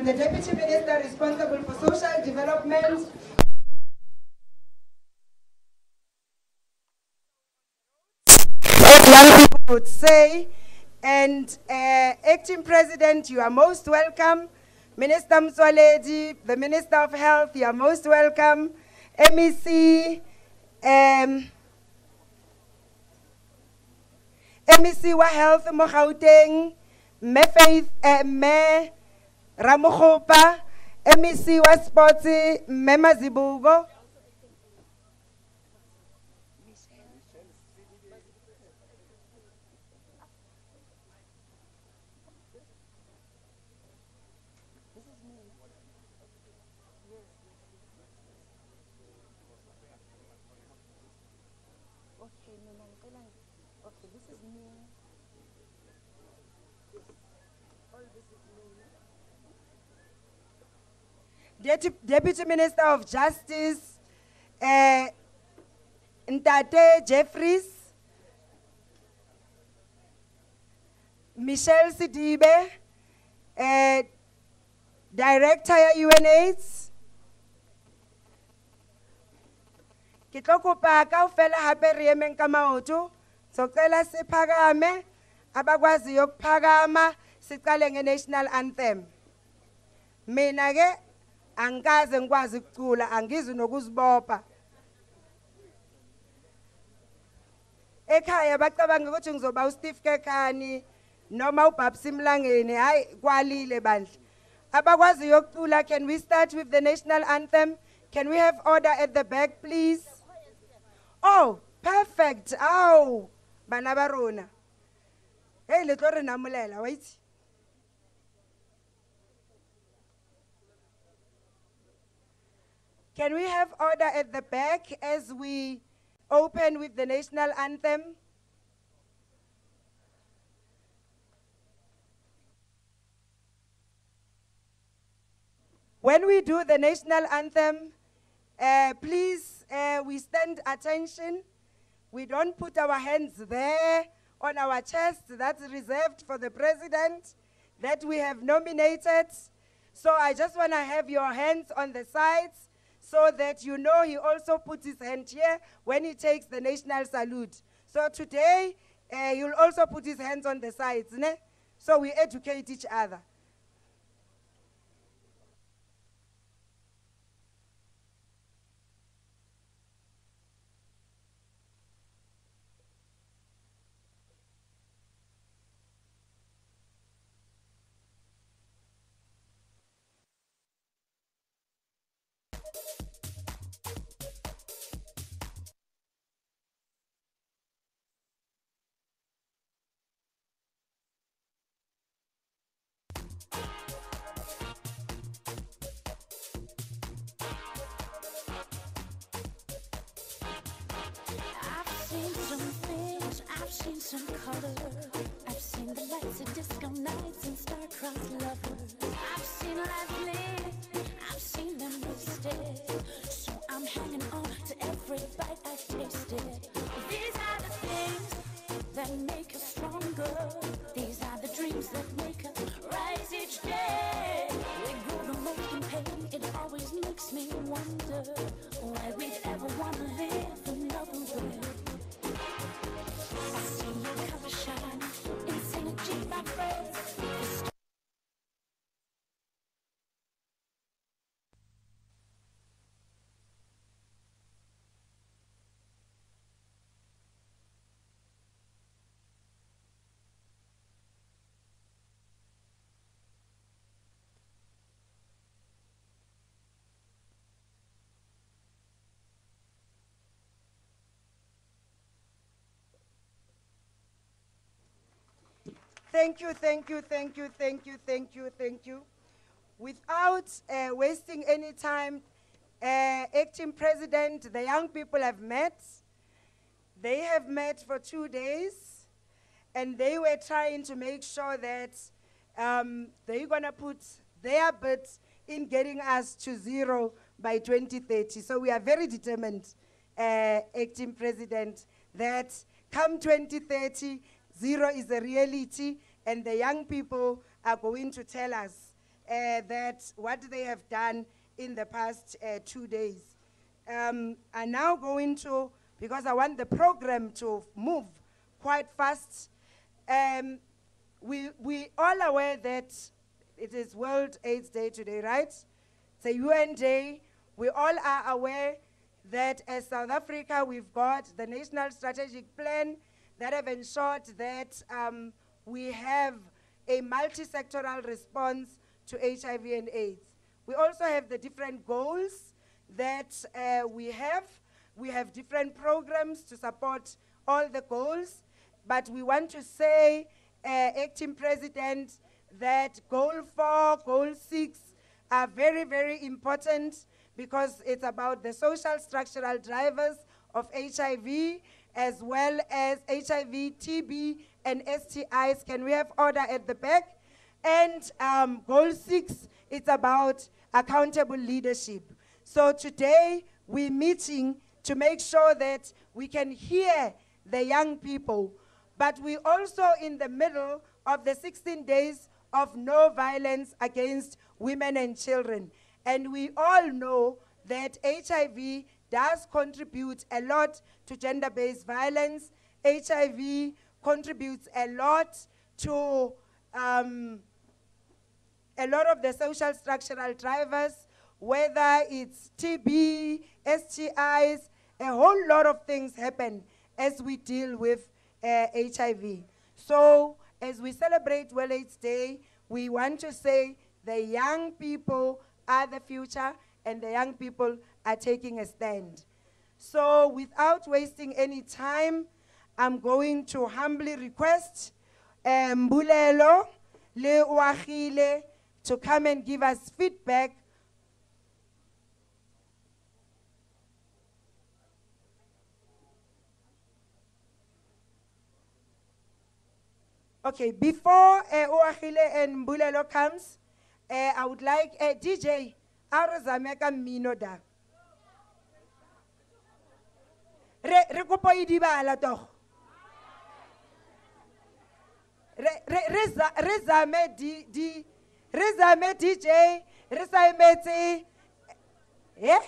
the Deputy Minister responsible for social development. As young people would say, and Acting President, you are most welcome. Minister Mswaledi, the Minister of Health, you are most welcome. MEC, MEC wa Health mo Gauteng, Me Faith, Me Ramokgopa, MEC wa Sports, Me Mazibuko. Deputy Minister of Justice, Ntate Jeffries, Michelle Sidibe, Director UNAIDS. Ke tlo kopa kaofela hape re emeng ka maoto, socela siphakame, abakwaziyo ukuphakama siqale nge-national anthem. Mina ke angikaze ngikwazi ukucula, angizwi nokuzibopha. Ekhaya bacabanga ukuthi ngizoba uSteve Kekhani noma uBabsi Mlangeni, hayi kwalile bandla. Abakwaziyo ukucula, can we start with the national anthem? Can we have order at the back, please? Oh, perfect. Ow, bana ba rona. Hey, le tlo re namolela, wait. Can we have order at the back as we open with the national anthem? When we do the national anthem, please, we stand attention. We don't put our hands there on our chest. That's reserved for the president that we have nominated. So I just want to have your hands on the sides so that you know he also puts his hand here when he takes the national salute. So today, you'll also put his hands on the sides, ne? So we educate each other. I've seen some color. I've seen the lights of disco nights and star-crossed lovers. I've seen life lit, I've seen them wasted. So I'm hanging on to every bite I tasted. These are the things that make us stronger. These are the dreams that make us rise each day. We grow the most in pain. It always makes me wonder why we'd ever want to live another way. I see your color shine in synergy, my friends. Thank you, thank you, thank you, thank you, thank you, thank you. Without wasting any time, Acting President, the young people have met. They have met for 2 days, and they were trying to make sure that they're gonna put their bit in getting us to 0 by 2030. So we are very determined, Acting President, that come 2030, 0 is a reality, and the young people are going to tell us that what they have done in the past 2 days. I'm now going to, because I want the program to move quite fast. We all aware that it is World AIDS Day today, right? It's a UN Day. We all are aware that as South Africa, we've got the National Strategic Plan that have ensured that we have a multi-sectoral response to HIV and AIDS. We also have the different goals that we have. We have different programs to support all the goals, but we want to say, Acting President, that Goal 4, Goal 6 are very, very important because it's about the social structural drivers of HIV as well as HIV, TB, and STIs. Can we have order at the back? And Goal 6, it's about accountable leadership. So today, we're meeting to make sure that we can hear the young people, but we're also in the middle of the 16 days of no violence against women and children. And we all know that HIV does contribute a lot to gender-based violence. HIV contributes a lot to a lot of the social structural drivers, whether it's TB, STIs, a whole lot of things happen as we deal with HIV. So as we celebrate World AIDS Day, we want to say the young people are the future and the young people are taking a stand. So without wasting any time, I'm going to humbly request Mbulelo Le Uagile to come and give us feedback . Okay, before Uagile and Mbulelo comes, I would like DJ Arzameka Minoda. Re kopo idibala to. Rezame DJ, Rezame yeah?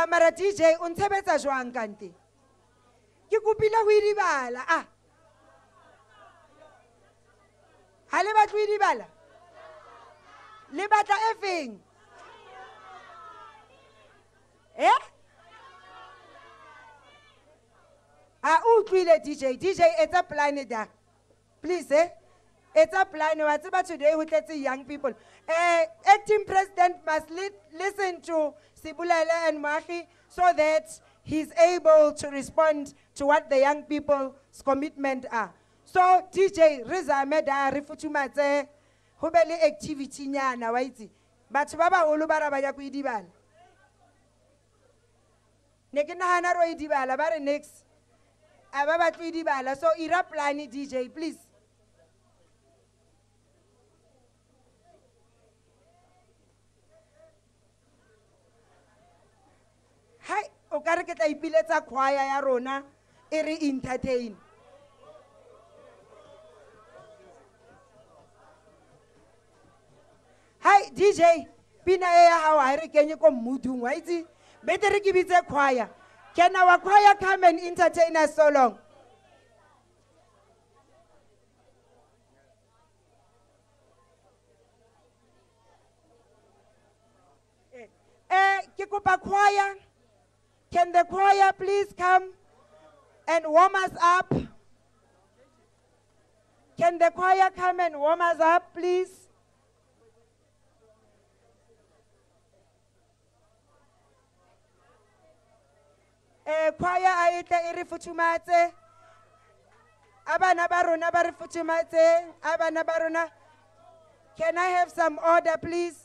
Mara DJ, untebetsa jwang kante? Ke kopile ho idibala. Ha le batla ho idibala? Le batla e feng? Utlwile DJ. DJ, it's a plan da. Please, it's a plan. What's about today who tletse young people? Acting President must listen to Sibulele and Mahi so that he's able to respond to what the young people's commitment are. So DJ Rizame da rifutumatse ho be le activity nyana wa itse. Batho ba baholo ba raba ya go idibala. Ne ke nahana ro idibala ba re next. Aba ba tlo idibala, so ira plan DJ please. Hi, o ka re ke tla ipiletsa choir ya rona e re entertain. Hi DJ, pina e ya hao ha re kenye ko mmudung wa itse. Betere ke bitse choir. Can our choir come and entertain us so long? Rikupa choir. Can the choir please come and warm us up? Can the choir come and warm us up, please? Choir aitla iri futhumate. Abana ba rona ba re futhumate. Abana ba rona. Can I have some order, please?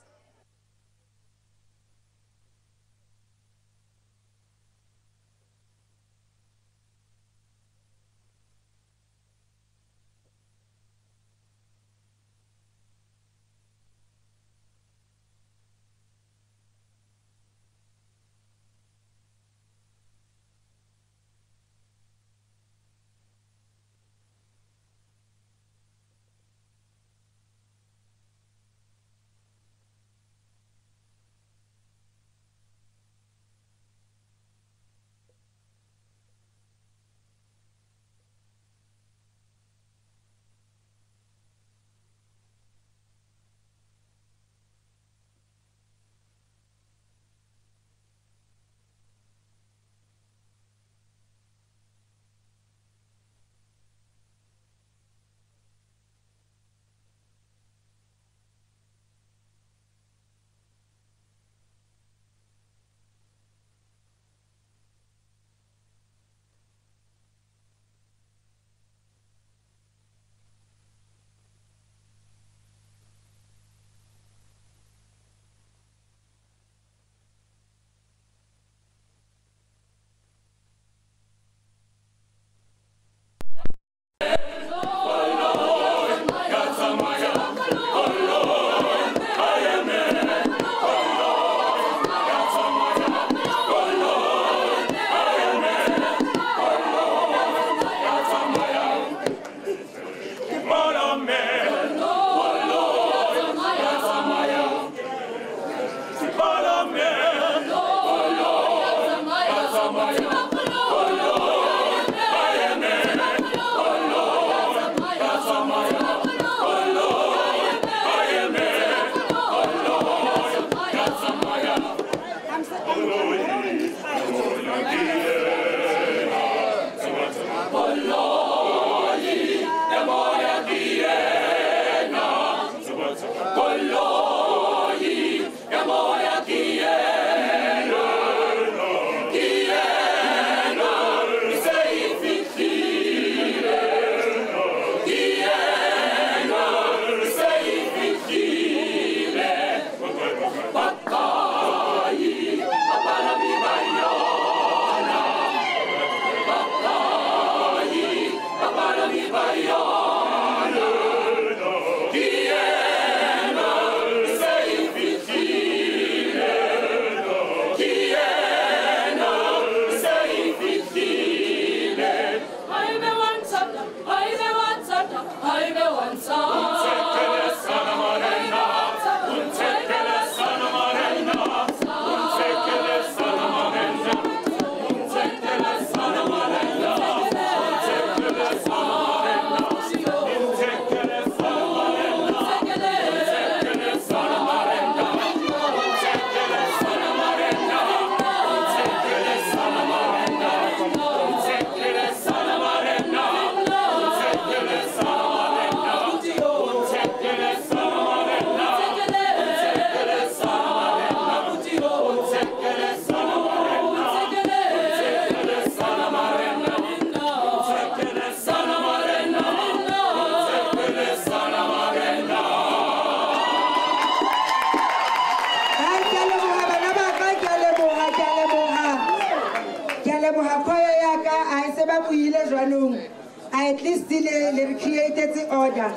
I at least created the order.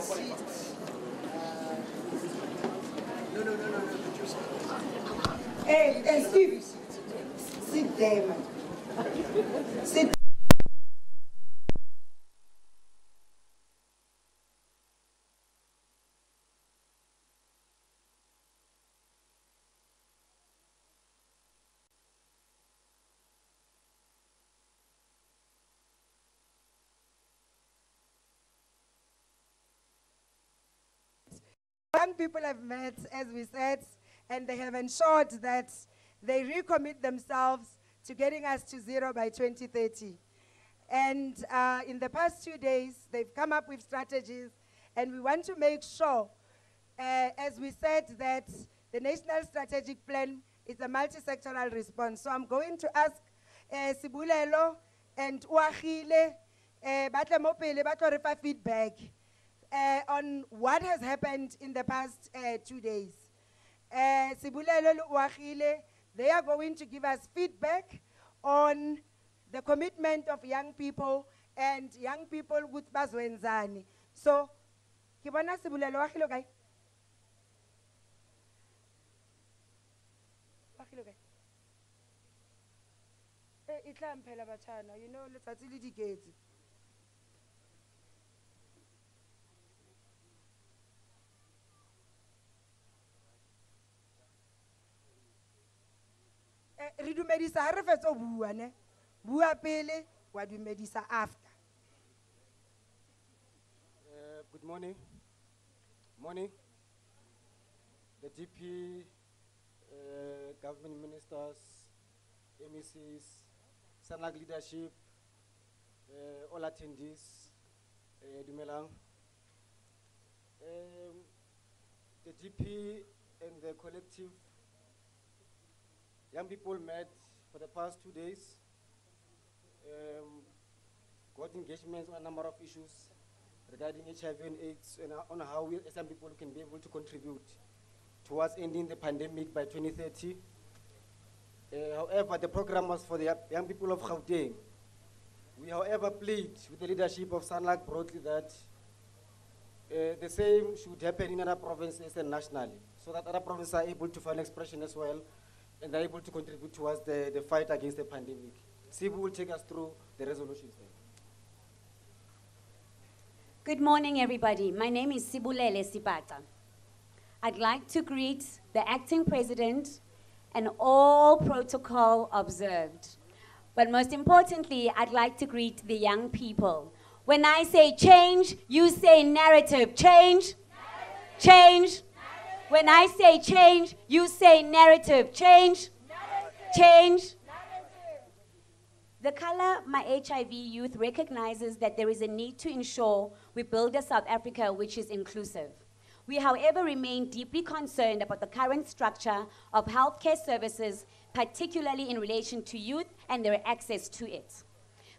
Hey, Steve, sit there, man. Sit. Young people have met, as we said, and they have ensured that they recommit themselves to getting us to zero by 2030. And in the past 2 days, they've come up with strategies, and we want to make sure, as we said, that the National Strategic Plan is a multi-sectoral response. So I'm going to ask Sibulelo and Uachile, batle mo pele, ba tlo re fa feedback on what has happened in the past 2 days. Sibulelo le Uachile, they are going to give us feedback on the commitment of young people and young people with bazwenzani. So, kibona Sibulelo Uachile kae? Uachile kae? Itla mphela batshana, you know, letsatsi le diketse. Re dumedisa ha re fetsa ho bua ne. Bua pele, wa dumedisa after. Good morning. Morning. The DP, government ministers, MECs, SANAG leadership, all attendees, Dumelang. The DP and the collective young people met for the past 2 days, got engagements on a number of issues regarding HIV and AIDS and on how we as young people can be able to contribute towards ending the pandemic by 2030. However, the program was for the young people of Gauteng. We, however, plead with the leadership of SANLAC broadly that the same should happen in other provinces and nationally, so that other provinces are able to find expression as well, and are able to contribute towards the fight against the pandemic. Sibu will take us through the resolutions there. Good morning, everybody. My name is Sibulele Sipata. I'd like to greet the acting president and all protocol observed. But most importantly, I'd like to greet the young people. When I say change, you say narrative. Change, narrative. Change. Narrative. When I say change, you say narrative. Change, narrative. Change. Narrative. The color My HIV Youth recognizes that there is a need to ensure we build a South Africa which is inclusive. We, however, remain deeply concerned about the current structure of healthcare services, particularly in relation to youth and their access to it.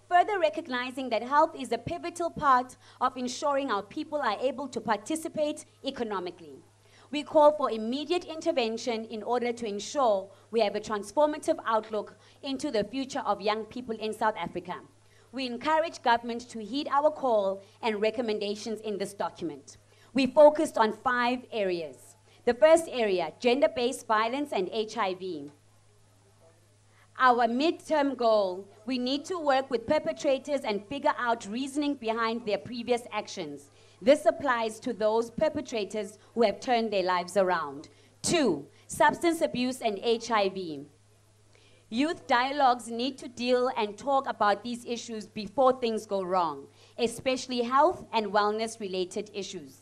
Further recognizing that health is a pivotal part of ensuring our people are able to participate economically. We call for immediate intervention in order to ensure we have a transformative outlook into the future of young people in South Africa. We encourage government to heed our call and recommendations in this document. We focused on 5 areas. The first area, gender-based violence and HIV. Our midterm goal, we need to work with perpetrators and figure out reasoning behind their previous actions. This applies to those perpetrators who have turned their lives around. 2, substance abuse and HIV. Youth dialogues need to deal and talk about these issues before things go wrong, especially health and wellness-related issues.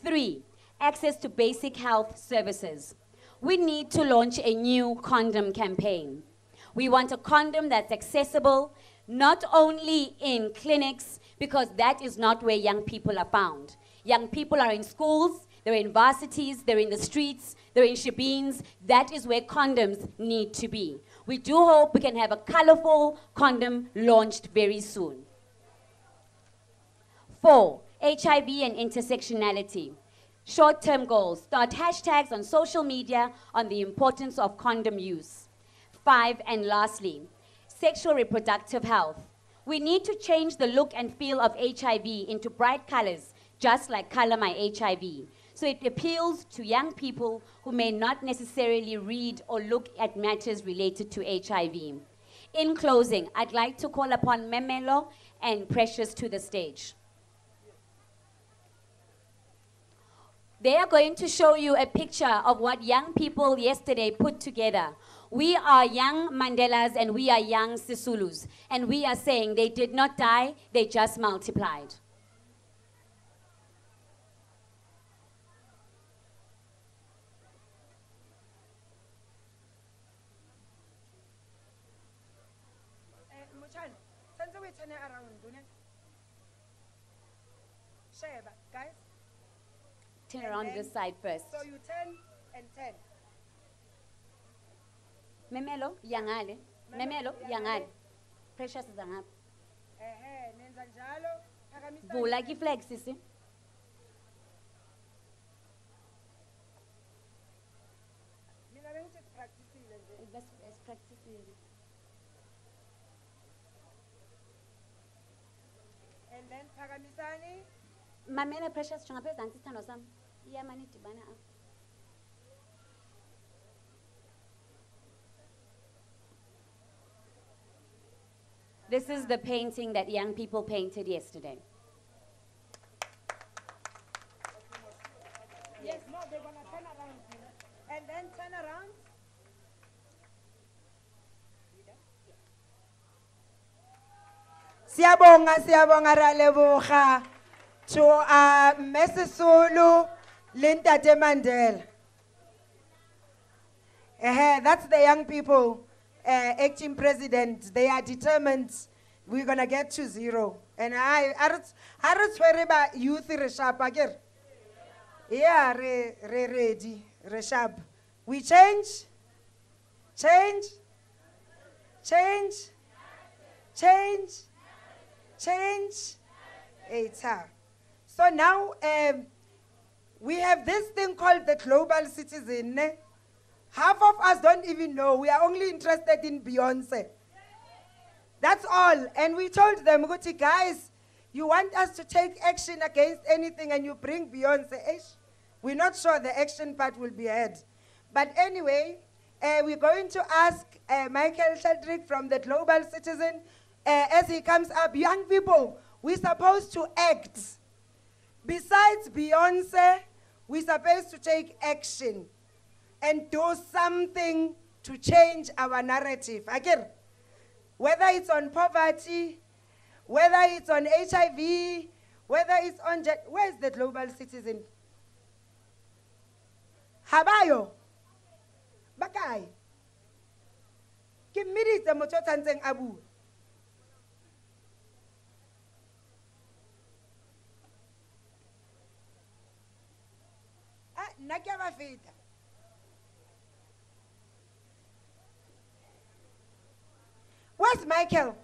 3, access to basic health services. We need to launch a new condom campaign. We want a condom that's accessible, not only in clinics, because that is not where young people are found. Young people are in schools, they're in varsities, they're in the streets, they're in shebeens. That is where condoms need to be. We do hope we can have a colorful condom launched very soon. 4, HIV and intersectionality. Short-term goals, start hashtags on social media on the importance of condom use. 5, and lastly, sexual reproductive health. We need to change the look and feel of HIV into bright colors, just like Color My HIV, so it appeals to young people who may not necessarily read or look at matters related to HIV. In closing, I'd like to call upon Memelo and Precious to the stage. They are going to show you a picture of what young people yesterday put together. We are young Mandelas and we are young Sisulus. And we are saying they did not die, they just multiplied. turn it around, don't it? Sheba, guys. Turn And around then- this side first. So you turn and turn. Memelo, yangale. Memelo, yangale. Precious zangap. Nenza njalo. Phakamisa Vula ki flag sisi. mina bengithi practice nje. Let's practice it. And then phakamisani. Mamela precious chonga phezu zansi sithando sami. Iyamani dibana apha. This is the painting that young people painted yesterday. Yes, no, they're gonna turn around. And then turn around. Siyabonga raleboga to Mesisulu Lintate Mandela. That's the young people acting president. They are determined we're gonna get to 0. And I swear about youth resharp again. Yeah, ready, resharp. We change. It's her. So now we have this thing called the global citizen. Half of us don't even know. We are only interested in Beyonce. That's all. And we told them, guys, you want us to take action against anything and you bring Beyonce. We're not sure the action part will be ahead. But anyway, we're going to ask Michael Sheldrick from the Global Citizen, as he comes up, young people, we're supposed to act. Besides Beyonce, we're supposed to take action and do something to change our narrative. Again, whether it's on poverty, whether it's on HIV, whether it's on... Where's the Global Citizen? Habayo? Bakay? Kimiri the mocho tanseng abu. Nakia mafita. Where's Michael?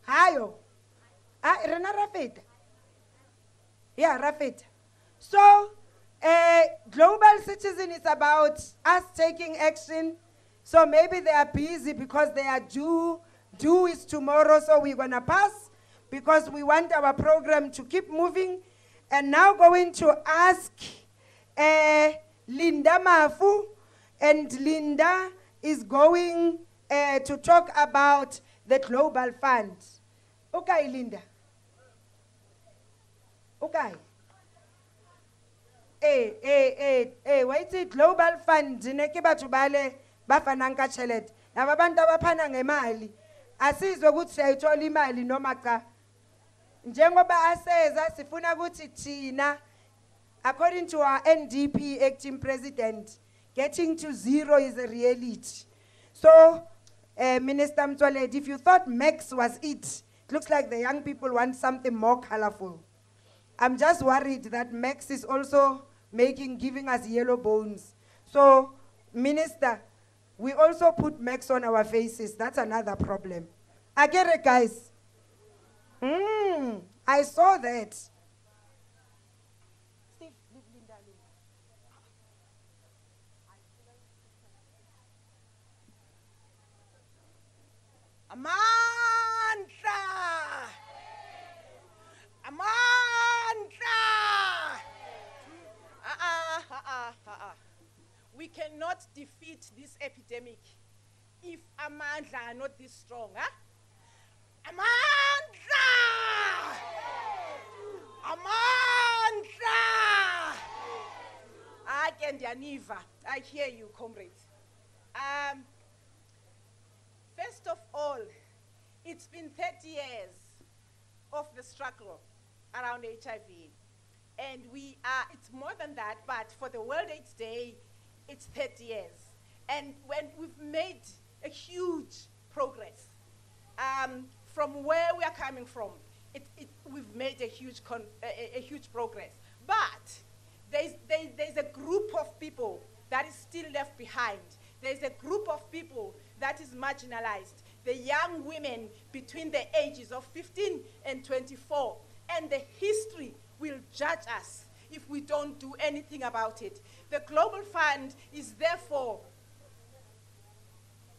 Hayo. Rena Rafita. Yeah, Rafita. So, Global Citizen is about us taking action. So maybe they are busy because they are due. Due is tomorrow, so we're going to pass because we want our program to keep moving. And now going to ask Linda Mafu. And Linda is going to talk about the Global Fund. Okay, Linda. Okay. Wait it Global Fund neke batho bale bafananga chelet. Nabantu abaphana ngemali. Asizwe ukuthi siyayithola imali noma cha. Njengoba aseza sifuna ukuthi thina according to our NDP acting president, getting to 0 is a reality. So, Minister Mtwaledi, if you thought Max was it looks like the young people want something more colorful. I'm just worried that Max is also giving us yellow bones. So, Minister, we also put Max on our faces. That's another problem. I get it, guys. I saw that. Steve, leave Linda alone. Amandla! Amandla! We cannot defeat this epidemic if Amandla are not this strong, huh? Amandla! Amandla! I hear you, comrades. First of all, it's been 30 years of the struggle around HIV. And it's more than that, but for the World AIDS Day, it's 30 years. And when we've made a huge progress, from where we are coming from, we've made a huge progress. But there's a group of people that is still left behind. There's a group of people that is marginalized. The young women between the ages of 15 and 24. And the history will judge us if we don't do anything about it. The Global Fund is therefore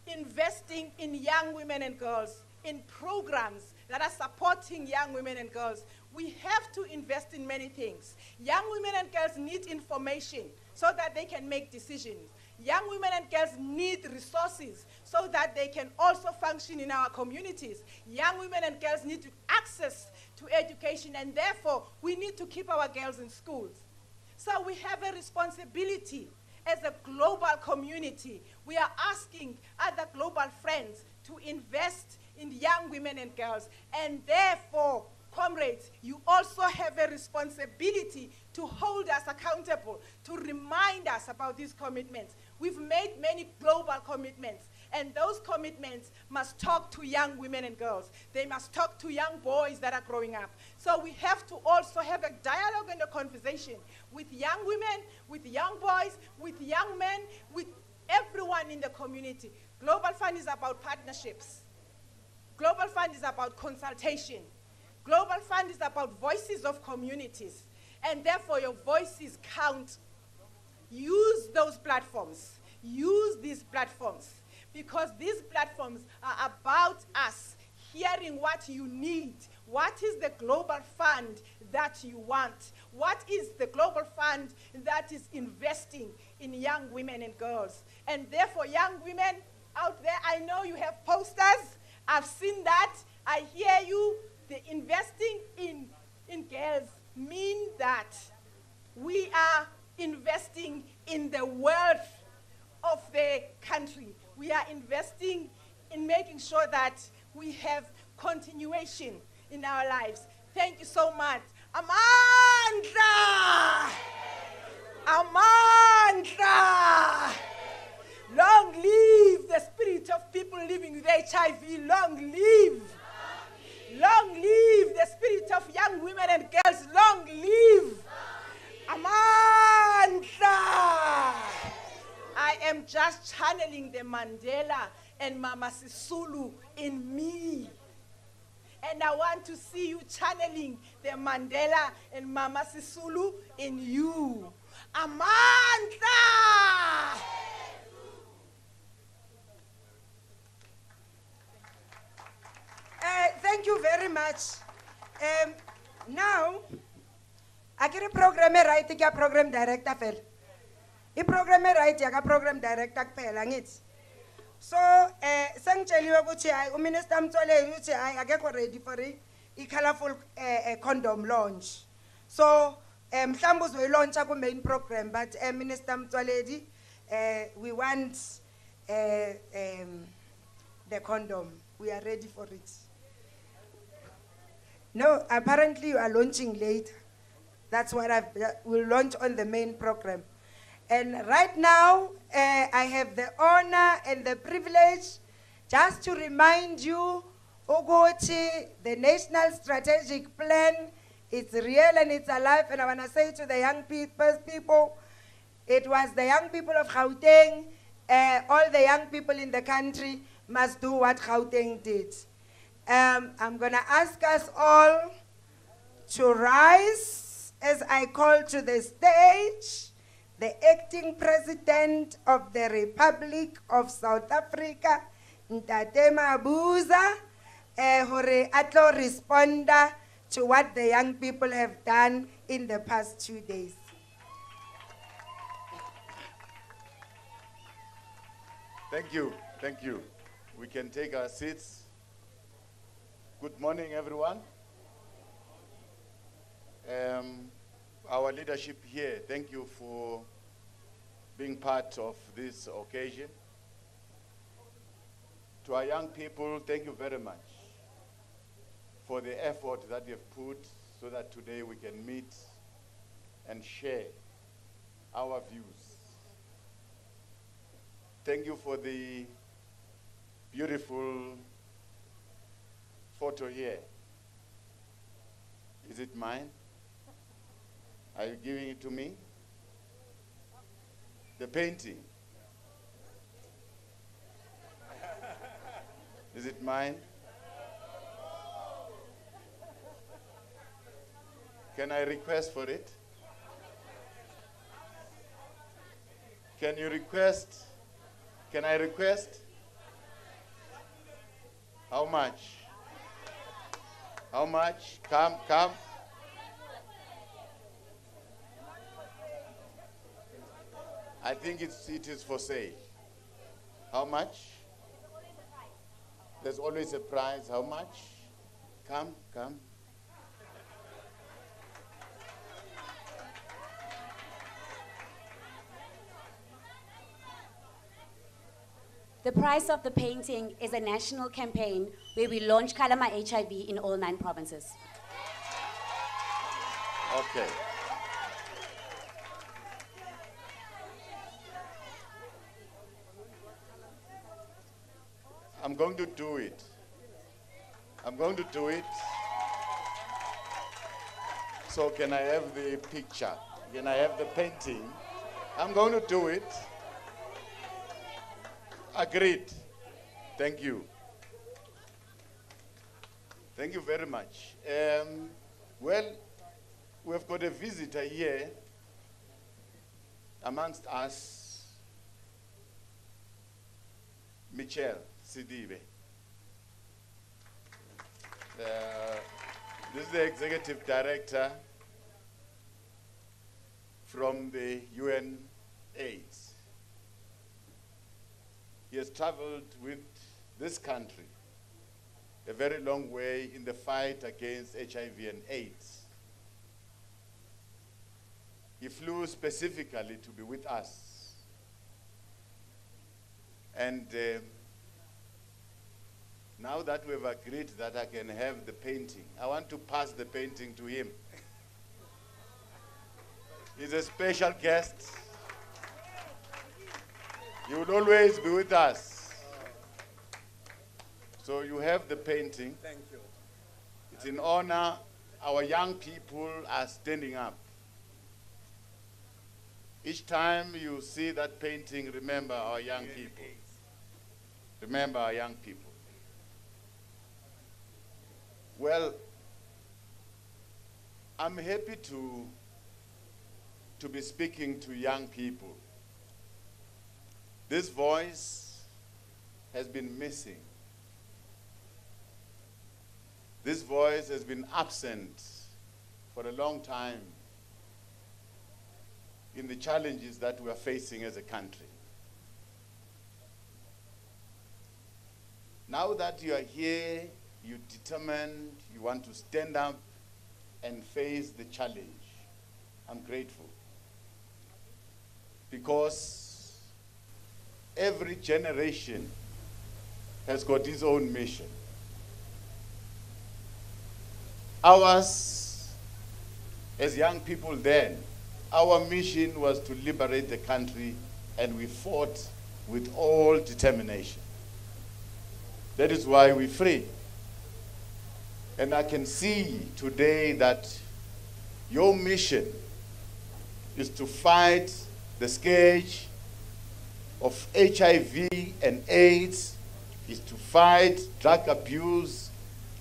investing in young women and girls, in programs that are supporting young women and girls. We have to invest in many things. Young women and girls need information so that they can make decisions. Young women and girls need resources so that they can also function in our communities. Young women and girls need access to education, and therefore we need to keep our girls in schools. So we have a responsibility as a global community. We are asking other global friends to invest in young women and girls, and therefore, comrades, you also have a responsibility to hold us accountable, to remind us about these commitments. We've made many global commitments, and those commitments must talk to young women and girls. They must talk to young boys that are growing up. So we have to also have a dialogue and a conversation with young women, with young boys, with young men, with everyone in the community. Global Fund is about partnerships. Global Fund is about consultation. Global Fund is about voices of communities, and therefore your voices count. Use those platforms. Use these platforms, because these platforms are about us hearing what you need. What is the Global Fund that you want? What is the Global Fund that is investing in young women and girls? And therefore, young women out there, I know you have posters. I've seen that. I hear you. The investing in girls mean that we are investing in the wealth of the country. We are investing in making sure that we have continuation in our lives. Thank you so much. Amandla! Amandla! Long live the spirit of people living with HIV. Long live. Long live the spirit of young women and girls. Long live. Amandla. I am just channeling the Mandela and Mama Sisulu in me. And I want to see you channeling the Mandela and Mama Sisulu in you. Amandla. Thank you very much. Now, I get a program right, I get a program director. The program right, I get program director. So, sanctuary Minister Mtole, I get ready for a colorful condom launch. So, Mhlambus will launch a main program, but Minister Mtole, we want the condom. We are ready for it. No, apparently you are launching later. That's what we'll launch on the main program. And right now, I have the honor and the privilege just to remind you, Ogoti, the National Strategic Plan, it's real and it's alive. And I want to say to the young people, it was the young people of Gauteng, all the young people in the country must do what Gauteng did. I'm going to ask us all to rise as I call to the stage the acting president of the Republic of South Africa, Ntate Mabuza, hore atlo responda to what the young people have done in the past 2 days. Thank you, thank you. We can take our seats. Good morning, everyone. Our leadership here, thank you for being part of this occasion. To our young people, thank you very much for the effort that you've put so that today we can meet and share our views. Thank you for the beautiful photo here. Is it mine? Are you giving it to me? The painting. Is it mine? Can I request for it? Can you request? Can I request? How much? How much? Come, come. I think it is for sale. How much? There's always a price. How much? Come, come. The price of the painting is a national campaign where we launch Kalama HIV in all 9 provinces. Okay. I'm going to do it. I'm going to do it. So can I have the picture? Can I have the painting? I'm going to do it. Agreed. Thank you. Thank you very much. Well, we've got a visitor here amongst us, Michelle Sidibe. This is the executive director from the UN AIDS. He has traveled with this country a very long way in the fight against HIV and AIDS. He flew specifically to be with us. And now that we've agreed that I can have the painting, I want to pass the painting to him. He's a special guest. He will always be with us. So you have the painting. Thank you. It's in honor. Our young people are standing up. Each time you see that painting, remember our young people. Remember our young people. Well, I'm happy to be speaking to young people. This voice has been missing. This voice has been absent for a long time in the challenges that we are facing as a country. Now that you are here, you're determined, you want to stand up and face the challenge. I'm grateful. Because every generation has got its own mission. Ours, as young people then, our mission was to liberate the country, and we fought with all determination. That is why we're free. And I can see today that your mission is to fight the scourge of HIV and AIDS, is to fight drug abuse,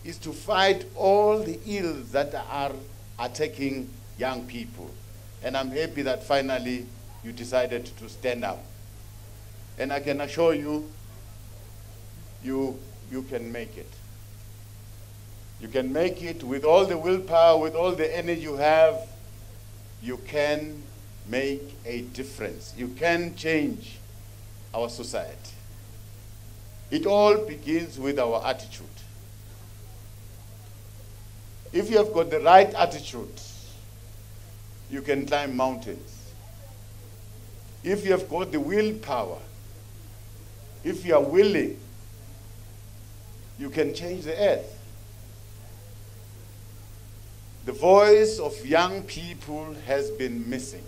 is to fight all the ills that are attacking young people. And I'm happy that finally you decided to stand up. And I can assure you, you can make it. You can make it with all the willpower, with all the energy you have. You can make a difference. You can change our society. It all begins with our attitude. If you have got the right attitude, you can climb mountains. If you have got the willpower, if you are willing, you can change the earth. The voice of young people has been missing.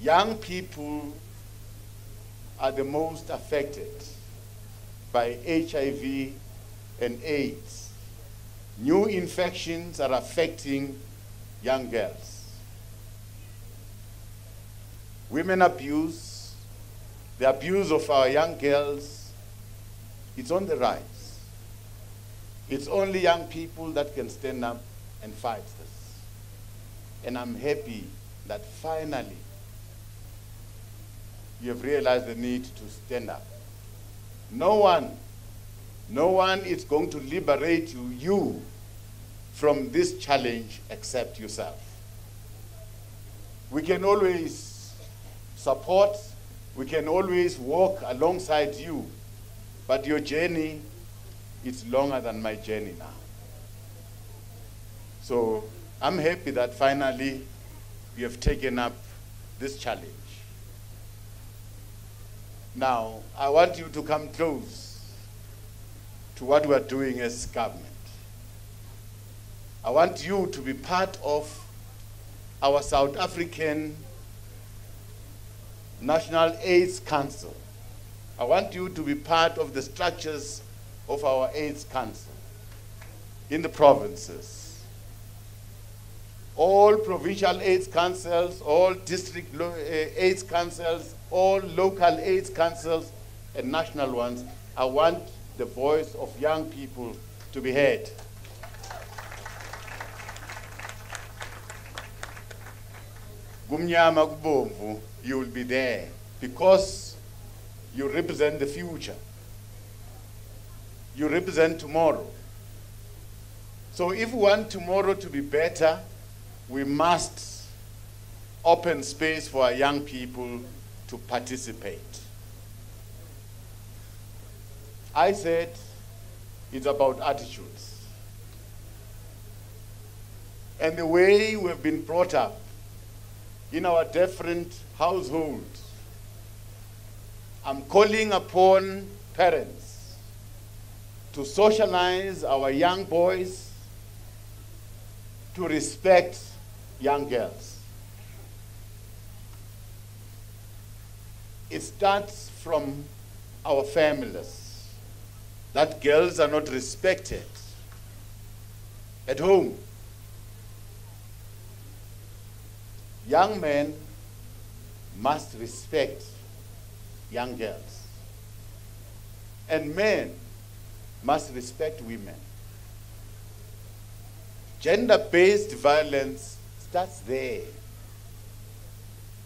Young people are the most affected by HIV and AIDS. New infections are affecting young girls. Women abuse, the abuse of our young girls, it's on the rise. It's only young people that can stand up and fight this. And I'm happy that finally you have realized the need to stand up. No one is going to liberate you from this challenge except yourself. We can always support, we can always walk alongside you, but your journey is longer than my journey now. So I'm happy that finally you have taken up this challenge. Now, I want you to come close to what we are doing as government. I want you to be part of our South African National AIDS Council. I want you to be part of the structures of our AIDS Council in the provinces. All provincial AIDS councils, all district AIDS councils, all local AIDS councils, and national ones, I want the voice of young people to be heard. Gumnyama kubomvu, you will be there because you represent the future. You represent tomorrow. So if we want tomorrow to be better, we must open space for our young people to participate. I said it's about attitudes. And the way we've been brought up in our different households, I'm calling upon parents to socialize our young boys to respect young girls. It starts from our families, that girls are not respected at home. Young men must respect young girls, and men must respect women. Gender-based violence starts there.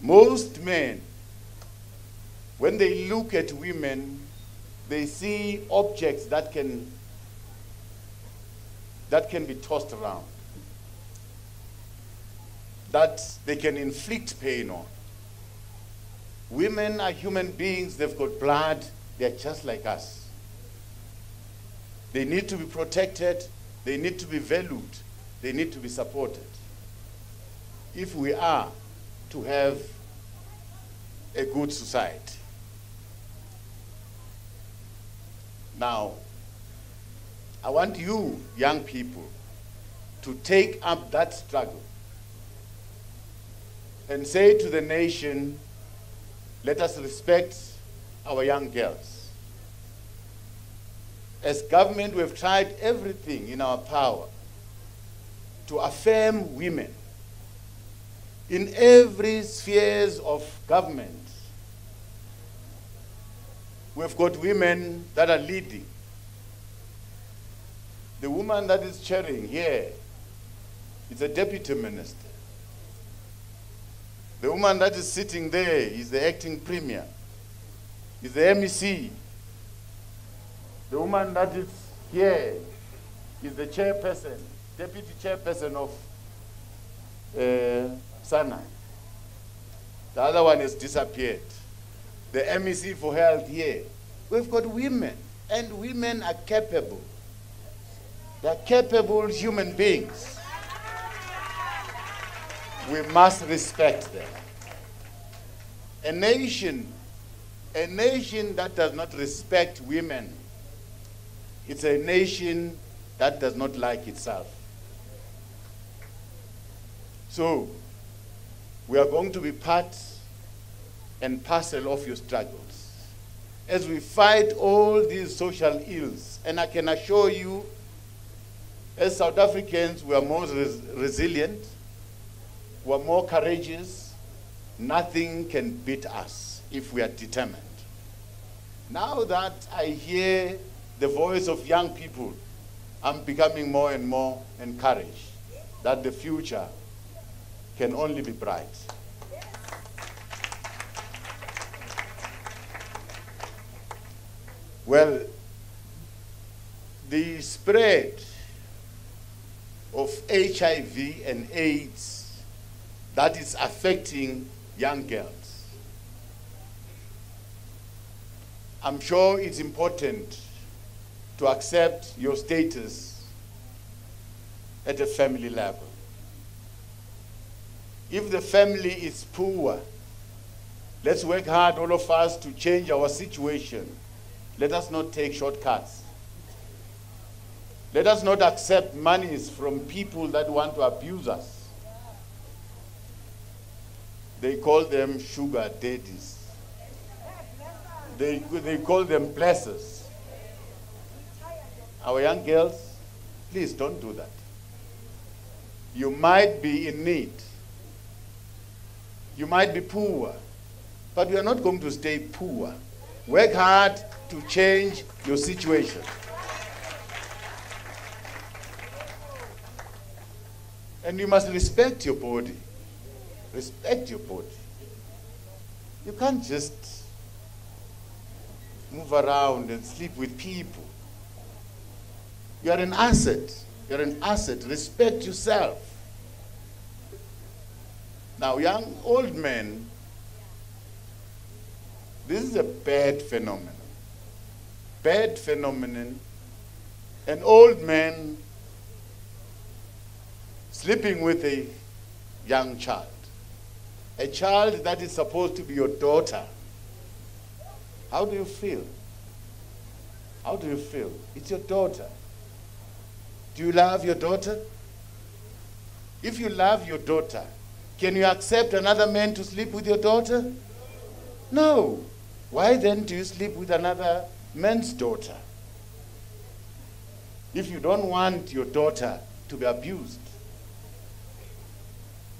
Most men, when they look at women, they see objects that can be tossed around, that they can inflict pain on. Women are human beings, they've got blood, they're just like us. They need to be protected, they need to be valued, they need to be supported if we are to have a good society. Now, I want you, young people, to take up that struggle and say to the nation, let us respect our young girls. As government, we have tried everything in our power to affirm women in every spheres of government. We've got women that are leading. The woman that is chairing here is a deputy minister. The woman that is sitting there is the acting premier, is the MEC. The woman that is here is the chairperson, deputy chairperson of Sana. The other one has disappeared. The MEC for health here. We've got women, and women are capable. They're capable human beings. We must respect them. A nation that does not respect women, it's a nation that does not like itself. So, we are going to be part and parcel of your struggles. as we fight all these social ills. And I can assure you, as South Africans, we are more resilient, we are more courageous. Nothing can beat us if we are determined. Now that I hear the voice of young people, I'm becoming more and more encouraged that the future can only be bright. Well, the spread of HIV and AIDS that is affecting young girls, I'm sure it's important to accept your status at a family level. If the family is poor, let's work hard, all of us, to change our situation. Let us not take shortcuts. Let us not accept monies from people that want to abuse us. They call them sugar daddies. They call them blessers. Our young girls, please don't do that. You might be in need. You might be poor, but you are not going to stay poor. Work hard to change your situation. And you must respect your body. Respect your body. You can't just move around and sleep with people. You are an asset. You're an asset. Respect yourself. Now, young, old men, this is a bad phenomenon. Bad phenomenon. An old man sleeping with a young child. A child that is supposed to be your daughter. How do you feel? How do you feel? It's your daughter. Do you love your daughter? If you love your daughter, can you accept another man to sleep with your daughter? No. Why then do you sleep with another man's daughter? If you don't want your daughter to be abused.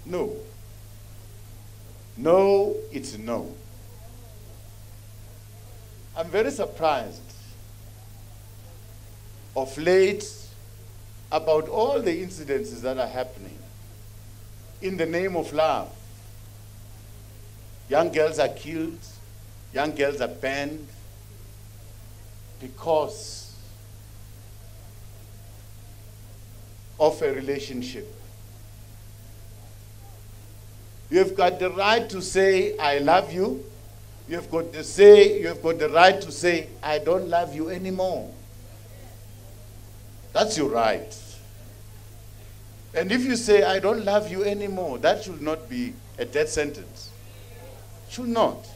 No. No, it's no. I'm very surprised of late about all the incidences that are happening in the name of love. Young girls are killed, young girls are banned because of a relationship. You have got the right to say, I love you. You have got the right to say, I don't love you anymore. That's your right. And if you say, I don't love you anymore, that should not be a death sentence. Should not.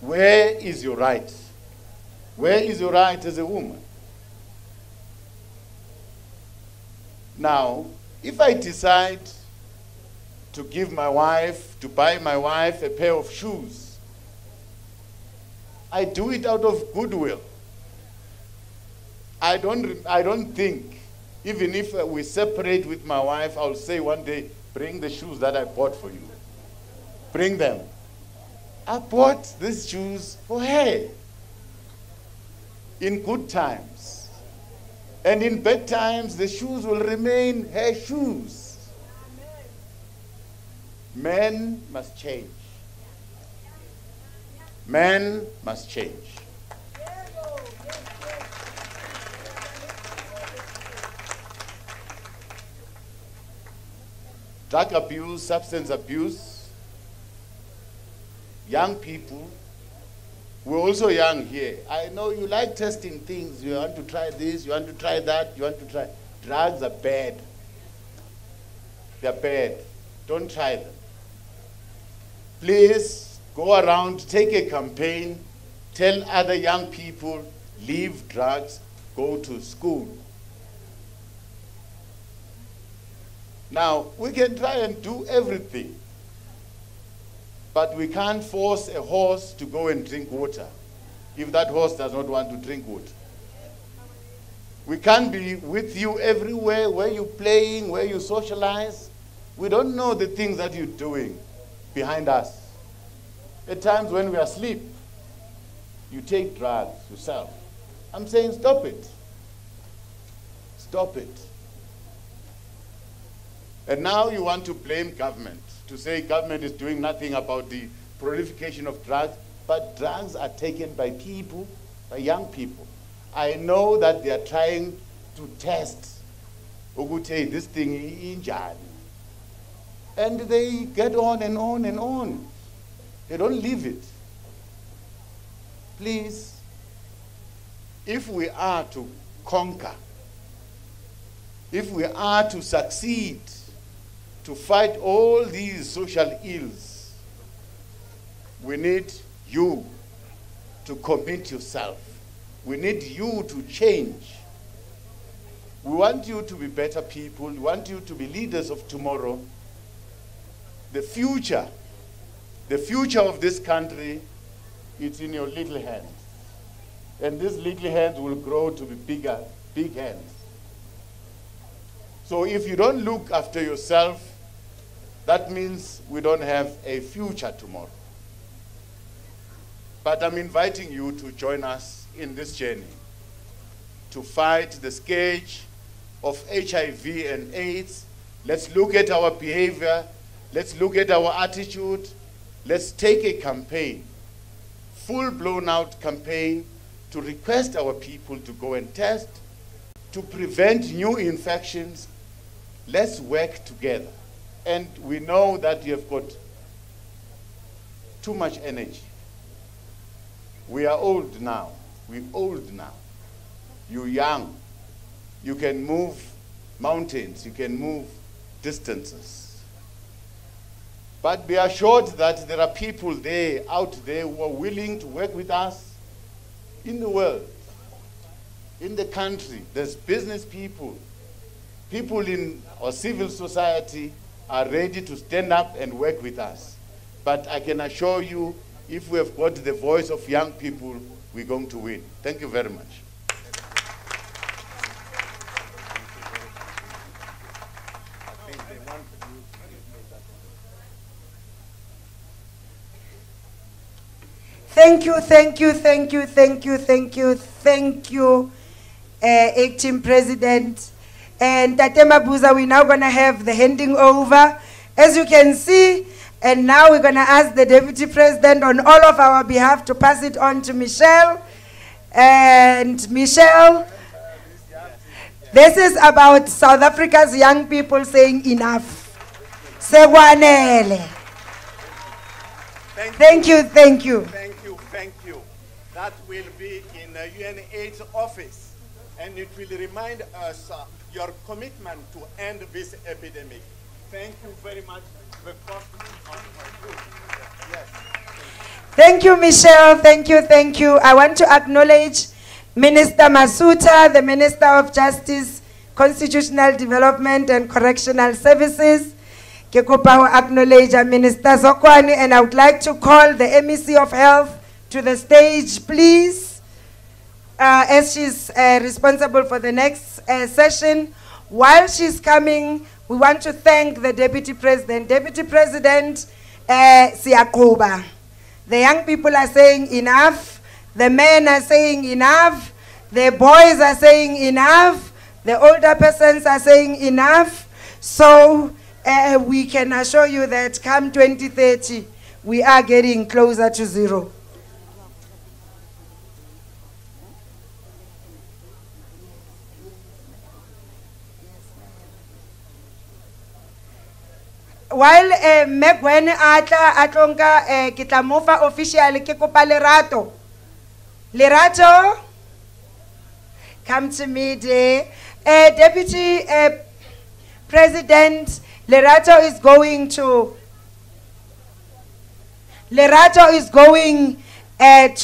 Where is your right? Where is your right as a woman? Now, if I decide to give my wife, to buy my wife a pair of shoes, I do it out of goodwill. I don't think, even if we separate with my wife, I'll say one day, bring the shoes that I bought for you. Bring them. I bought these shoes for her. In good times. And in bad times, the shoes will remain her shoes. Men must change. Men must change. Drug abuse, substance abuse, young people, we're also young here. I know you like testing things. You want to try this, you want to try that, you want to try. Drugs are bad. They're bad. Don't try them. Please go around, take a campaign, tell other young people, leave drugs, go to school. Now, we can try and do everything, but we can't force a horse to go and drink water. if that horse does not want to drink water. We can't be with you everywhere, where you're playing, where you socialize. We don't know the things that you're doing behind us. At times when we are asleep, you take drugs yourself. I'm saying stop it. Stop it. And now you want to blame government, to say government is doing nothing about the proliferation of drugs, but drugs are taken by people, by young people. I know that they are trying to test, hey, this thing injani. And they get on and on and on. They don't leave it. Please, if we are to conquer, if we are to succeed, to fight all these social ills, we need you to commit yourself. We need you to change. We want you to be better people. We want you to be leaders of tomorrow. The future of this country, it's in your little hands. And these little hands will grow to be bigger, big hands. So if you don't look after yourself, that means we don't have a future tomorrow. But I'm inviting you to join us in this journey to fight the scourge of HIV and AIDS. Let's look at our behavior. Let's look at our attitude. Let's take a campaign, full-blown out campaign, to request our people to go and test, to prevent new infections. Let's work together. And we know that you have got too much energy. We are old now. We're old now. You're young. You can move mountains. You can move distances. But be assured that there are people there, out there, who are willing to work with us in the world, in the country. There's business people. People in our civil society are ready to stand up and work with us. But I can assure you, if we have got the voice of young people, we're going to win. Thank you very much. Thank you, thank you, thank you, thank you, thank you, thank you, Acting President. And Tate Mabuza, we're now going to have the handing over, as you can see. And now we're going to ask the Deputy President on all of our behalf to pass it on to Michelle. And Michelle, this is about South Africa's young people saying enough. Sekwanele. Thank you, thank you. Thank you, thank you. That will be in the UNAIDS office, and it will remind us your commitment to end this epidemic. Thank you very much. Yes. Thank you, Michelle. Thank you, thank you. I want to acknowledge Minister Masuta, the Minister of Justice, Constitutional Development and Correctional Services. Ke kopa ho acknowledge Minister Zokwani, and I would like to call the MEC of Health to the stage, please, as she's responsible for the next session. While she's coming, we want to thank the Deputy President. Deputy President Siyakuba. The young people are saying enough. The men are saying enough. The boys are saying enough. The older persons are saying enough. So we can assure you that come 2030, we are getting closer to zero. While Megwen Atlonga Kitamofa official Kikopa Lerato. Lerato, come to me, dear. Deputy President, Lerato is going to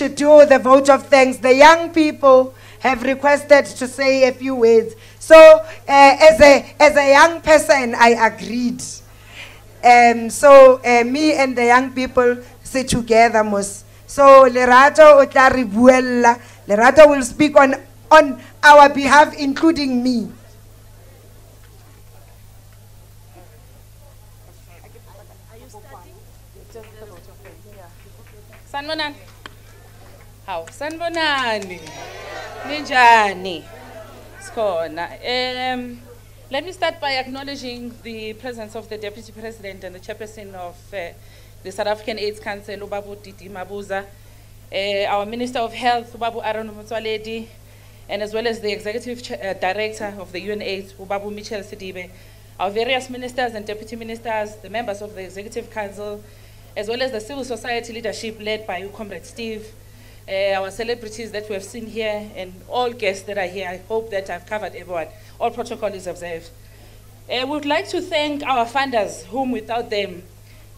do the vote of thanks. The young people have requested to say a few words. So, as a young person, I agreed. So me and the young people sit together, Mos. So Lerato o tla re buella. Lerato will speak on our behalf, including me. Sanibonani. Hawu, sanibonani. Ninjani? Sikhona. Let me start by acknowledging the presence of the Deputy President and the Chairperson of the South African AIDS Council, Ubabu Titi Mabuza, our Minister of Health, Ubabu Aaron Motsoaledi, and as well as the Executive Director of the UNAIDS, Ubabu Michel Sidibe, our various ministers and deputy ministers, the members of the Executive Council, as well as the civil society leadership led by Comrade Steve, our celebrities that we have seen here, and all guests that are here. I hope that I've covered everyone. All protocol is observed. We would like to thank our funders, whom without them,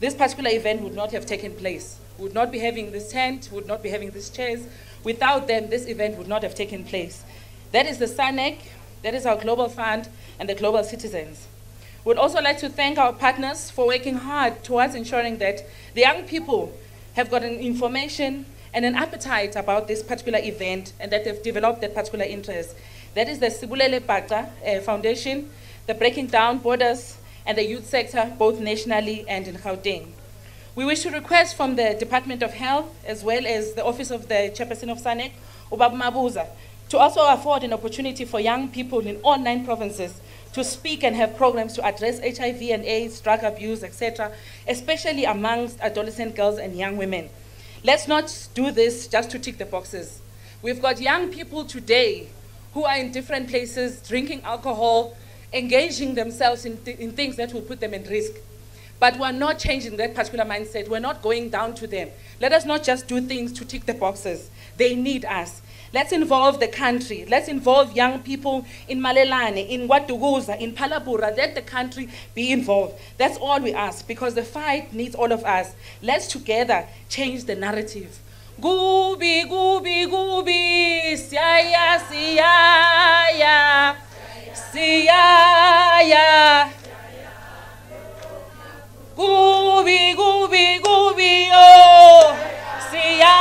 this particular event would not have taken place. We would not be having this tent, would not be having these chairs. Without them, this event would not have taken place. That is the SANEC, that is our global fund, and the global citizens. We would also like to thank our partners for working hard towards ensuring that the young people have gotten information and an appetite about this particular event and that they've developed that particular interest. That is the Sibulele Bhaqha Foundation, the Breaking Down Borders, and the youth sector, both nationally and in Gauteng. We wish to request from the Department of Health, as well as the Office of the Chairperson of SANEC, Ubab Mabuza, to also afford an opportunity for young people in all 9 provinces to speak and have programs to address HIV and AIDS, drug abuse, etc., especially amongst adolescent girls and young women. Let's not do this just to tick the boxes. We've got young people today who are in different places, drinking alcohol, engaging themselves in things that will put them at risk. But we're not changing that particular mindset. We're not going down to them. Let us not just do things to tick the boxes. They need us. Let's involve the country. Let's involve young people in Malelane, in Watuguza, in Palabura. Let the country be involved. That's all we ask, because the fight needs all of us. Let's together change the narrative. Gubi, gubi, gubi, siya, siya, siya. Gubi, gubi, gubi, oh, siya,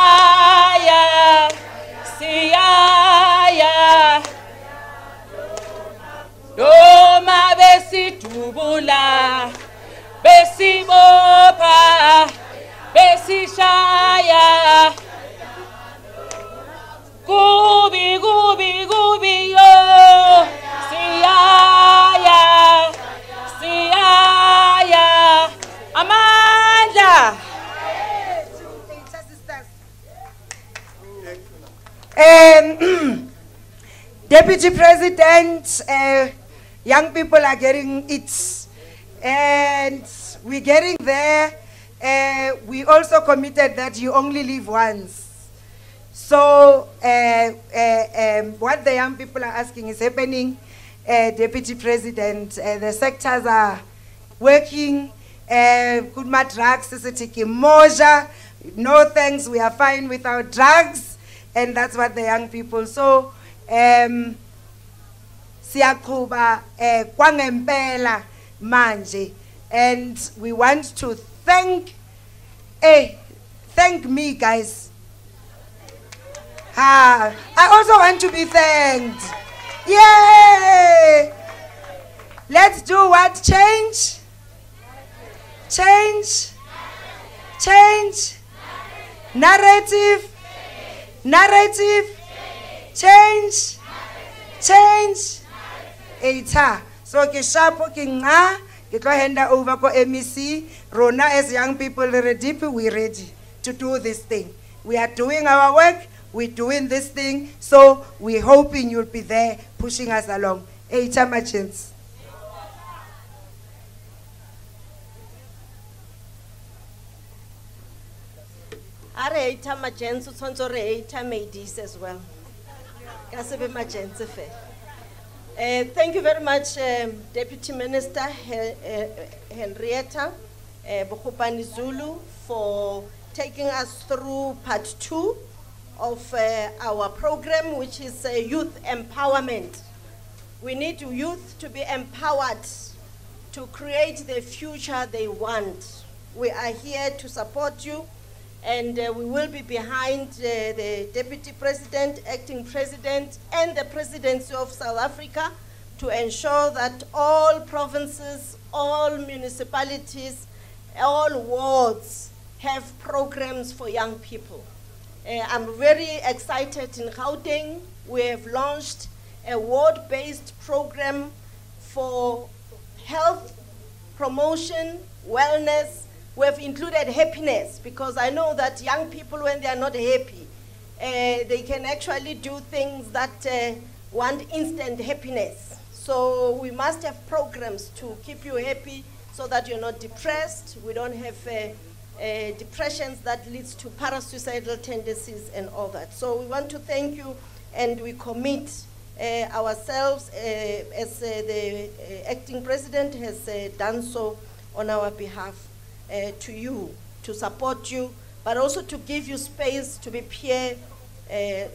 siya. Doma besi tubula, besi bopa, besi shaya. Gubi, gubi, gubi, oh, siya, siya. Amanda. Deputy President, young people are getting it, and we're getting there. We also committed that you only live once. So what the young people are asking is happening. Deputy President, the sectors are working. Good drugs, moja. No thanks, we are fine without drugs. And that's what the young people. So siyaqhuba kwangempela manje, and we want to thank me, guys. I also want to be thanked. Yay! Let's do what? Change. Narrative. Change. Eita. So ke shapo ke nga ke tlo hand over ko MEC. Rona as young people ready, we ready to do this thing. We are doing our work. We're doing this thing. So we're hoping you'll be there pushing us along. Eita machins. Are eita magents utsonzo re eita maidis as well. Kasebe magents fe. Thank you very much, Deputy Minister Henrietta Bokopani Zulu, for taking us through part 2 of our program, which is youth empowerment. We need youth to be empowered to create the future they want. We are here to support you And we will be behind the Deputy President, Acting President, and the Presidency of South Africa to ensure that all provinces, all municipalities, all wards have programs for young people. I'm very excited in Gauteng. We have launched a ward-based program for health promotion, wellness. We have included happiness, because I know that young people, when they are not happy, they can actually do things that want instant happiness. So we must have programs to keep you happy so that you're not depressed. We don't have depressions that leads to parasuicidal tendencies and all that. So we want to thank you, and we commit ourselves as the acting president has done so on our behalf to you, to support you, but also to give you space to be peer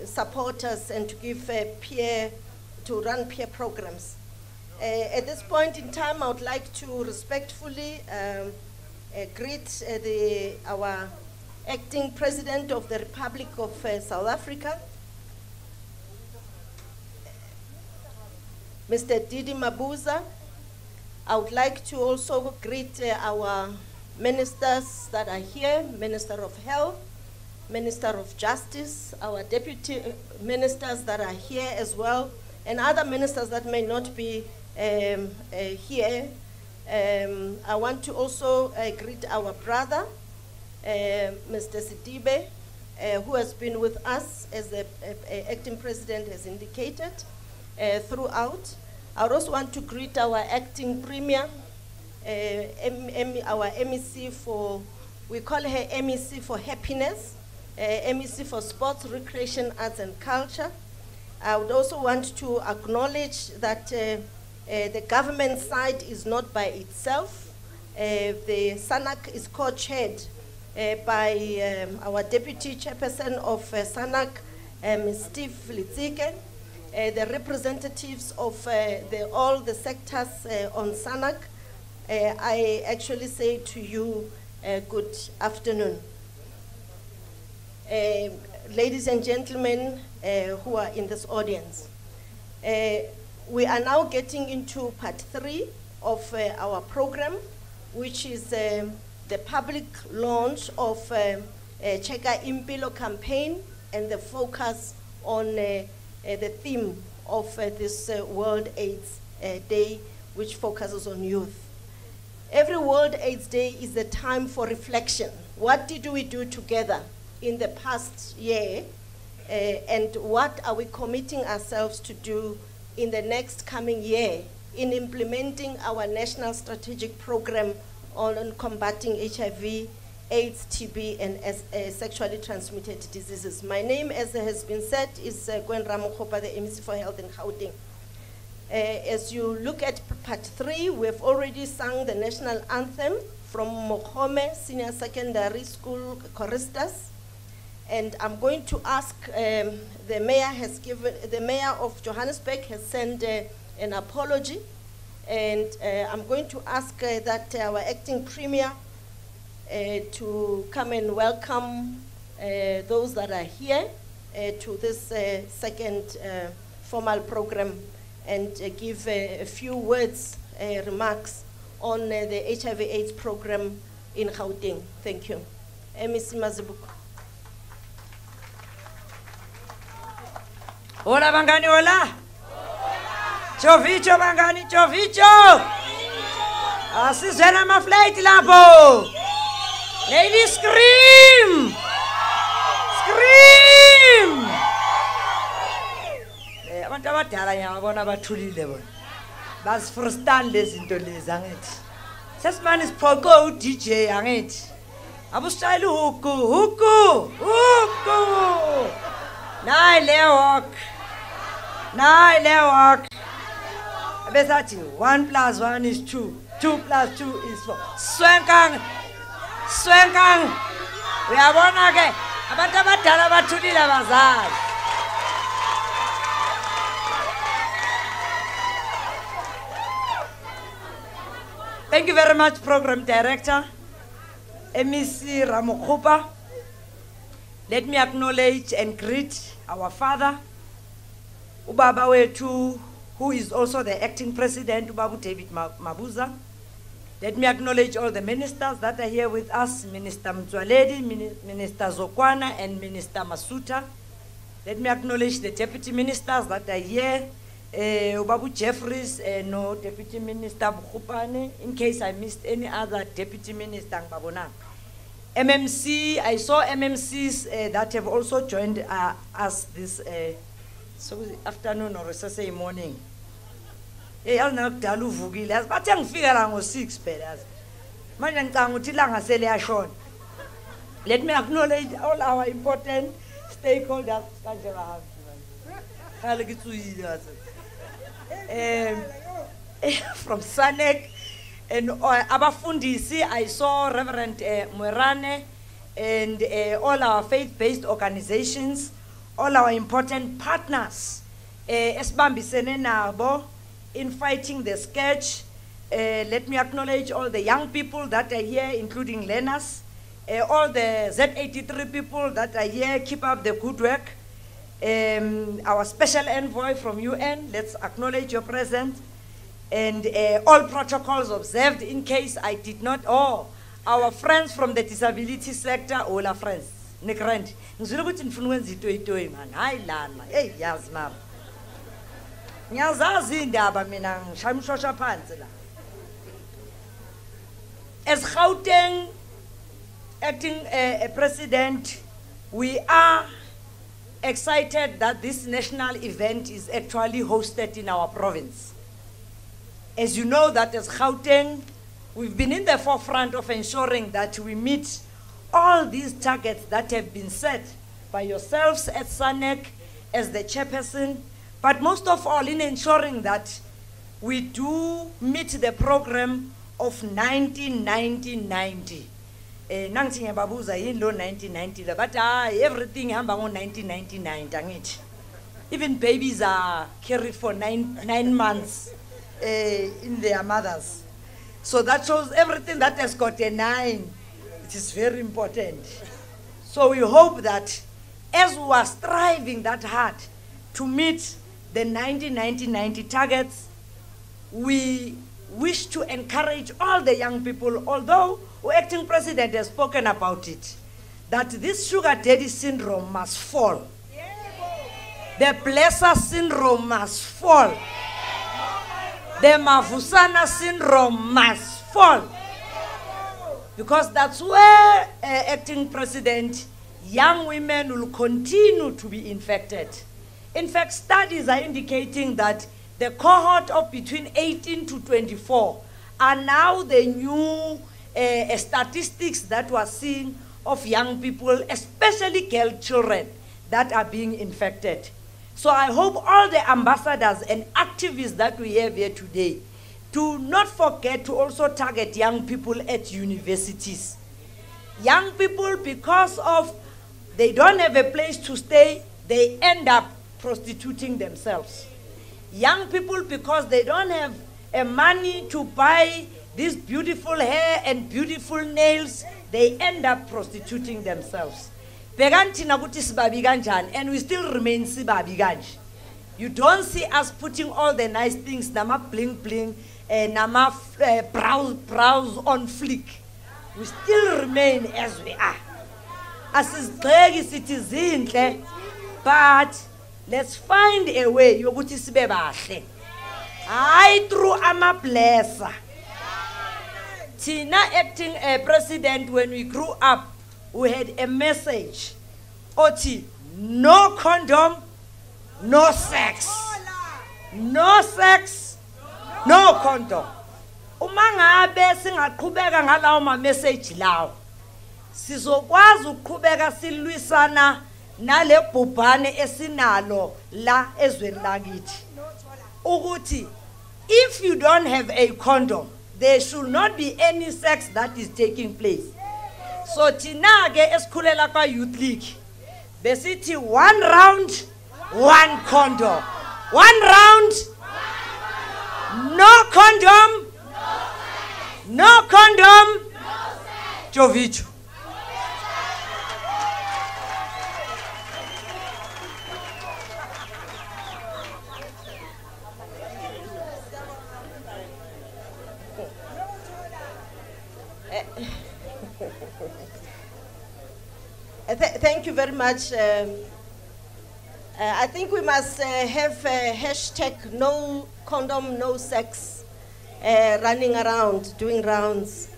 supporters and to give to run peer programs. At this point in time, I would like to respectfully greet our acting president of the Republic of South Africa, Mr. Didi Mabuza. I would like to also greet our ministers that are here, Minister of Health, Minister of Justice, our deputy ministers that are here as well, and other ministers that may not be here. I want to also greet our brother, Mr. Sidibe, who has been with us, as the acting president has indicated, throughout. I would also want to greet our acting premier, our MEC for, we call her MEC for happiness, MEC for sports, recreation, arts and culture. I would also want to acknowledge that the government side is not by itself. The SANAC is co-chaired by our deputy chairperson of SANAC, Steve Litzike, the representatives of all the sectors on SANAC. I actually say to you, good afternoon. Ladies and gentlemen who are in this audience, we are now getting into part 3 of our program, which is the public launch of Cheka Impilo campaign and the focus on the theme of this World AIDS Day, which focuses on youth. Every World AIDS Day is a time for reflection. What did we do together in the past year, and what are we committing ourselves to do in the next coming year in implementing our national strategic program on combating HIV, AIDS, TB, and sexually transmitted diseases. My name, as has been said, is Gwen Ramokgopa, the MEC for Health in Gauteng. As you look at part 3, we've already sung the national anthem from Mokhome Senior Secondary School choristers. And I'm going to ask, the mayor of Johannesburg has sent an apology. And I'm going to ask that our acting premier to come and welcome those that are here to this second formal program, and give a few words, remarks on the HIV/AIDS program in Gauteng. Thank you. MEC Mazibuko. Hola bangani, hola. Chovicho bangani, chovicho. Asizena maflight lapho. Ladies scream! Scream! Abantu abadala ngiyabona bathulile bona. Basifrustan lezi zinto lezi angithi. Sesimane siphoko uDJ angithi. Abustyle huku. Nayi le walk. Besathi 1 + 1 is 2. 2 + 2 is 4. Swenkang. Uyabona ke abantu abadala bathulile abazali. Thank you very much, Program Director, MEC Ramokgopa, Let me acknowledge and greet our father, Ubaba Wetu, who is also the acting president, Ubabu David Mabuza. Let me acknowledge all the ministers that are here with us, Minister Mtwaledi, Minister Zokwana, and Minister Masuta. Let me acknowledge the deputy ministers that are here, Ubabu Jeffries, no Deputy Minister Bukhupane, in case I missed any other deputy minister, Babona. MMC, I saw MMCs that have also joined us this afternoon or Saturday morning. Let me acknowledge all our important stakeholders. From SANEC and Abafundisi, I saw Reverend Mwerane and all our faith-based organizations, all our important partners, Esbambisene Nabo, in fighting the scourge. Let me acknowledge all the young people that are here, including learners, all the Z83 people that are here, keep up the good work. Our special envoy from UN, let's acknowledge your presence. And all protocols observed, in case I did not, our friends from the disability sector, all our friends. Nikrand. As Gauteng acting president, we are excited that this national event is actually hosted in our province. As you know that as Gauteng, we've been in the forefront of ensuring that we meet all these targets that have been set by yourselves at SANEC as the chairperson, but most of all in ensuring that we do meet the program of 1990. Nangting babuza in low 1990, but everything hamba on 1999. Even babies are carried for nine months in their mothers. So that shows everything that has got a 9. It is very important. So we hope that as we are striving that hard to meet the 1990 targets, we wish to encourage all the young people, although the acting president has spoken about it, that this sugar daddy syndrome must fall. The blesser syndrome must fall. The Mavusana syndrome must fall. Because that's where acting president, young women will continue to be infected. In fact, studies are indicating that the cohort of between 18 to 24 are now the new statistics that we're seeing of young people, especially girl children, that are being infected. So I hope all the ambassadors and activists that we have here today do not forget to also target young people at universities. Young people, because of they don't have a place to stay, they end up prostituting themselves. Young people, because they don't have money to buy this beautiful hair and beautiful nails, they end up prostituting themselves. And we still remain sibabi ganj. You don't see us putting all the nice things, nama bling bling, nama brows on flick. We still remain as we are. As is citizen, but let's find a way. I through ama blesser. Tina acting president, when we grew up, we had a message. Oti, no condom, no sex. No sex, no condom. Umangabe singaqhubeka ngalawo ma message lawo. Sizokwazi ukuqhubeka silwisana nale bhubhane esinalo la ezweni lakithi. Ukuthi if you don't have a condom, there should not be any sex that is taking place. So tina ke esikhulela kwa youth league besithi 1 round 1 condom, 1 round no condom, no condom, Jovicho. Thank you very much. I think we must have a hashtag no condom, no sex running around, doing rounds.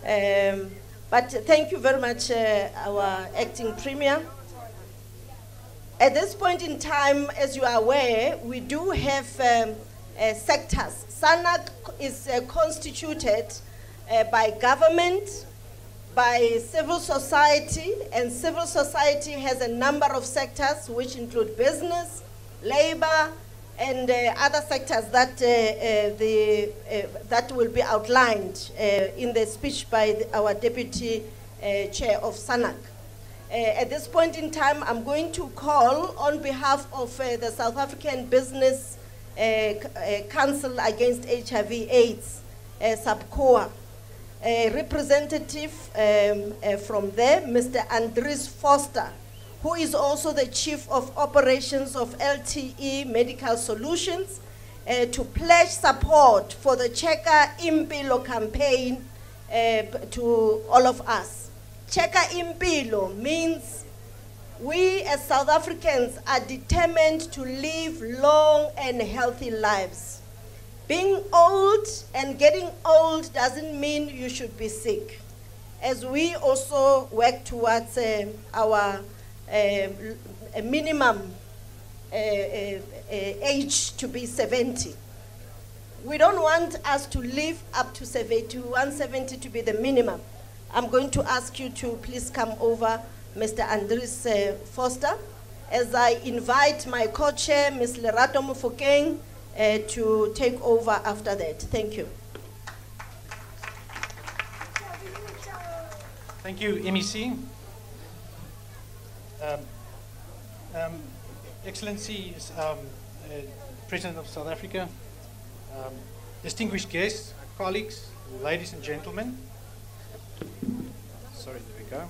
But thank you very much, our acting premier. At this point in time, as you are aware, we do have sectors. SANAC is constituted by government, by civil society, and civil society has a number of sectors which include business, labor, and other sectors that, that will be outlined in the speech by our deputy chair of SANAC. At this point in time, I'm going to call on behalf of the South African Business Council Against HIV/AIDS, SABCOA, a representative from there, Mr. Andries Foster, who is also the Chief of Operations of LTE Medical Solutions, to pledge support for the Cheka Impilo campaign to all of us. Cheka Impilo means we as South Africans are determined to live long and healthy lives. Being old and getting old doesn't mean you should be sick. As we also work towards our minimum age to be 70. We don't want us to live up to 70, 170 to be the minimum. I'm going to ask you to please come over, Mr. Andries Foster, as I invite my co-chair, Ms. Lerato Mofokeng, to take over after that. Thank you. Thank you, MEC. Excellencies, President of South Africa, distinguished guests, colleagues, ladies and gentlemen. Sorry, there we go.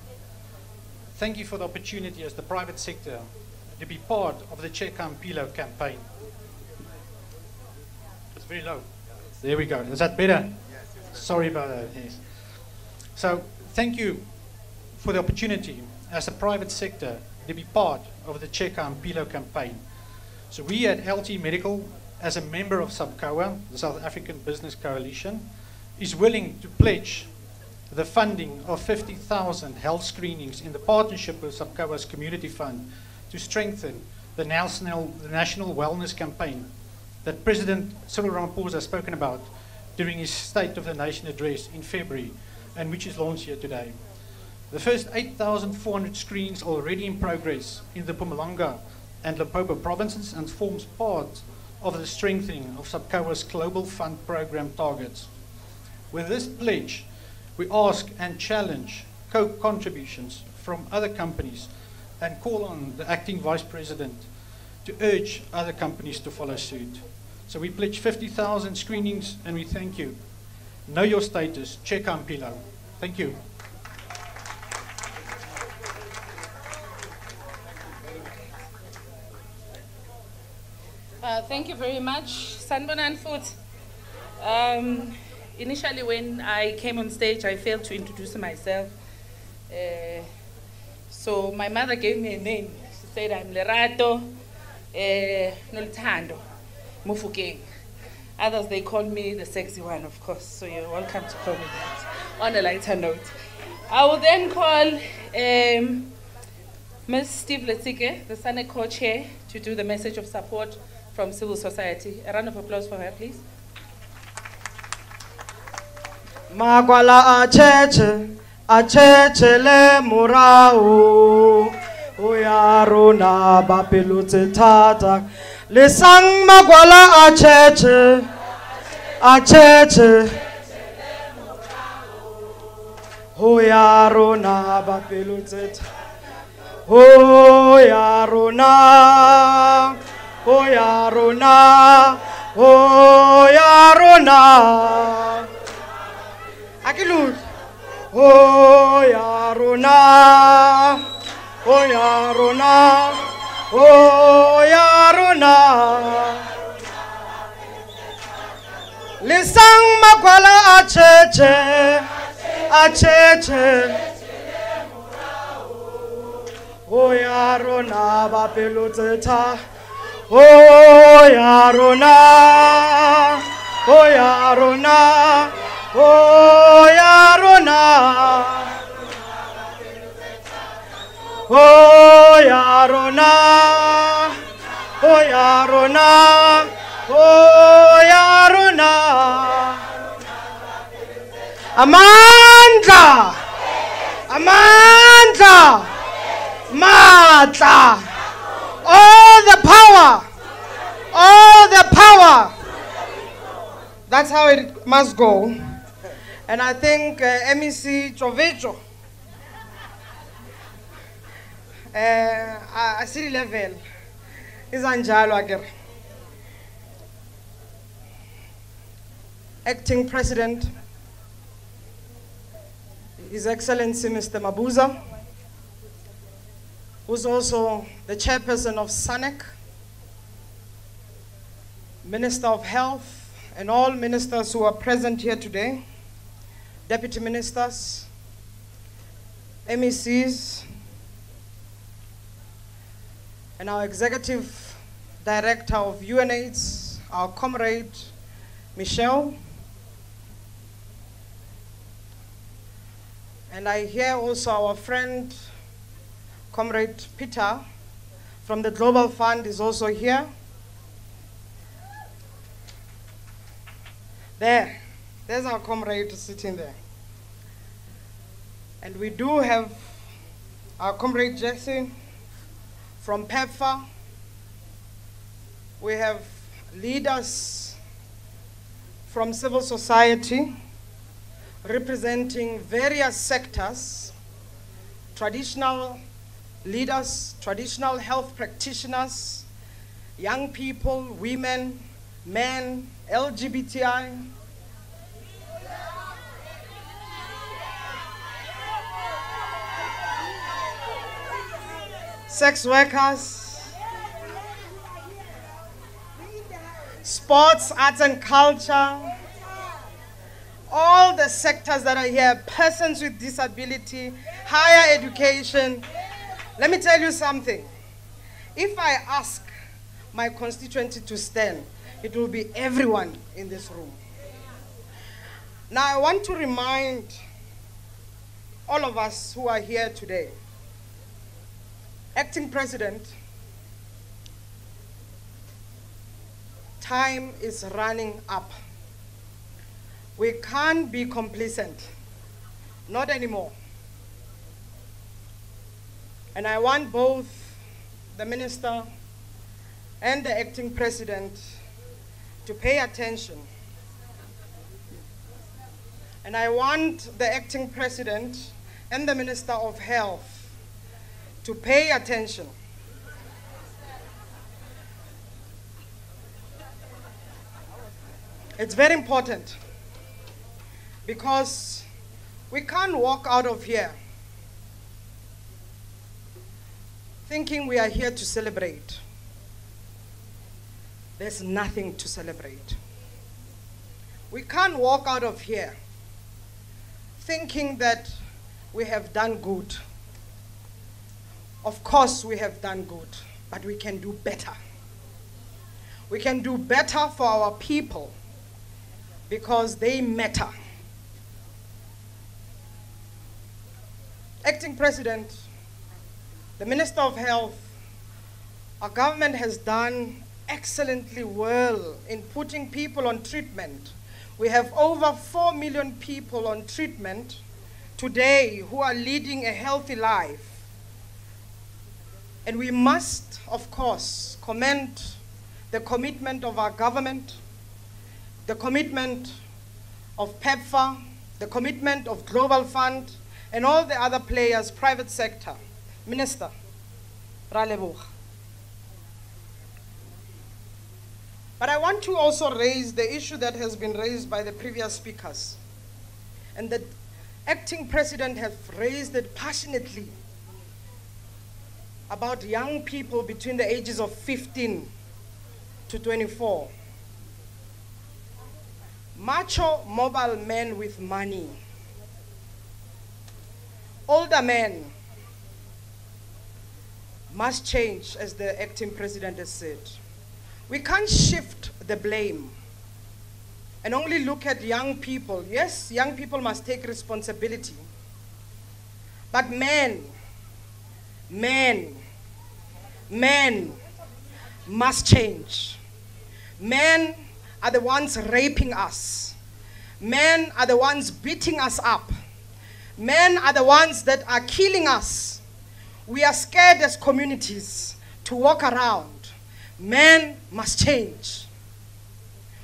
Thank you for the opportunity as the private sector to be part of the Cheka Impilo campaign. It's very low. There we go. Is that better? Yes. Sorry about that. Yes. So thank you for the opportunity as a private sector to be part of the Cheka Impilo campaign. So we at LT Medical, as a member of SABCOA, the South African Business Coalition, is willing to pledge the funding of 50,000 health screenings in the partnership with SABCOA's Community Fund to strengthen the national wellness campaign that President Cyril Ramaphosa has spoken about during his State of the Nation address in February, and which is launched here today. The first 8,400 screens already in progress in the Mpumalanga and Limpopo provinces and forms part of the strengthening of SABCOA's Global Fund program targets. With this pledge, we ask and challenge co-contributions from other companies and call on the Acting Vice President to urge other companies to follow suit. So we pledge 50,000 screenings and we thank you. Know your status, Cheka Impilo. Thank you. Thank you very much, Sanbonan Foot. Initially, when I came on stage, I failed to introduce myself. So my mother gave me a name. She said, I'm Lerato Nolthando Mofokeng. Others, they call me the sexy one, of course. So you're welcome to call me that on a lighter note. I will then call Ms. Steve Letsike, the SANAC co-chair, to do the message of support from civil society. A round of applause for her, please. Magwala acheche le murao Oyaro na bapelute tata Lesang magwala acheche Oyaro na bapelute Oyaro na Akilut. Oh Yarona, oh Yarona, oh Yarona. Lisang magwala acheche. Oh ya rona ba pelo teta. Oh ya rona. Oh ya rona. Oh ya rona. Oh ya rona. Oh ya rona. Oh ya rona. Amandla. Amandla. Matla. All the power. All the power. That's how it must go. And I think MEC Chovecho, a city level, is anjalo agere. Acting President, His Excellency Mr. Mabuza, who's also the chairperson of SANEC, Minister of Health, and all ministers who are present here today, deputy ministers, MECs, and our executive director of UNAIDS, our comrade, Michelle. And I hear also our friend, comrade Peter, from the Global Fund is also here. There's our comrade sitting there. And we do have our comrade Jesse from PEPFAR. We have leaders from civil society representing various sectors, traditional leaders, traditional health practitioners, young people, women, men, LGBTI. Sex workers, sports, arts and culture, all the sectors that are here, persons with disability, higher education. Let me tell you something. If I ask my constituency to stand, it will be everyone in this room. Now I want to remind all of us who are here today, Acting President, time is running up. We can't be complacent, not anymore. And I want both the Minister and the Acting President to pay attention. And I want the Acting President and the Minister of Health to pay attention. It's very important because we can't walk out of here thinking we are here to celebrate. There's nothing to celebrate. We can't walk out of here thinking that we have done good. Of course we have done good, but we can do better. We can do better for our people because they matter. Acting President, the Minister of Health, our government has done excellently well in putting people on treatment. We have over 4 million people on treatment today who are leading a healthy life. And we must, of course, commend the commitment of our government, the commitment of PEPFAR, the commitment of Global Fund, and all the other players, private sector. Minister, Raleboog. But I want to also raise the issue that has been raised by the previous speakers. And the Acting President has raised it passionately about young people between the ages of 15 to 24. Macho mobile men with money. Older men must change, as the acting president has said. We can't shift the blame and only look at young people. Yes, young people must take responsibility. But men must change. Men are the ones raping us. Men are the ones beating us up. Men are the ones that are killing us. We are scared as communities to walk around. Men must change.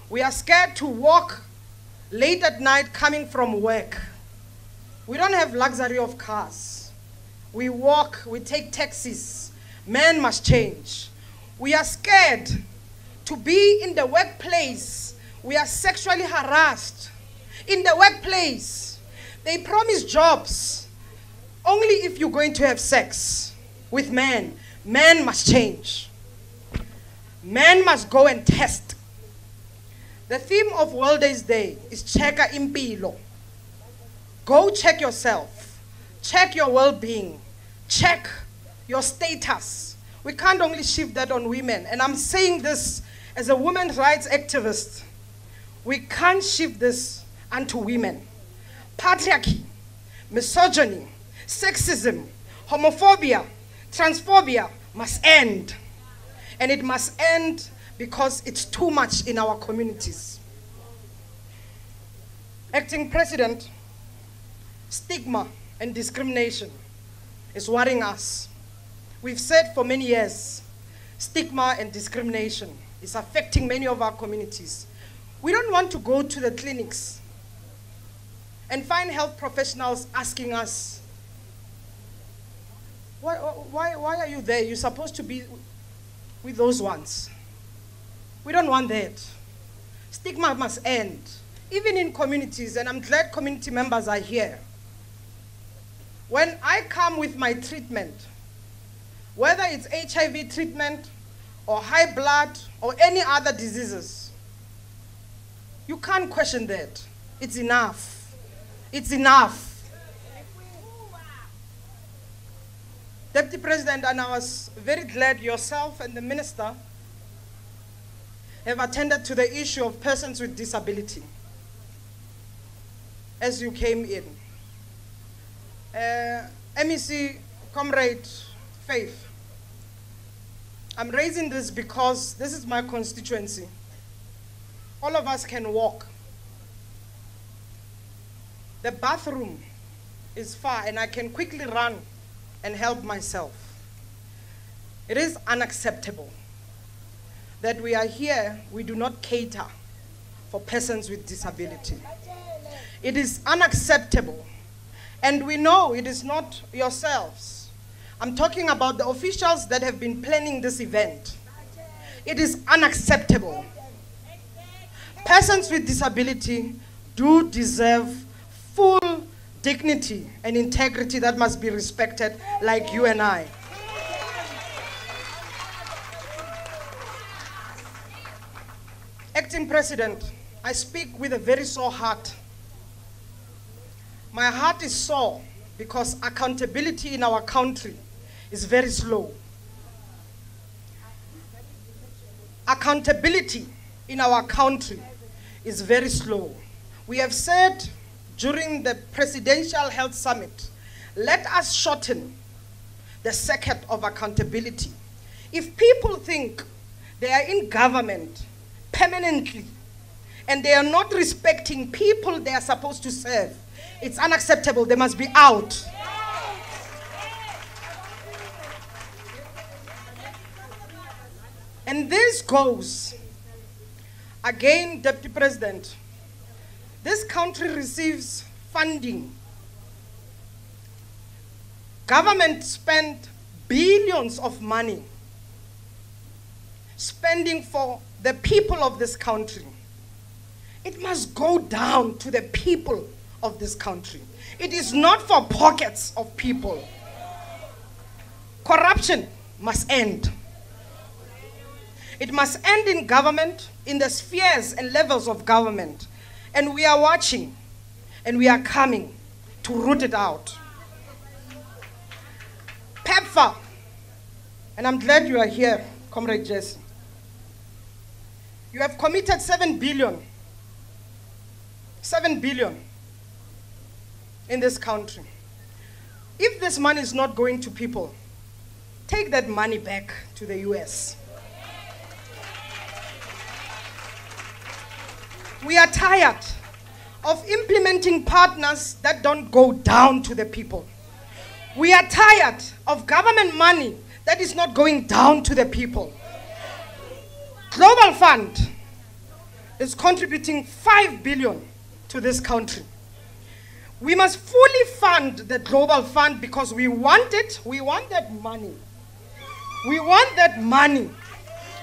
We are scared to walk late at night coming from work. We don't have luxury of cars. We walk, we take taxis. Men must change. We are scared to be in the workplace. We are sexually harassed. In the workplace, they promise jobs only if you're going to have sex with men. Men must change. Men must go and test. The theme of World AIDS Day is Cheka Impilo. Go check yourself. Check your well-being. Check your status. We can't only shift that on women. And I'm saying this as a women's rights activist. We can't shift this onto women. Patriarchy, misogyny, sexism, homophobia, transphobia must end. And it must end because it's too much in our communities. Acting President, stigma and discrimination is worrying us. We've said for many years, stigma and discrimination is affecting many of our communities. We don't want to go to the clinics and find health professionals asking us, why are you there? You're supposed to be with those ones. We don't want that. Stigma must end, even in communities, and I'm glad community members are here. When I come with my treatment, whether it's HIV treatment or high blood or any other diseases, you can't question that. It's enough. It's enough. Deputy President, and I was very glad yourself and the minister have attended to the issue of persons with disability as you came in. MEC Comrade Faith, I'm raising this because this is my constituency. All of us can walk. The bathroom is far and I can quickly run and help myself. It is unacceptable that we are here, we do not cater for persons with disability. It is unacceptable. And we know it is not yourselves. I'm talking about the officials that have been planning this event. It is unacceptable. Persons with disability do deserve full dignity and integrity that must be respected, like you and I. Acting President, I speak with a very sore heart. My heart is sore because accountability in our country is very slow. Accountability in our country is very slow. We have said during the Presidential Health Summit, let us shorten the circuit of accountability. If people think they are in government permanently and they are not respecting people they are supposed to serve, it's unacceptable. They must be out. And this goes, again, Deputy President, this country receives funding. Government spent billions of money spending for the people of this country. It must go down to the people of this country. It is not for pockets of people. Corruption must end. It must end in government, in the spheres and levels of government. And we are watching, and we are coming to root it out. PEPFAR and I'm glad you are here, Comrade Jesse. You have committed 7 billion. 7 billion in this country. If this money is not going to people, take that money back to the US. We are tired of implementing partners that don't go down to the people. We are tired of government money that is not going down to the people. Global Fund is contributing 5 billion to this country. We must fully fund the Global Fund because we want it. We want that money. We want that money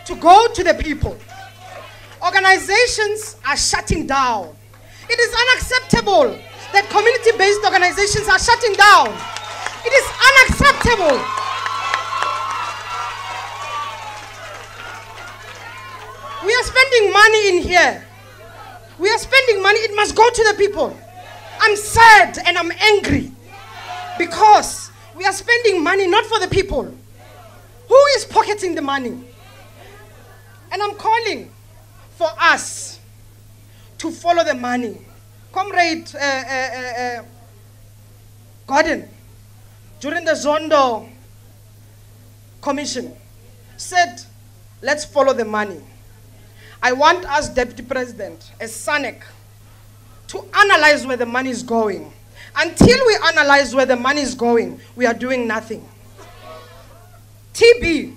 to go to the people. Organizations are shutting down. It is unacceptable that community-based organizations are shutting down. It is unacceptable. We are spending money in here. We are spending money. It must go to the people. I'm sad and I'm angry because we are spending money not for the people. Who is pocketing the money? And I'm calling for us to follow the money. Comrade Gordon, during the Zondo Commission, said, let's follow the money. I want us, Deputy President, as SANEC, to analyze where the money is going. Until we analyze where the money is going, we are doing nothing. TB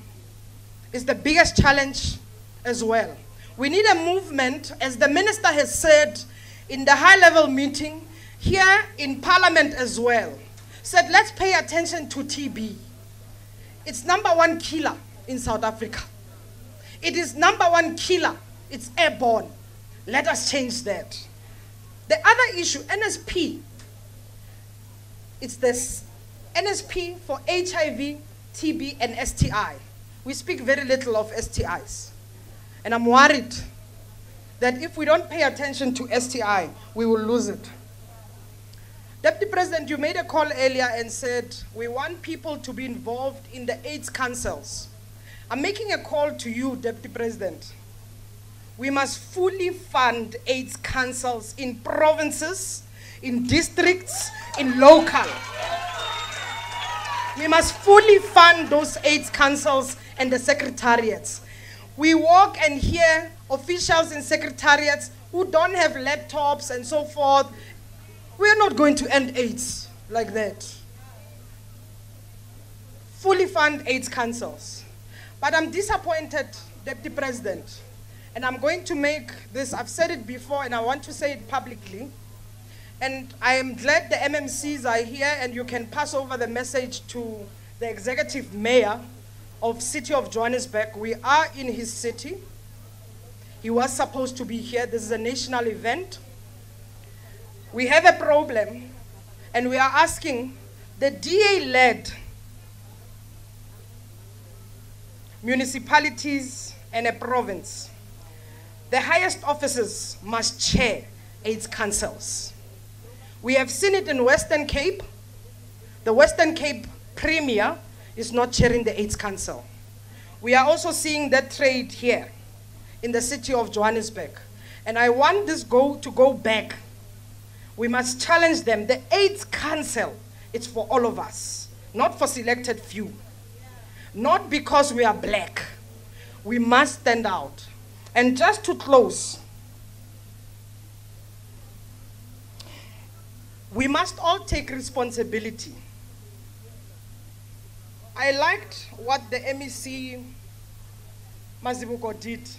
is the biggest challenge as well. We need a movement, as the minister has said in the high-level meeting, here in Parliament as well, said let's pay attention to TB. It's #1 killer in South Africa. It is #1 killer. It's airborne. Let us change that. The other issue, NSP, it's this NSP for HIV, TB, and STI. We speak very little of STIs. And I'm worried that if we don't pay attention to STI, we will lose it. Deputy President, you made a call earlier and said, we want people to be involved in the AIDS councils. I'm making a call to you, Deputy President. We must fully fund AIDS councils in provinces, in districts, in local. We must fully fund those AIDS councils and the secretariats. We walk and hear officials in secretariats who don't have laptops and so forth. We are not going to end AIDS like that. Fully fund AIDS councils. But I'm disappointed, Deputy President, and I'm going to make this, I've said it before and I want to say it publicly, and I am glad the MMCs are here and you can pass over the message to the executive mayor of City of Johannesburg. We are in his city. He was supposed to be here. This is a national event. We have a problem and we are asking the DA-led municipalities and a province, the highest officers must chair AIDS councils. We have seen it in Western Cape. The Western Cape Premier is not chairing the AIDS Council. We are also seeing that trade here in the City of Johannesburg. And I want this to go back. We must challenge them. The AIDS Council, it's for all of us, not for selected few. Not because we are black. We must stand out. And just to close, we must all take responsibility. I liked what the MEC Mazibuko did.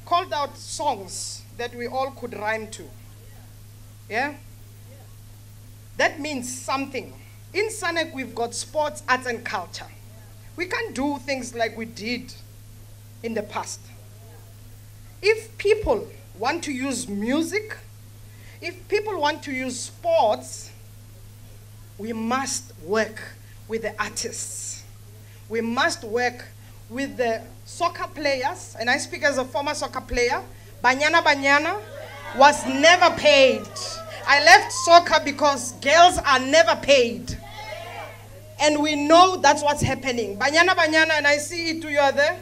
Called out songs that we all could rhyme to. Yeah? That means something. In SANEC, we've got sports, arts, and culture. We can't do things like we did in the past. If people want to use music, if people want to use sports, we must work with the artists. We must work with the soccer players, and I speak as a former soccer player. Banyana was never paid. I left soccer because girls are never paid. And we know that's what's happening. Banyana Banyana, and I see it, you are there,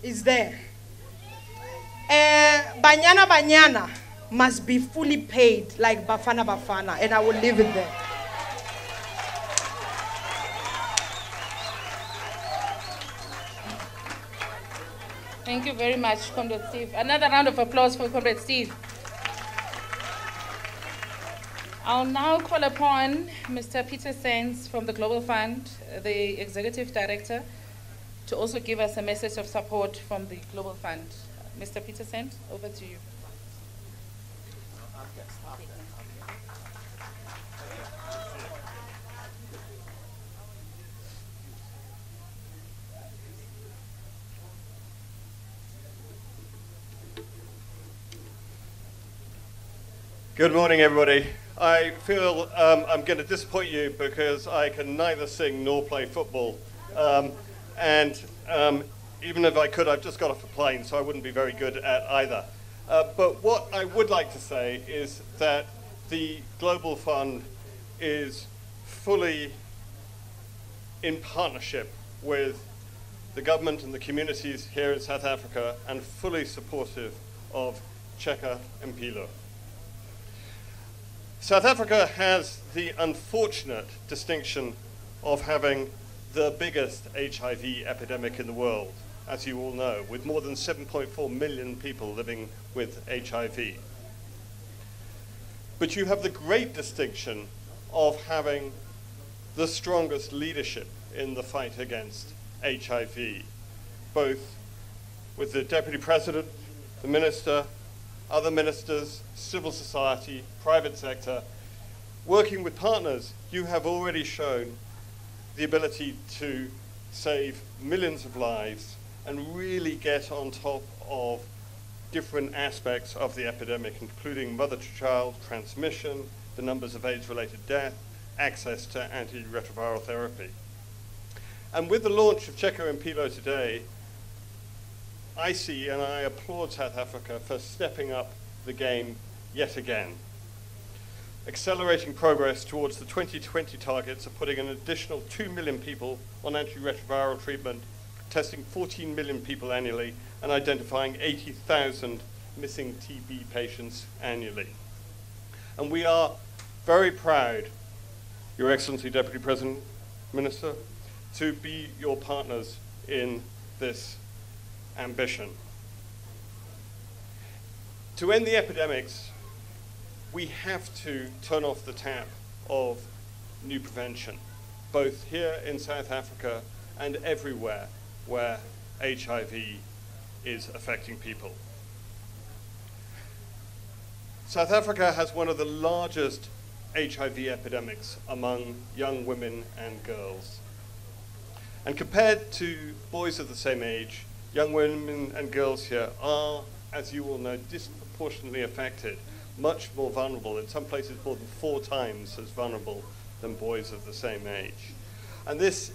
is there. Banyana Banyana must be fully paid like Bafana Bafana, and I will leave it there. Thank you very much, Comrade Steve. Another round of applause for Comrade Steve. I'll now call upon Mr. Peter Sands from the Global Fund, the Executive Director, to also give us a message of support from the Global Fund. Mr. Peter Sands, over to you. Good morning, everybody. I feel I'm going to disappoint you because I can neither sing nor play football. Even if I could, I've just got off a plane, so I wouldn't be very good at either. But what I would like to say is that the Global Fund is fully in partnership with the government and the communities here in South Africa and fully supportive of Cheka Impilo. South Africa has the unfortunate distinction of having the biggest HIV epidemic in the world, as you all know, with more than 7.4 million people living with HIV. But you have the great distinction of having the strongest leadership in the fight against HIV, both with the Deputy President, the Minister, other ministers, civil society, private sector. Working with partners, you have already shown the ability to save millions of lives and really get on top of different aspects of the epidemic, including mother-to-child transmission, the numbers of AIDS-related death, access to antiretroviral therapy. And with the launch of Cheka Impilo today, I see and I applaud South Africa for stepping up the game yet again. Accelerating progress towards the 2020 targets of putting an additional 2 million people on antiretroviral treatment, testing 14 million people annually, and identifying 80,000 missing TB patients annually. And we are very proud, Your Excellency, Deputy President, Minister, to be your partners in this ambition. To end the epidemics, we have to turn off the tap of new prevention, both here in South Africa and everywhere where HIV is affecting people. South Africa has one of the largest HIV epidemics among young women and girls. And compared to boys of the same age, young women and girls here are, as you all know, disproportionately affected, much more vulnerable, in some places more than 4 times as vulnerable than boys of the same age. And this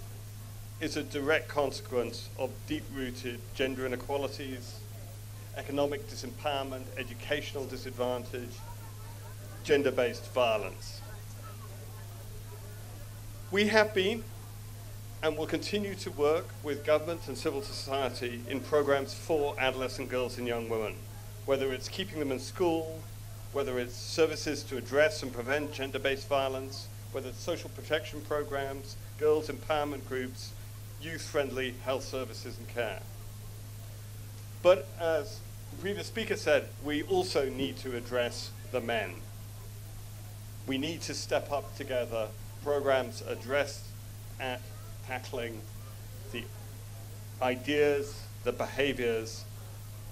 is a direct consequence of deep-rooted gender inequalities, economic disempowerment, educational disadvantage, gender-based violence. We have been and will continue to work with government and civil society in programs for adolescent girls and young women, whether it's keeping them in school, whether it's services to address and prevent gender-based violence, whether it's social protection programs, girls' empowerment groups, youth-friendly health services and care. But as the previous speaker said, we also need to address the men. We need to step up together programs addressed at tackling the ideas, the behaviors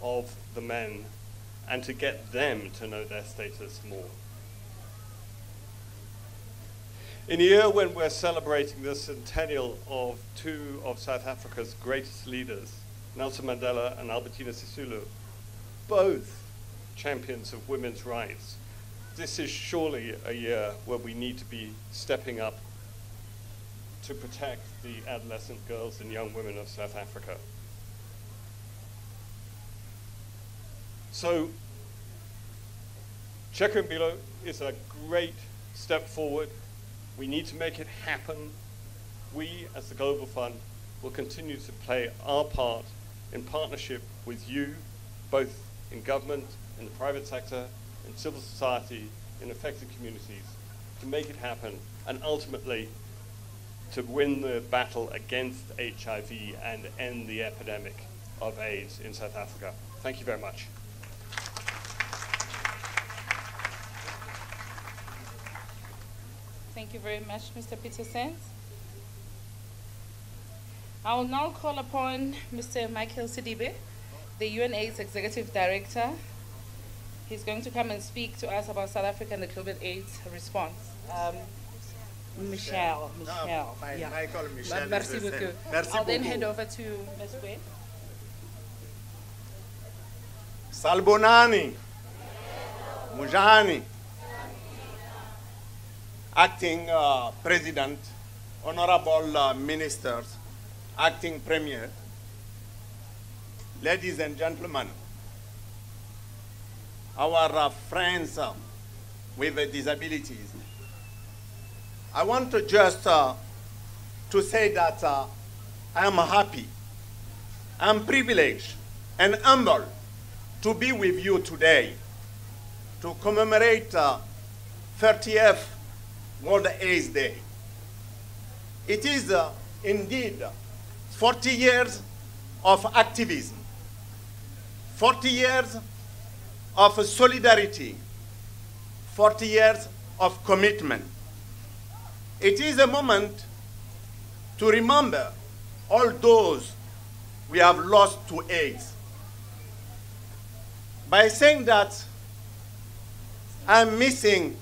of the men, and to get them to know their status more. In a year when we're celebrating the centennial of 2 of South Africa's greatest leaders, Nelson Mandela and Albertina Sisulu, both champions of women's rights, this is surely a year where we need to be stepping up to protect the adolescent girls and young women of South Africa. So, Cheka Impilo is a great step forward. We need to make it happen we, as the Global Fund, will continue to play our part in partnership with you, both in government, in the private sector, in civil society, in affected communities, to make it happen, and ultimately to win the battle against HIV and end the epidemic of AIDS in South Africa. Thank you very much. Thank you very much, Mr. Peterson. I will now call upon Mr. Michael Sidibe, the UNAIDS Executive Director. He's going to come and speak to us about South Africa and the COVID AIDS response. Michelle. Yeah. Michael, Michelle. Merci beaucoup. I'll then hand over to Ms. Wade. Salbonani, Mujani, Acting President, Honorable Ministers, Acting Premier, ladies and gentlemen, our friends with disabilities. I want to just to say that I am happy, I'm privileged and humbled to be with you today to commemorate 30th World AIDS Day. It is indeed 40 years of activism, 40 years of solidarity, 40 years of commitment. It is a moment to remember all those we have lost to AIDS. By saying that, I'm missing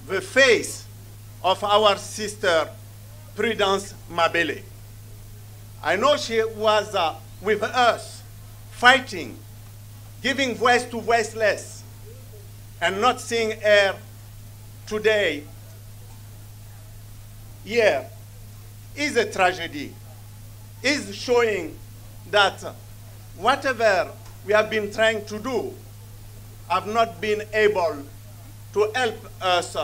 the face of our sister, Prudence Mabele. I know she was with us, fighting, giving voice to voiceless, and not seeing her today here is a tragedy, is showing that whatever we have been trying to do have not been able to help us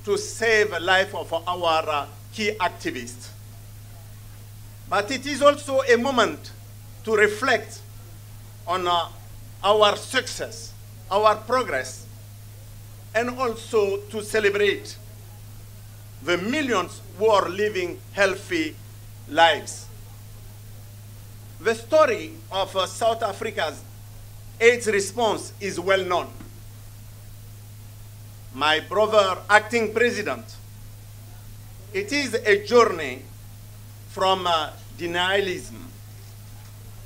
to save the life of our key activists. But it is also a moment to reflect on our success, our progress, and also to celebrate the millions who are living healthy lives. The story of South Africa's AIDS response is well known. My brother, acting president, it is a journey from denialism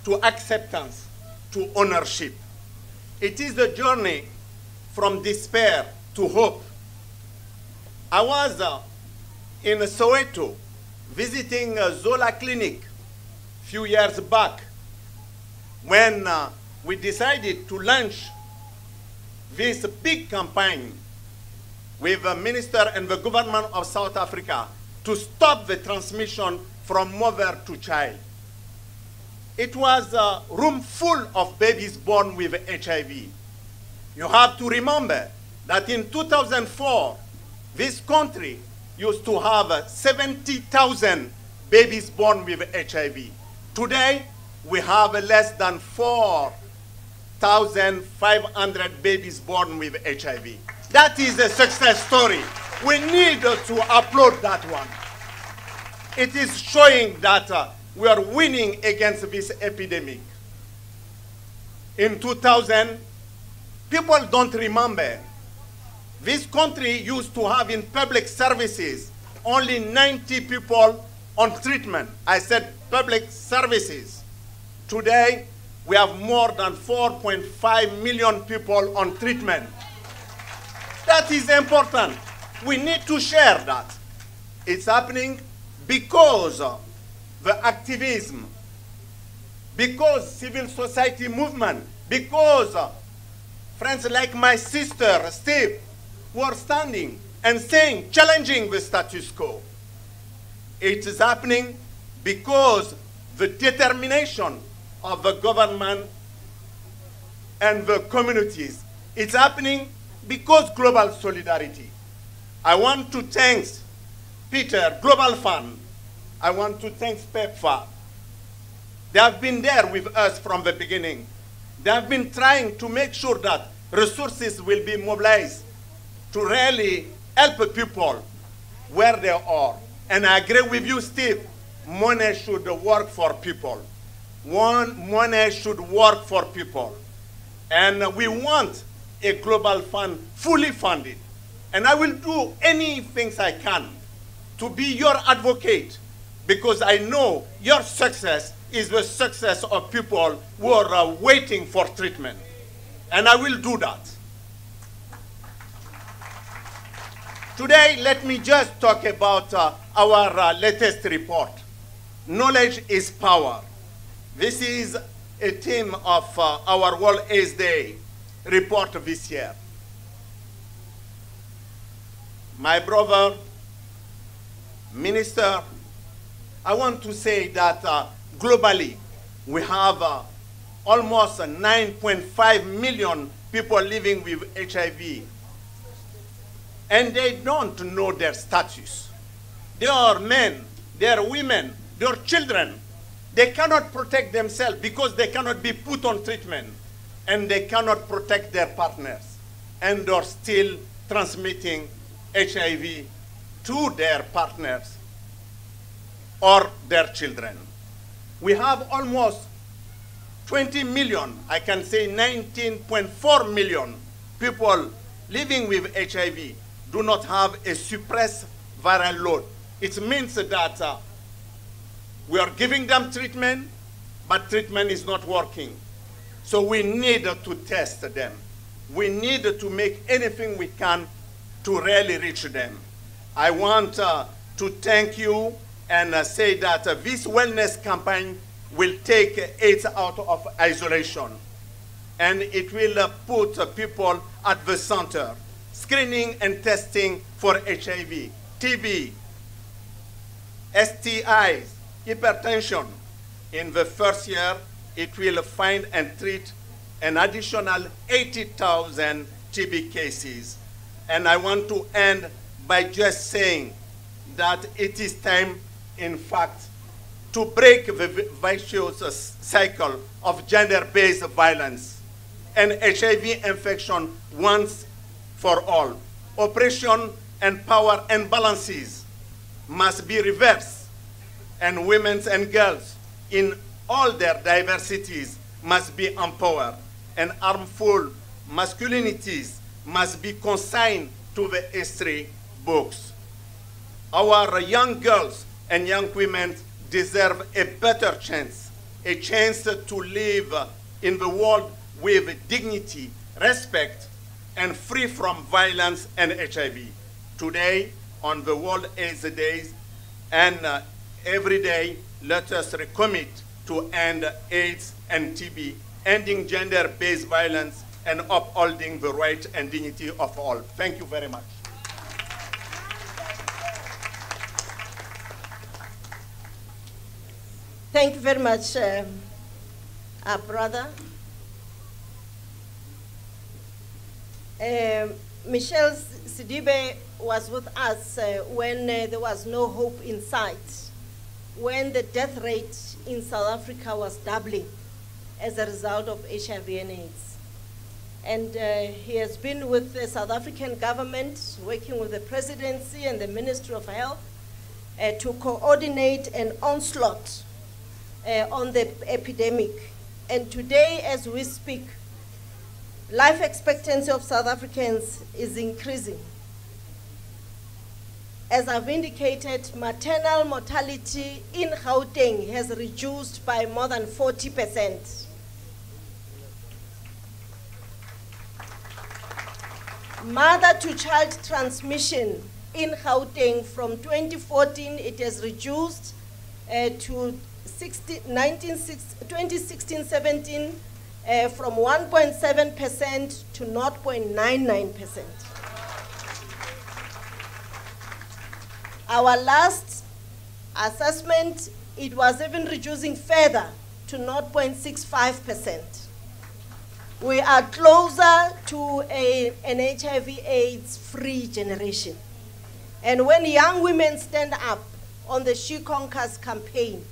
to acceptance to ownership. It is a journey from despair to hope. I was in Soweto visiting Zola Clinic a few years back when we decided to launch this big campaign with the minister and the government of South Africa to stop the transmission from mother to child. It was a room full of babies born with HIV. You have to remember that in 2004, this country used to have 70,000 babies born with HIV. Today, we have less than 4,500 babies born with HIV. That is a success story. We need to applaud that one. It is showing that we are winning against this epidemic. In 2000, people don't remember. This country used to have in public services only 90 people on treatment. I said public services. Today, we have more than 4.5 million people on treatment. That is important. We need to share that. It's happening because of the activism, because civil society movement, because friends like my sister, Steve, who are standing and saying, challenging the status quo. It is happening because the determination of the government and the communities. It's happening because global solidarity. I want to thank Peter, Global Fund, I want to thank PEPFAR. They have been there with us from the beginning. They have been trying to make sure that resources will be mobilized to really help people where they are. And I agree with you, Steve. Money should work for people. Money should work for people. And we want a global fund fully funded. And I will do anything I can to be your advocate, because I know your success is the success of people who are waiting for treatment. And I will do that. Today, let me just talk about our latest report. Knowledge is power. This is a theme of our World AIDS Day report this year. My brother, Minister, I want to say that globally, we have almost 9.5 million people living with HIV. And they don't know their status. They are men, they are women, they are children. They cannot protect themselves because they cannot be put on treatment. And they cannot protect their partners. And are still transmitting HIV to their partners or their children. We have almost 20 million, I can say 19.4 million people living with HIV do not have a suppressed viral load. It means that we are giving them treatment, but treatment is not working. So we need to test them. We need to make anything we can to really reach them. I want to thank you and say that this wellness campaign will take AIDS out of isolation. And it will put people at the center. Screening and testing for HIV, TB, STIs, hypertension. In the first year, it will find and treat an additional 80,000 TB cases. And I want to end by just saying that it is time, in fact, to break the vicious cycle of gender-based violence and HIV infection once for all. Oppression and power imbalances must be reversed, and women and girls in all their diversities must be empowered, and harmful masculinities must be consigned to the history books. Our young girls and young women deserve a better chance, a chance to live in the world with dignity, respect, and free from violence and HIV. Today, on the World AIDS Days, and every day, let us recommit to end AIDS and TB, ending gender-based violence, and upholding the right and dignity of all. Thank you very much. Thank you very much, our brother. Michelle Sidibe was with us when there was no hope in sight, when the death rate in South Africa was doubling as a result of HIV and AIDS. And he has been with the South African government, working with the presidency and the Ministry of Health to coordinate an onslaught on the epidemic. And today, as we speak, life expectancy of South Africans is increasing. As I've indicated, maternal mortality in Gauteng has reduced by more than 40%. Mother-to-child transmission in Gauteng from 2014, it has reduced to 2016-17 from 1.7% to 0.99%. Our last assessment, it was even reducing further to 0.65%. We are closer to an HIV/AIDS free generation. And when young women stand up on the She Conquers campaign,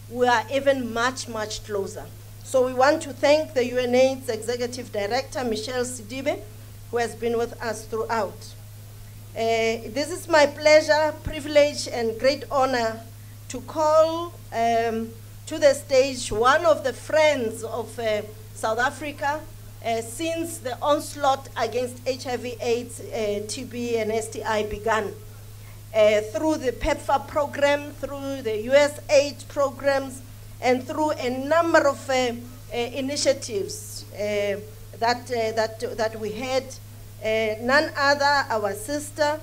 we are even much, much closer. So we want to thank the UNAIDS Executive Director, Michelle Sidibe, who has been with us throughout. This is my pleasure, privilege, and great honor to call to the stage one of the friends of South Africa since the onslaught against HIV/AIDS, TB, and STI began. Through the PEPFAR program, through the USAID programs, and through a number of initiatives that we had. None other, our sister,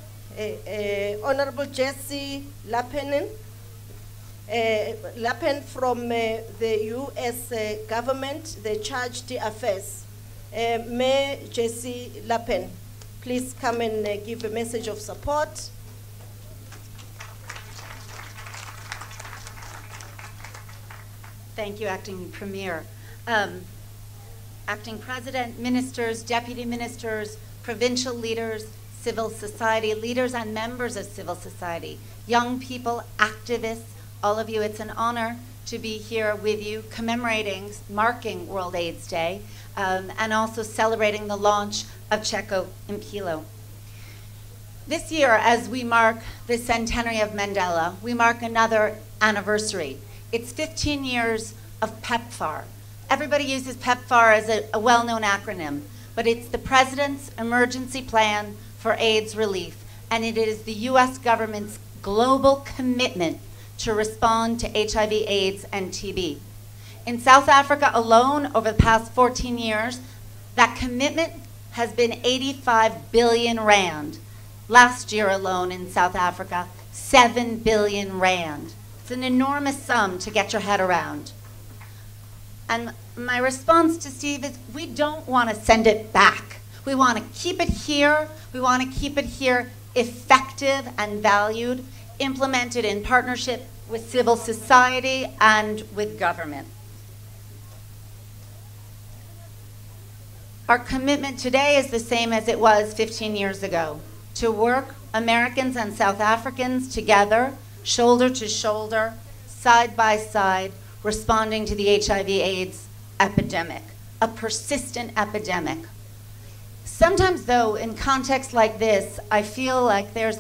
Honorable Jessie Lappen from the US government, the Charge d'Affaires. Mayor Jessie Lappen, please come and give a message of support. Thank you, Acting Premier. Acting President, ministers, deputy ministers, provincial leaders, civil society leaders, and members of civil society, young people, activists, all of you, it's an honor to be here with you, commemorating, marking World AIDS Day, and also celebrating the launch of Cheka Impilo. This year, as we mark the centenary of Mandela, we mark another anniversary. It's 15 years of PEPFAR. Everybody uses PEPFAR as a well-known acronym, but it's the President's Emergency Plan for AIDS Relief, and it is the US government's global commitment to respond to HIV, AIDS, and TB. In South Africa alone, over the past 14 years, that commitment has been 85 billion rand. Last year alone in South Africa, 7 billion rand. It's an enormous sum to get your head around. And my response to Steve is, we don't want to send it back. We want to keep it here. We want to keep it here effective and valued, implemented in partnership with civil society and with government. Our commitment today is the same as it was 15 years ago, to work Americans and South Africans together, shoulder to shoulder, side by side, responding to the HIV/AIDS epidemic, a persistent epidemic. Sometimes, though, in contexts like this, I feel like there's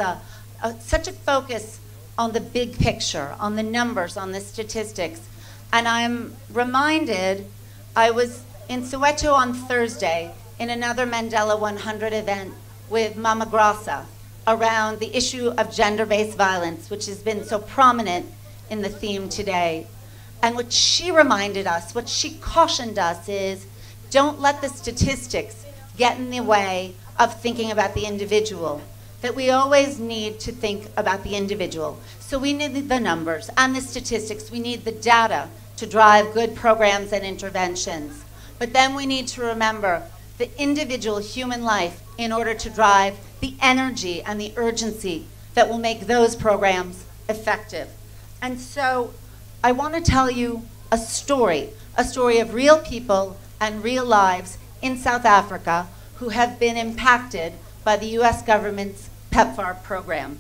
such a focus on the big picture, on the numbers, on the statistics. And I'm reminded, I was in Soweto on Thursday in another Mandela 100 event with Mama Grasa around the issue of gender-based violence, which has been so prominent in the theme today. And what she reminded us, what she cautioned us is, don't let the statistics get in the way of thinking about the individual, that we always need to think about the individual. So we need the numbers and the statistics, we need the data to drive good programs and interventions. But then we need to remember the individual human life in order to drive the energy and the urgency that will make those programs effective. And so I want to tell you a story of real people and real lives in South Africa who have been impacted by the US government's PEPFAR program.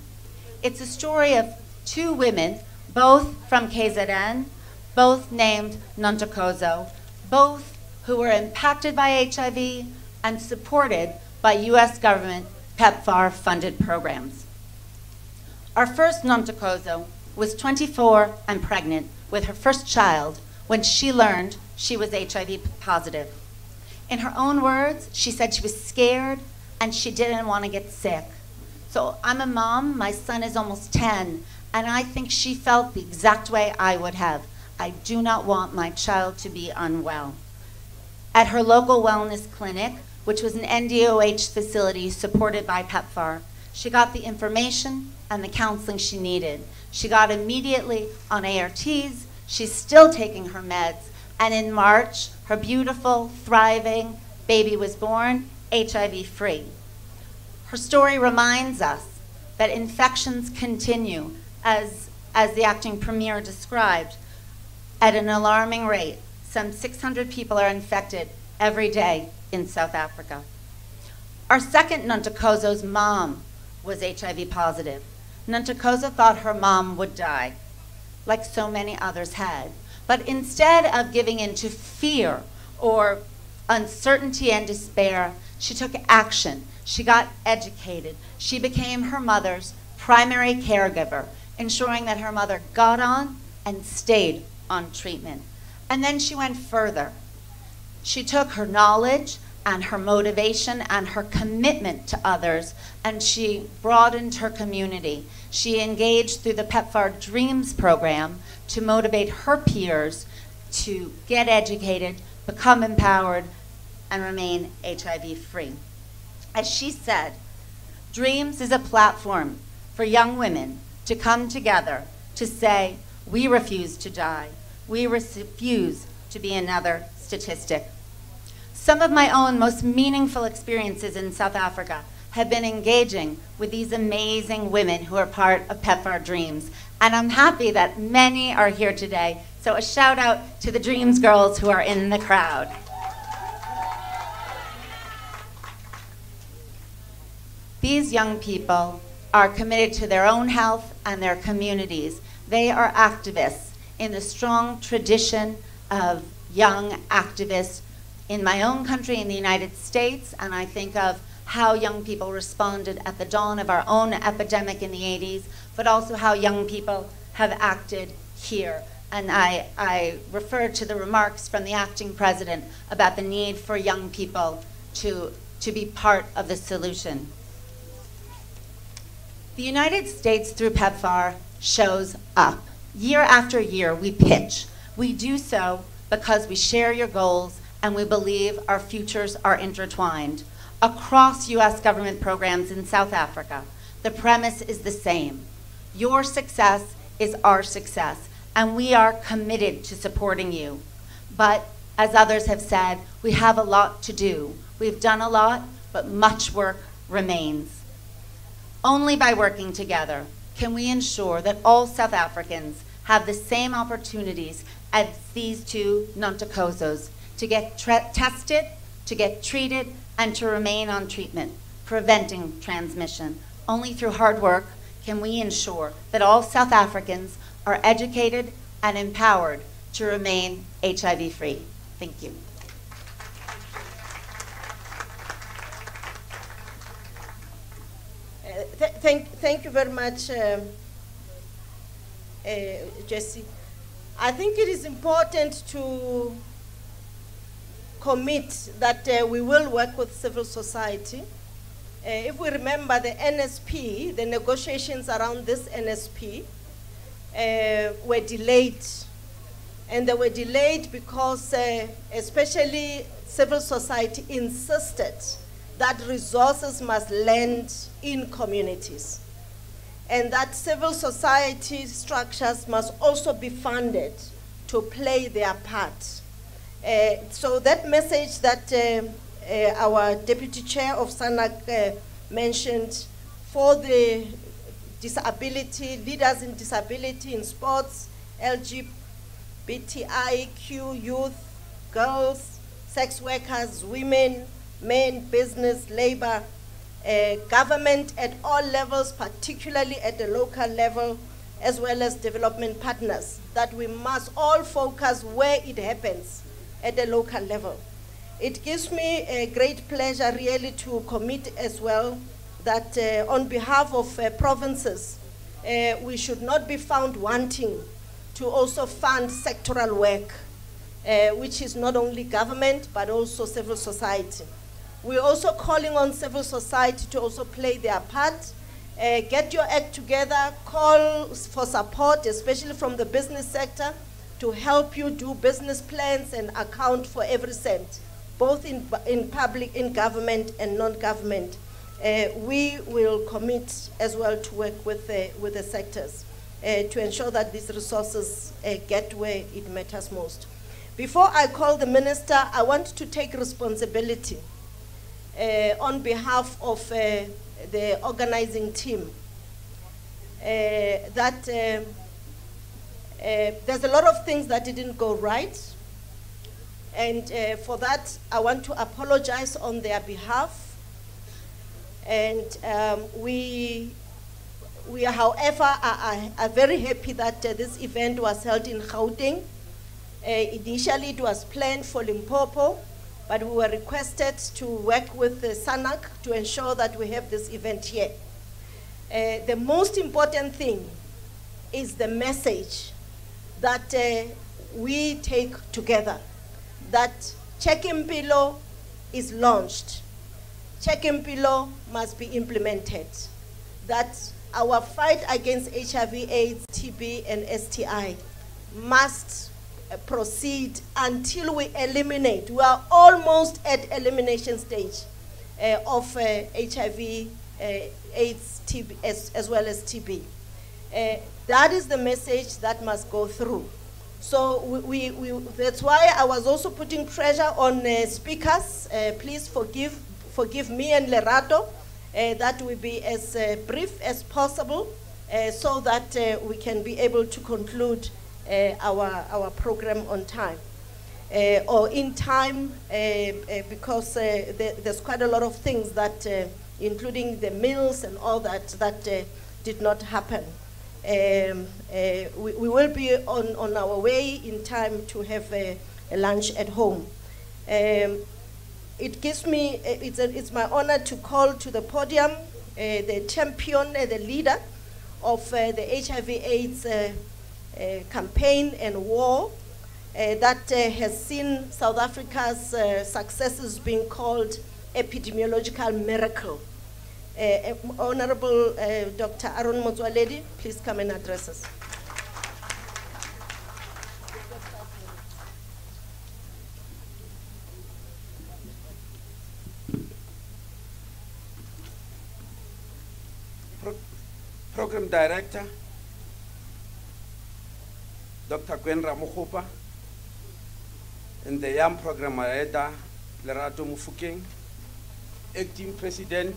It's a story of two women, both from KZN, both named Nontokozo, both who were impacted by HIV and supported by US government PEPFAR funded programs. Our first Nontokozo was 24 and pregnant with her first child when she learned she was HIV positive. In her own words, she said she was scared and she didn't want to get sick. So I'm a mom, my son is almost 10, and I think she felt the exact way I would have. I do not want my child to be unwell. At her local wellness clinic, which was an NDOH facility supported by PEPFAR, she got the information and the counseling she needed. She got immediately on ARTs, she's still taking her meds, and in March, her beautiful, thriving baby was born, HIV-free. Her story reminds us that infections continue, as the acting premier described, at an alarming rate. Some 600 people are infected every day in South Africa. Our second Nontokozo's mom was HIV positive. Nantakoza thought her mom would die, like so many others had. But instead of giving in to fear or uncertainty and despair, she took action. She got educated. She became her mother's primary caregiver, ensuring that her mother got on and stayed on treatment. And then she went further. She took her knowledge and her motivation and her commitment to others, and she broadened her community. She engaged through the PEPFAR Dreams program to motivate her peers to get educated, become empowered, and remain HIV-free. As she said, Dreams is a platform for young women to come together to say, we refuse to die. We refuse to be another statistic. Some of my own most meaningful experiences in South Africa have been engaging with these amazing women who are part of PEPFAR Dreams. And I'm happy that many are here today. So a shout out to the Dreams girls who are in the crowd. These young people are committed to their own health and their communities. They are activists in the strong tradition of young activists in my own country, in the United States, and I think of how young people responded at the dawn of our own epidemic in the 80s, but also how young people have acted here. And I refer to the remarks from the acting president about the need for young people to be part of the solution. The United States, through PEPFAR, shows up. Year after year, we pitch. We do so because we share your goals and we believe our futures are intertwined. Across US government programs in South Africa, the premise is the same. Your success is our success, and we are committed to supporting you. But as others have said, we have a lot to do. We've done a lot, but much work remains. Only by working together can we ensure that all South Africans have the same opportunities as these two Nantakozos to get tested, to get treated, and to remain on treatment, preventing transmission. Only through hard work can we ensure that all South Africans are educated and empowered to remain HIV-free. Thank you. Thank you very much, Jessie. I think it is important to commit that we will work with civil society. If we remember the NSP, the negotiations around this NSP were delayed. And they were delayed because especially civil society insisted that resources must land in communities, and that civil society structures must also be funded to play their part. So that message that our Deputy Chair of SANAC mentioned for the disability, leaders in disability in sports, LGBTIQ youth, girls, sex workers, women, men, business, labor, government at all levels, particularly at the local level, as well as development partners, that we must all focus where it happens at the local level. It gives me a great pleasure really to commit as well that on behalf of provinces, we should not be found wanting to also fund sectoral work, which is not only government, but also civil society. We're also calling on civil society to also play their part. Get your act together, call for support, especially from the business sector, to help you do business plans and account for every cent, both in public, in government and non-government. We will commit as well to work with the sectors to ensure that these resources get where it matters most. Before I call the minister, I want to take responsibility on behalf of the organizing team, that there's a lot of things that didn't go right, and for that I want to apologize on their behalf. And we We, however, are very happy that this event was held in Gauteng. Initially, it was planned for Limpopo, but we were requested to work with SANAC to ensure that we have this event here. The most important thing is the message that we take together, that Cheka Impilo is launched. Cheka Impilo must be implemented, that our fight against HIV, AIDS, TB, and STI must proceed until we eliminate. We are almost at elimination stage of HIV, AIDS, TB, as well as TB. That is the message that must go through. So that's why I was also putting pressure on speakers. Please forgive me and Lerato. That will be as brief as possible so that we can be able to conclude our program on time. Or in time, because there's quite a lot of things that, including the meals and all that, that did not happen. We will be on our way in time to have a lunch at home. It gives me, it's my honor to call to the podium the champion, the leader of the HIV/AIDS campaign and war that has seen South Africa's successes being called epidemiological miracle. Honorable Dr. Aaron Motswaledi, please come and address us. Program Director, Dr. Gwen Ramokgopa, and the young program director, Lerato Mufokeng, Acting President,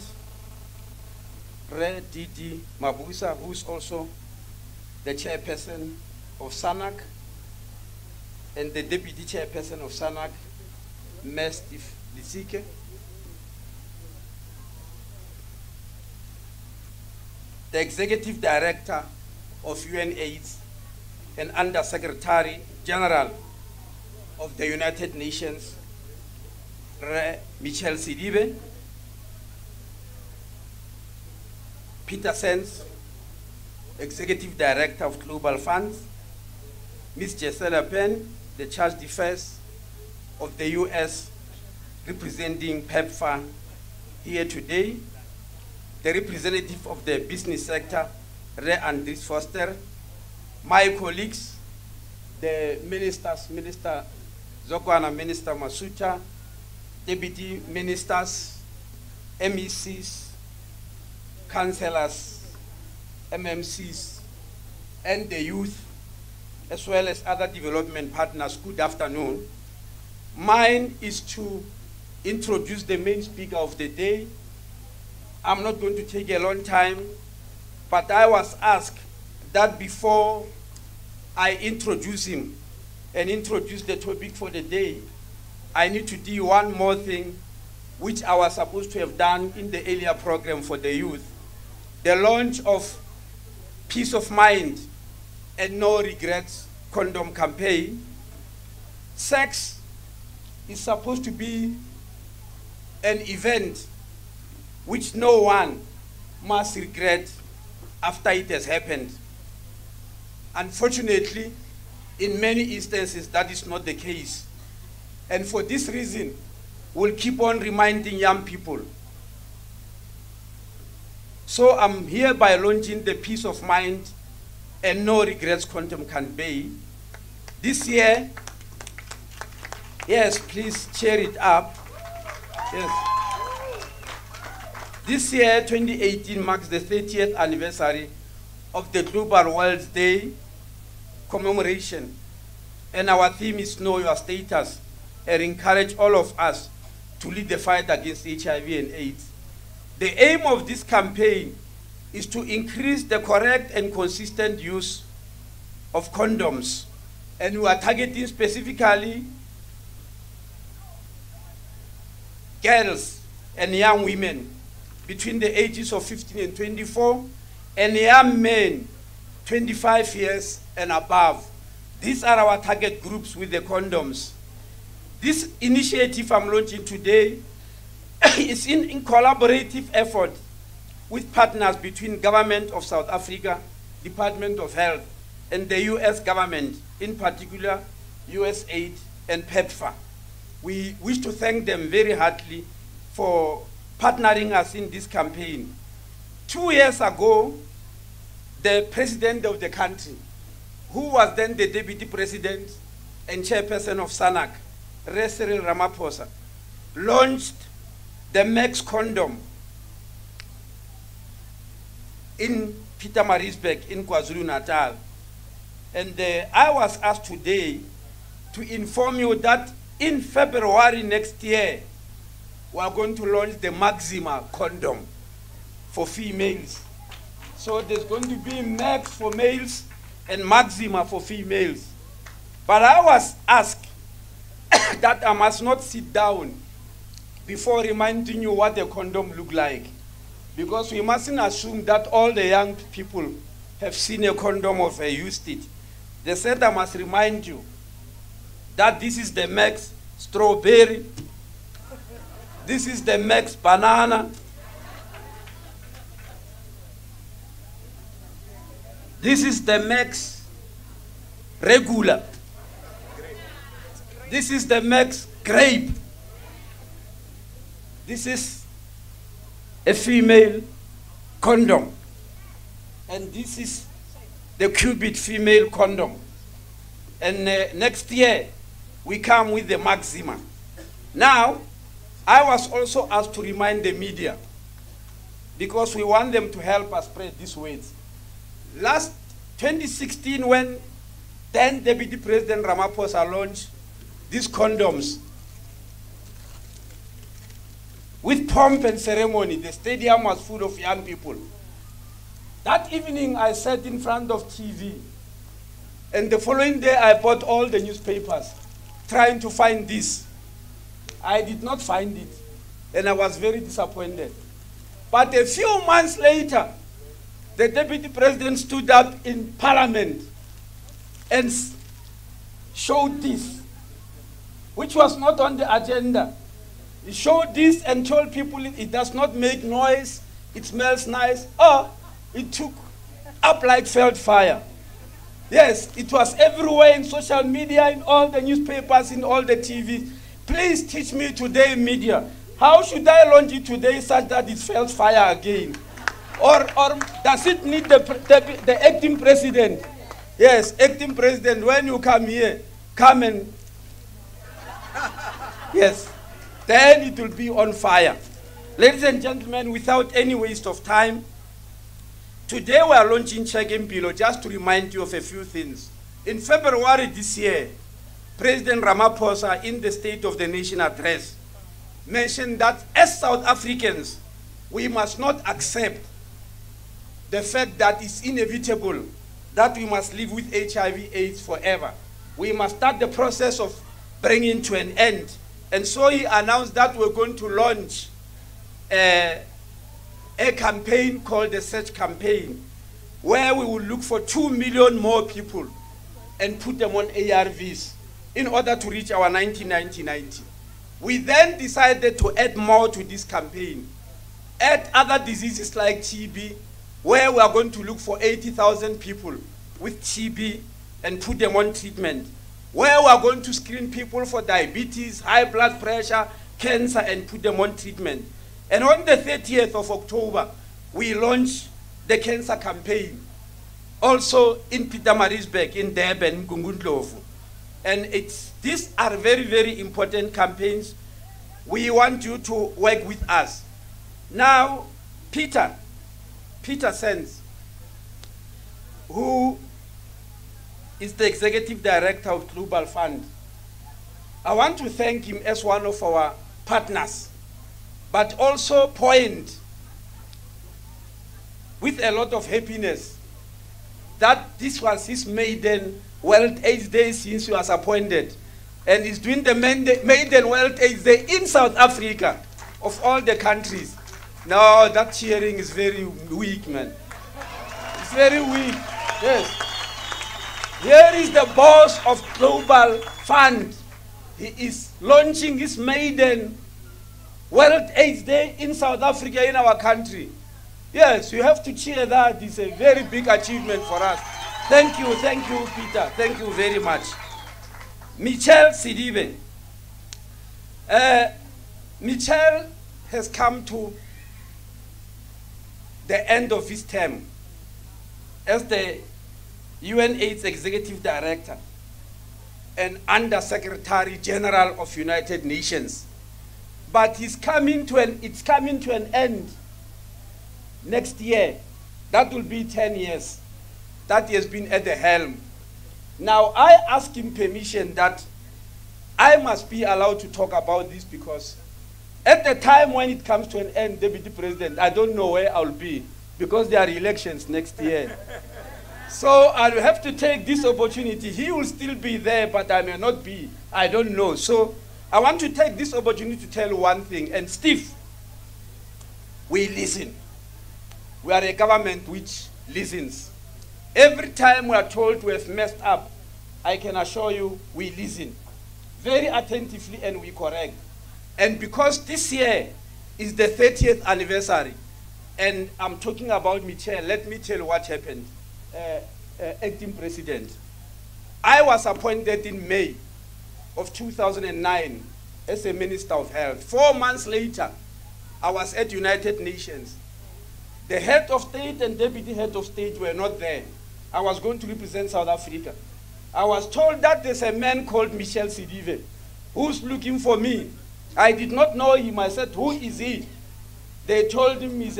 Re Didi Mabusa, who is also the chairperson of SANAC, and the deputy chairperson of SANAC, Ms. Lisike, the executive director of UNAIDS and Under-Secretary General of the United Nations, Michel Sidibe, Peter Sens, Executive Director of Global Funds, Ms. Jesela Penn, the Charge d'Affaires of the US representing PEPFAR here today, the representative of the business sector, Ray Andries Foster, my colleagues, the ministers, Minister Zokwana, Minister Masuta, deputy ministers, MECs, councillors, MMCs, and the youth, as well as other development partners, good afternoon. Mine is to introduce the main speaker of the day. I'm not going to take a long time, but I was asked that before I introduce him and introduce the topic for the day, I need to do one more thing, which I was supposed to have done in the earlier program for the youth. The launch of Peace of Mind and No Regrets Condom campaign. Sex is supposed to be an event which no one must regret after it has happened. Unfortunately, in many instances, that is not the case. And for this reason, we'll keep on reminding young people. So I'm hereby launching the Peace of Mind and No Regrets Condom campaign. This year, yes, please cheer it up. Yes. This year, 2018, marks the 30th anniversary of the Global World Day Commemoration. And our theme is Know Your Status, and encourage all of us to lead the fight against HIV and AIDS. The aim of this campaign is to increase the correct and consistent use of condoms. And we are targeting specifically girls and young women between the ages of 15 and 24, and young men, 25 years and above. These are our target groups with the condoms. This initiative I'm launching today is in collaborative effort with partners between Government of South Africa, Department of Health, and the US government, in particular USAID and PEPFAR. We wish to thank them very heartily for partnering us in this campaign. 2 years ago, the president of the country, who was then the deputy president and chairperson of SANAC, Cyril Ramaphosa, launched the Max Condom in Pietermaritzburg in KwaZulu-Natal. And I was asked today to inform you that in February next year, we are going to launch the Maxima condom for females. So there's going to be Max for males and Maxima for females. But I was asked that I must not sit down before reminding you what a condom looks like. Because we mustn't assume that all the young people have seen a condom or have used it. They said I must remind you that this is the Max strawberry, this is the Max banana, this is the Max regular, this is the Max grape, this is a female condom, and this is the Cupid female condom. And next year, we come with the Maxima. Now, I was also asked to remind the media, because we want them to help us spread these words. Last 2016, when then Deputy President Ramaphosa launched these condoms, with pomp and ceremony, the stadium was full of young people. That evening, I sat in front of TV, and the following day, I bought all the newspapers, trying to find this. I did not find it, and I was very disappointed. But a few months later, the Deputy President stood up in Parliament and showed this, which was not on the agenda. He showed this and told people it does not make noise, it smells nice. Oh, it took up like fire. Yes, it was everywhere in social media, in all the newspapers, in all the TV. Please teach me today, media. How should I launch it today such that it felt fire again? Or does it need the acting president? Yes, acting president, when you come here, come and... Yes, then it will be on fire. Ladies and gentlemen, without any waste of time, today we are launching Cheka Impilo, just to remind you of a few things. In February this year, President Ramaphosa, in the State of the Nation address, mentioned that as South Africans, we must not accept the fact that it's inevitable that we must live with HIV/AIDS forever. We must start the process of bringing to an end. And so he announced that we're going to launch a campaign called the Search Campaign, where we will look for 2 million more people and put them on ARVs in order to reach our 90-90-90. We then decided to add more to this campaign, add other diseases like TB, where we are going to look for 80,000 people with TB and put them on treatment, where we are going to screen people for diabetes, high blood pressure, cancer, and put them on treatment. And on the 30th of October, we launched the cancer campaign, also in Pietermaritzburg, in Durban, Gungundlovu. And these are very, very important campaigns. We want you to work with us. Now, Peter Sens, who is the Executive Director of Global Fund, I want to thank him as one of our partners, but also point with a lot of happiness that this was his maiden World AIDS Day since he was appointed, and he's doing the maiden World AIDS Day in South Africa, of all the countries. No, that cheering is very weak, man. very weak. Yes. Here is the boss of Global Fund. He is launching his maiden World AIDS Day in South Africa, in our country. Yes, you have to cheer that. It's a very big achievement for us. Thank you, Peter. Thank you very much. Michel Sidibe. Michel has come to the end of his term as the UN AIDS Executive Director and Under Secretary General of United Nations. But it's coming to an end next year. That will be 10 years that he has been at the helm. Now, I asked him permission that I must be allowed to talk about this because at the time when it comes to an end, Deputy President, I don't know where I'll be because there are elections next year. So I'll have to take this opportunity. He will still be there, but I may not be. I don't know. So I want to take this opportunity to tell one thing. And Steve, we listen. We are a government which listens. Every time we are told we have messed up, I can assure you we listen very attentively and we correct. And because this year is the 30th anniversary, and I'm talking about Michel, let me tell you what happened. Acting President, I was appointed in May of 2009 as a Minister of Health. 4 months later, I was at United Nations. The head of state and deputy head of state were not there. I was going to represent South Africa. I was told that there's a man called Michel Sidibe who's looking for me. I did not know him. I said, who is he? They told him he's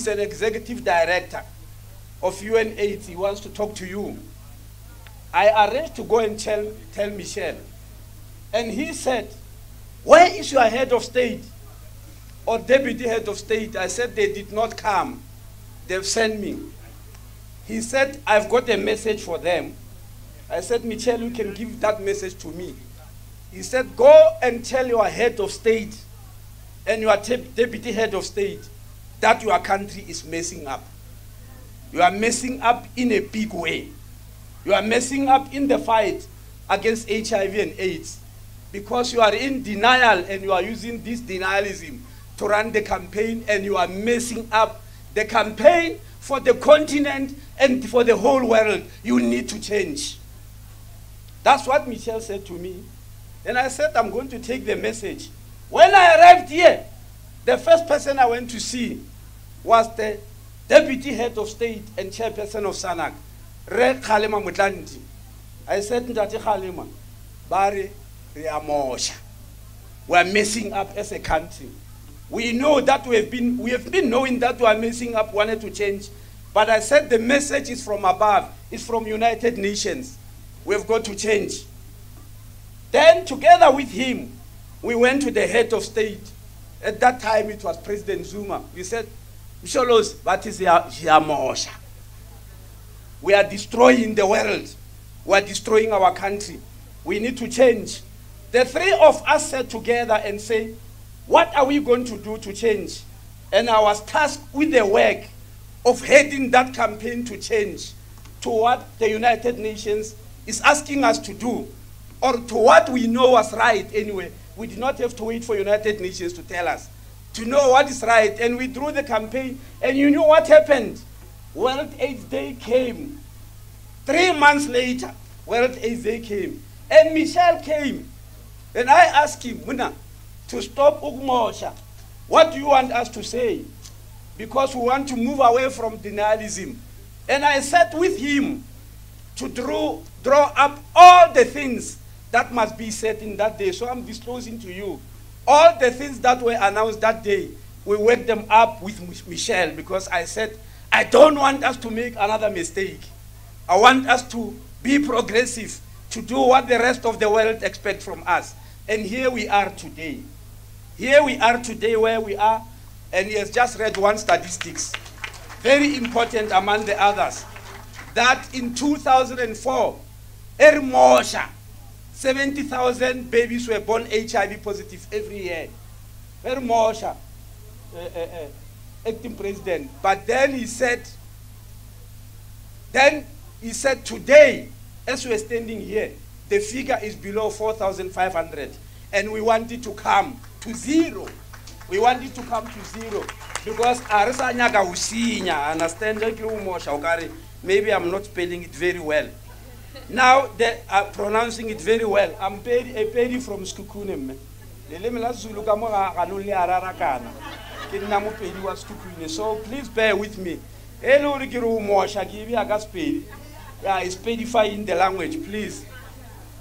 an executive director of UNAIDS. He wants to talk to you. I arranged to go and tell Michel. And he said, where is your head of state or deputy head of state? I said, they did not come. They've sent me. He said, I've got a message for them. I said, Michel, you can give that message to me. He said, go and tell your head of state and your deputy head of state that your country is messing up. You are messing up in a big way. You are messing up in the fight against HIV and AIDS because you are in denial and you are using this denialism to run the campaign, and you are messing up the campaign for the continent and for the whole world. You need to change. That's what Michel said to me. And I said, I'm going to take the message. When I arrived here, the first person I went to see was the deputy head of state and chairperson of SANAC, Re Kgalema Motlanthe. I said, Ntate Kgalema, Bari Riamosha. We are messing up as a country. We know that we have been knowing that we are messing up, wanted to change. But I said the message is from above. It's from United Nations. We've got to change. Then together with him, we went to the head of state. At that time, it was President Zuma. We said, Msholos, what is Yamosha? We are destroying the world. We are destroying our country. We need to change. The three of us sat together and said, what are we going to do to change? And I was tasked with the work of heading that campaign to change to what the United Nations is asking us to do, or to what we know was right anyway. We did not have to wait for United Nations to tell us, to know what is right. And we drew the campaign, and you know what happened? World AIDS Day came. 3 months later, World AIDS Day came. And Michel came. And I asked him, Muna, to stop Ugmosha. What do you want us to say? Because we want to move away from denialism. And I sat with him to draw up all the things that must be said in that day. So I'm disclosing to you all the things that were announced that day. We worked them up with Michel because I said, I don't want us to make another mistake. I want us to be progressive, to do what the rest of the world expects from us. And here we are today. Here we are today where we are, and he has just read one statistics, very important among the others, that in 2004, Ermosha, 70,000 babies were born HIV positive every year. Ermosha, acting president. But then he said, Then he said today, as we're standing here, the figure is below 4,500, and we want it to come to zero. We want it to come to zero because Arisanya Usinya, understand? Maybe I'm not spelling it very well. Now they are pronouncing it very well. I'm a Pedi from Skukunem. So please bear with me. Yeah, it's pedify in the language, please.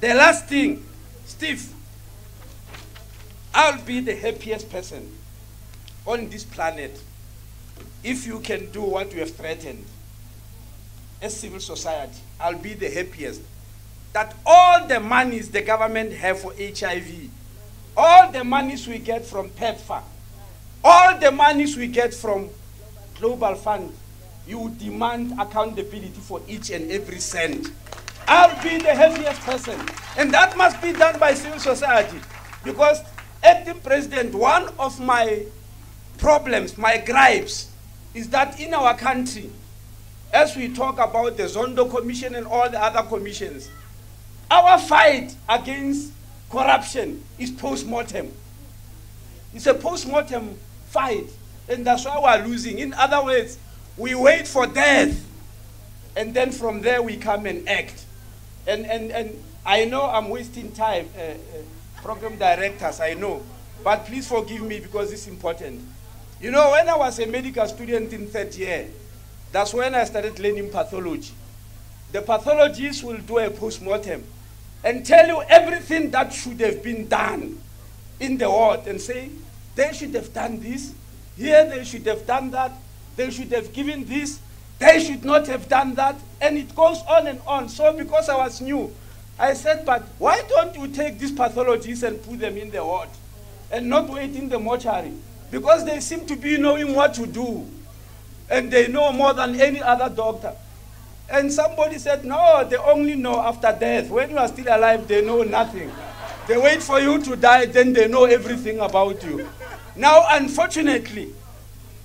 The last thing, Steve, I'll be the happiest person on this planet if you can do what you have threatened. As civil society, I'll be the happiest. That all the monies the government have for HIV, all the monies we get from PEPFAR, all the monies we get from Global Fund, you demand accountability for each and every cent. I'll be the happiest person. And that must be done by civil society. Because, acting president, one of my problems, my gripes, is that in our country, as we talk about the Zondo Commission and all the other commissions, our fight against corruption is post-mortem. It's a post-mortem fight, and that's why we're losing. In other words, we wait for death, and then from there we come and act. And I know I'm wasting time, program directors, I know, but please forgive me because it's important. You know, when I was a medical student in third year, that's when I started learning pathology. The pathologists will do a post-mortem and tell you everything that should have been done in the ward and say, they should have done this, here they should have done that, they should have given this, they should not have done that, and it goes on and on. So because I was new, I said, but why don't you take these pathologists and put them in the ward and not wait in the mortuary? Because they seem to be knowing what to do, and they know more than any other doctor. And somebody said, no, they only know after death. When you are still alive, they know nothing. They wait for you to die, then they know everything about you. Now, unfortunately,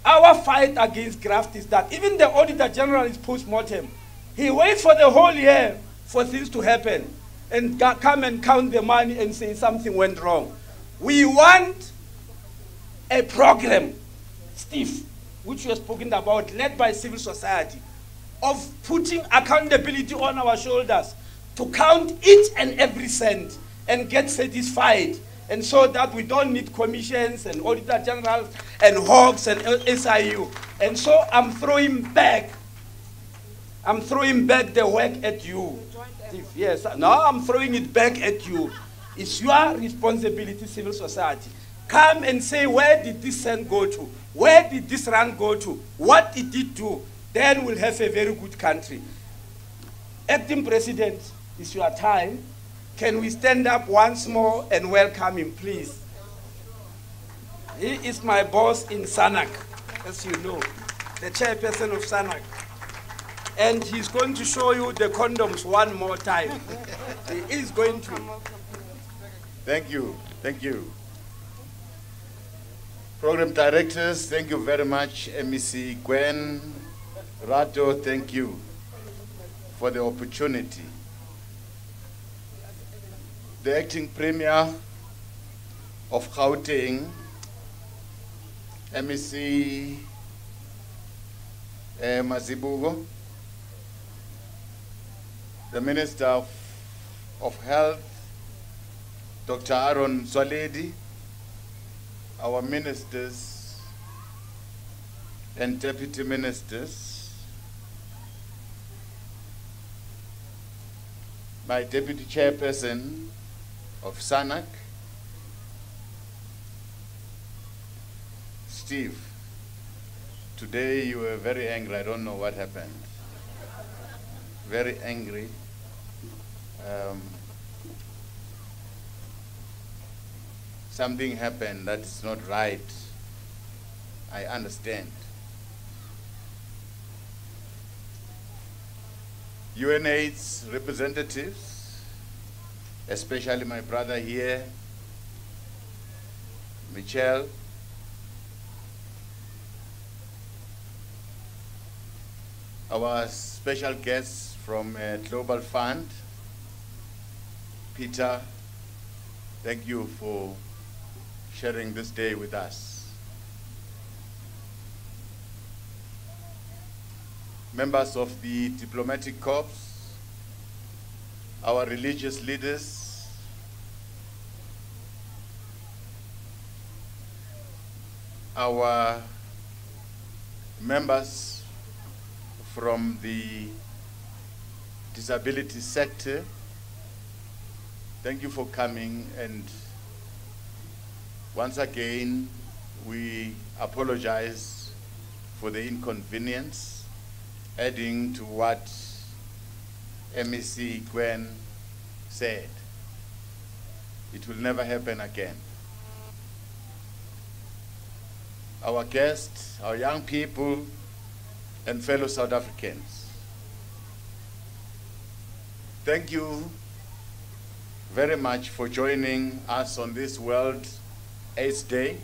our fight against graft is that even the Auditor General is post-mortem. He waits for the whole year for things to happen and come and count the money and say something went wrong. We want a program, Steve, which we have spoken about, led by civil society, of putting accountability on our shoulders to count each and every cent and get satisfied, and so that we don't need commissions and auditor generals and Hawks and SIU. And so I'm throwing back the work at you. Steve, yes, no, I'm throwing it back at you. It's your responsibility, civil society. Come and say, where did this cent go to? Where did this rand go to? What did it do? Then we'll have a very good country. Acting President, it's your time. Can we stand up once more and welcome him, please? He is my boss in SANAC, as you know, the chairperson of SANAC. And he's going to show you the condoms one more time. He is going to. Thank you. Thank you. Program directors, thank you very much. MEC Gwen, Rato, thank you for the opportunity. The acting premier of Gauteng, MEC Mazibuko, the Minister of Health, Dr. Aaron Swaledi, our ministers and deputy ministers, my deputy chairperson of SANAC, Steve, today you were very angry. I don't know what happened. Very angry. Something happened that is not right. I understand. UNAIDS representatives, especially my brother here, Michelle, our special guests from Global Fund, Peter, thank you for sharing this day with us. Members of the diplomatic corps, our religious leaders, our members from the disability sector, thank you for coming, and once again, we apologize for the inconvenience, adding to what MEC Gwen said. It will never happen again. Our guests, our young people, and fellow South Africans, thank you very much for joining us on this World AIDS Day.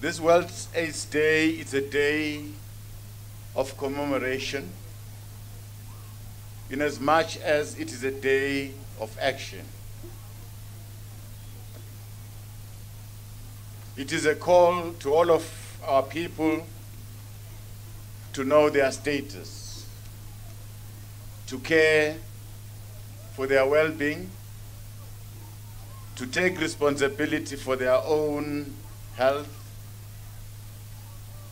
This World AIDS Day is a day of commemoration, in as much as it is a day of action. It is a call to all of our people to know their status, to care for their well-being, to take responsibility for their own health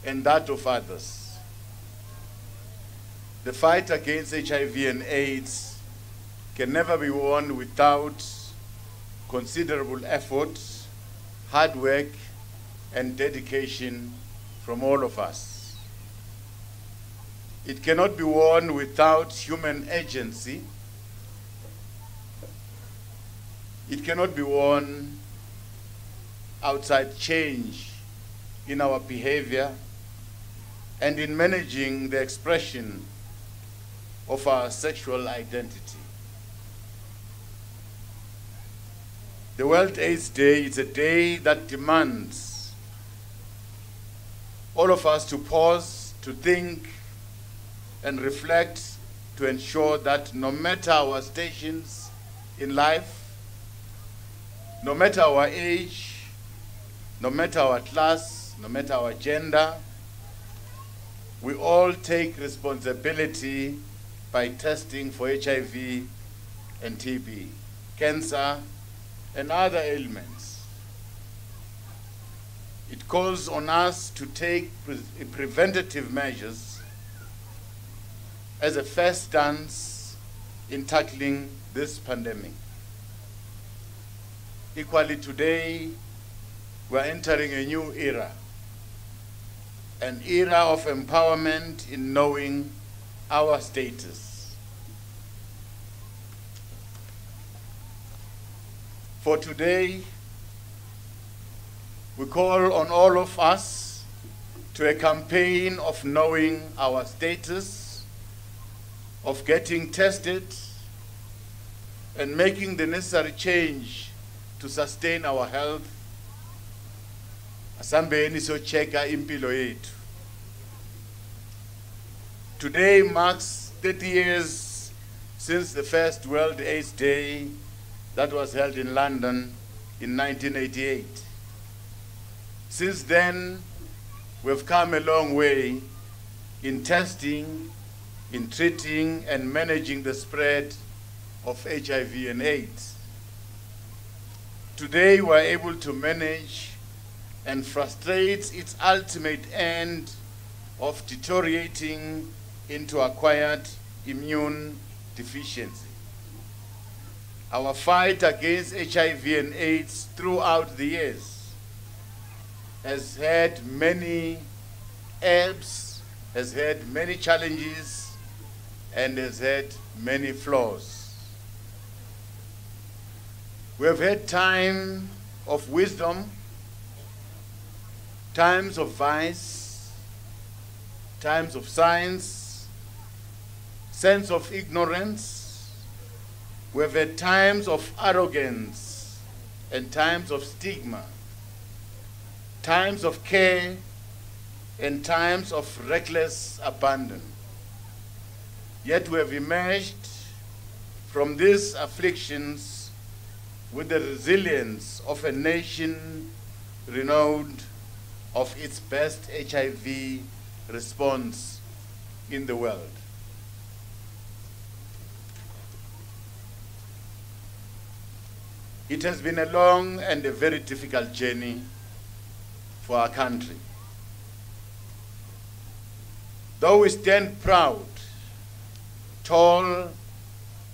and that of others. The fight against HIV and AIDS can never be won without considerable effort, hard work, and dedication from all of us. It cannot be won without human agency. It cannot be won outside change in our behavior and in managing the expression of our sexual identity. The World AIDS Day is a day that demands all of us to pause, to think, and reflect, to ensure that no matter our stations in life, no matter our age, no matter our class, no matter our gender, we all take responsibility by testing for HIV and TB, cancer, and other ailments. It calls on us to take preventative measures as a first stance in tackling this pandemic. Equally today, we're entering a new era, an era of empowerment in knowing our status. For today, we call on all of us to a campaign of knowing our status, of getting tested, and making the necessary change to sustain our health. Asambeni so Cheka Impilo yetu. Today marks 30 years since the first World AIDS Day that was held in London in 1988. Since then, we've come a long way in testing, in treating and managing the spread of HIV and AIDS. Today, we're able to manage and frustrate its ultimate end of deteriorating into acquired immune deficiency. Our fight against HIV and AIDS throughout the years has had many ebbs, has had many challenges, and has had many flaws. We have had time of wisdom, times of vice, times of science, sense of ignorance. We have had times of arrogance and times of stigma, times of care in times of reckless abandon. Yet we have emerged from these afflictions with the resilience of a nation renowned of its best HIV response in the world. It has been a long and a very difficult journey for our country. Though we stand proud, tall,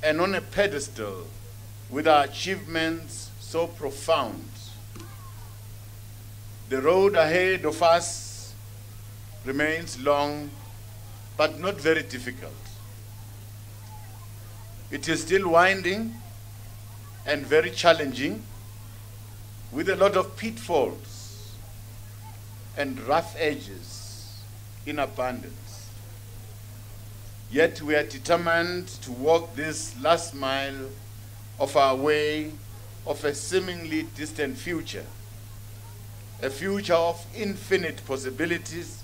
and on a pedestal with our achievements so profound, the road ahead of us remains long, but not very difficult. It is still winding and very challenging, with a lot of pitfalls and rough edges in abundance. Yet we are determined to walk this last mile of our way of a seemingly distant future, a future of infinite possibilities,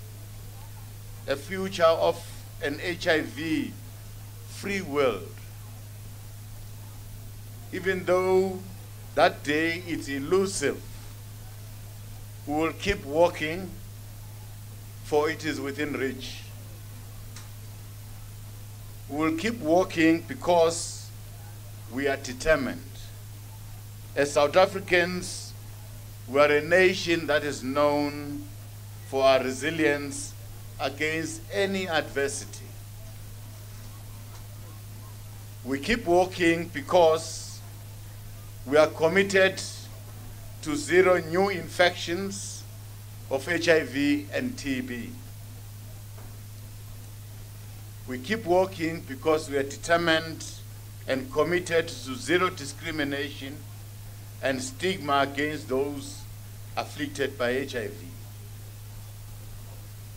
a future of an HIV-free world. Even though that day is elusive, we will keep walking, for it is within reach. We will keep walking because we are determined. As South Africans, we are a nation that is known for our resilience against any adversity. We keep walking because we are committed to zero new infections of HIV and TB. We keep walking because we are determined and committed to zero discrimination and stigma against those afflicted by HIV.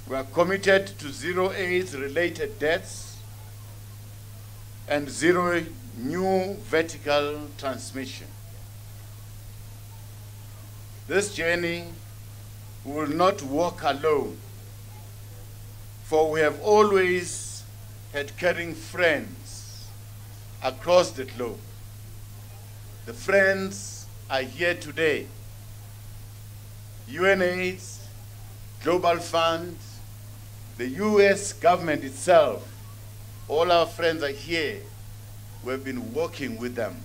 We are committed to zero AIDS-related deaths and zero new vertical transmission. This journey we will not walk alone, for we have always had caring friends across the globe. The friends are here today. UNAIDS, Global Fund, the US government itself, all our friends are here. We have been working with them.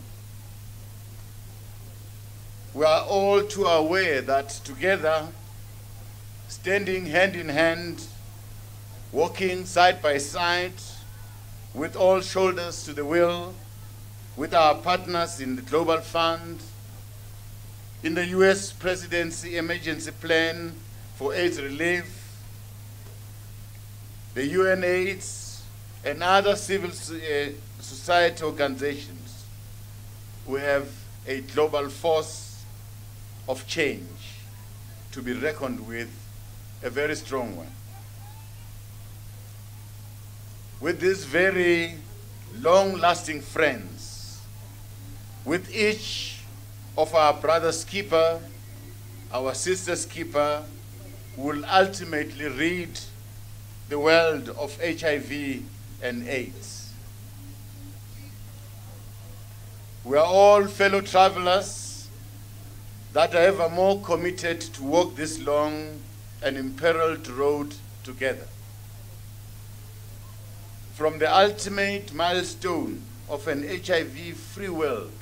We are all too aware that together, standing hand in hand, walking side by side, with all shoulders to the wheel, with our partners in the Global Fund, in the US Presidency Emergency Plan for AIDS Relief, the UNAIDS, and other civil society organizations, we have a global force of change to be reckoned with, a very strong one. With these very long-lasting friends, with each of our brother's keeper, our sister's keeper, will ultimately rid the world of HIV and AIDS. We are all fellow travelers that are ever more committed to walk this long and imperiled road together. From the ultimate milestone of an HIV-free world,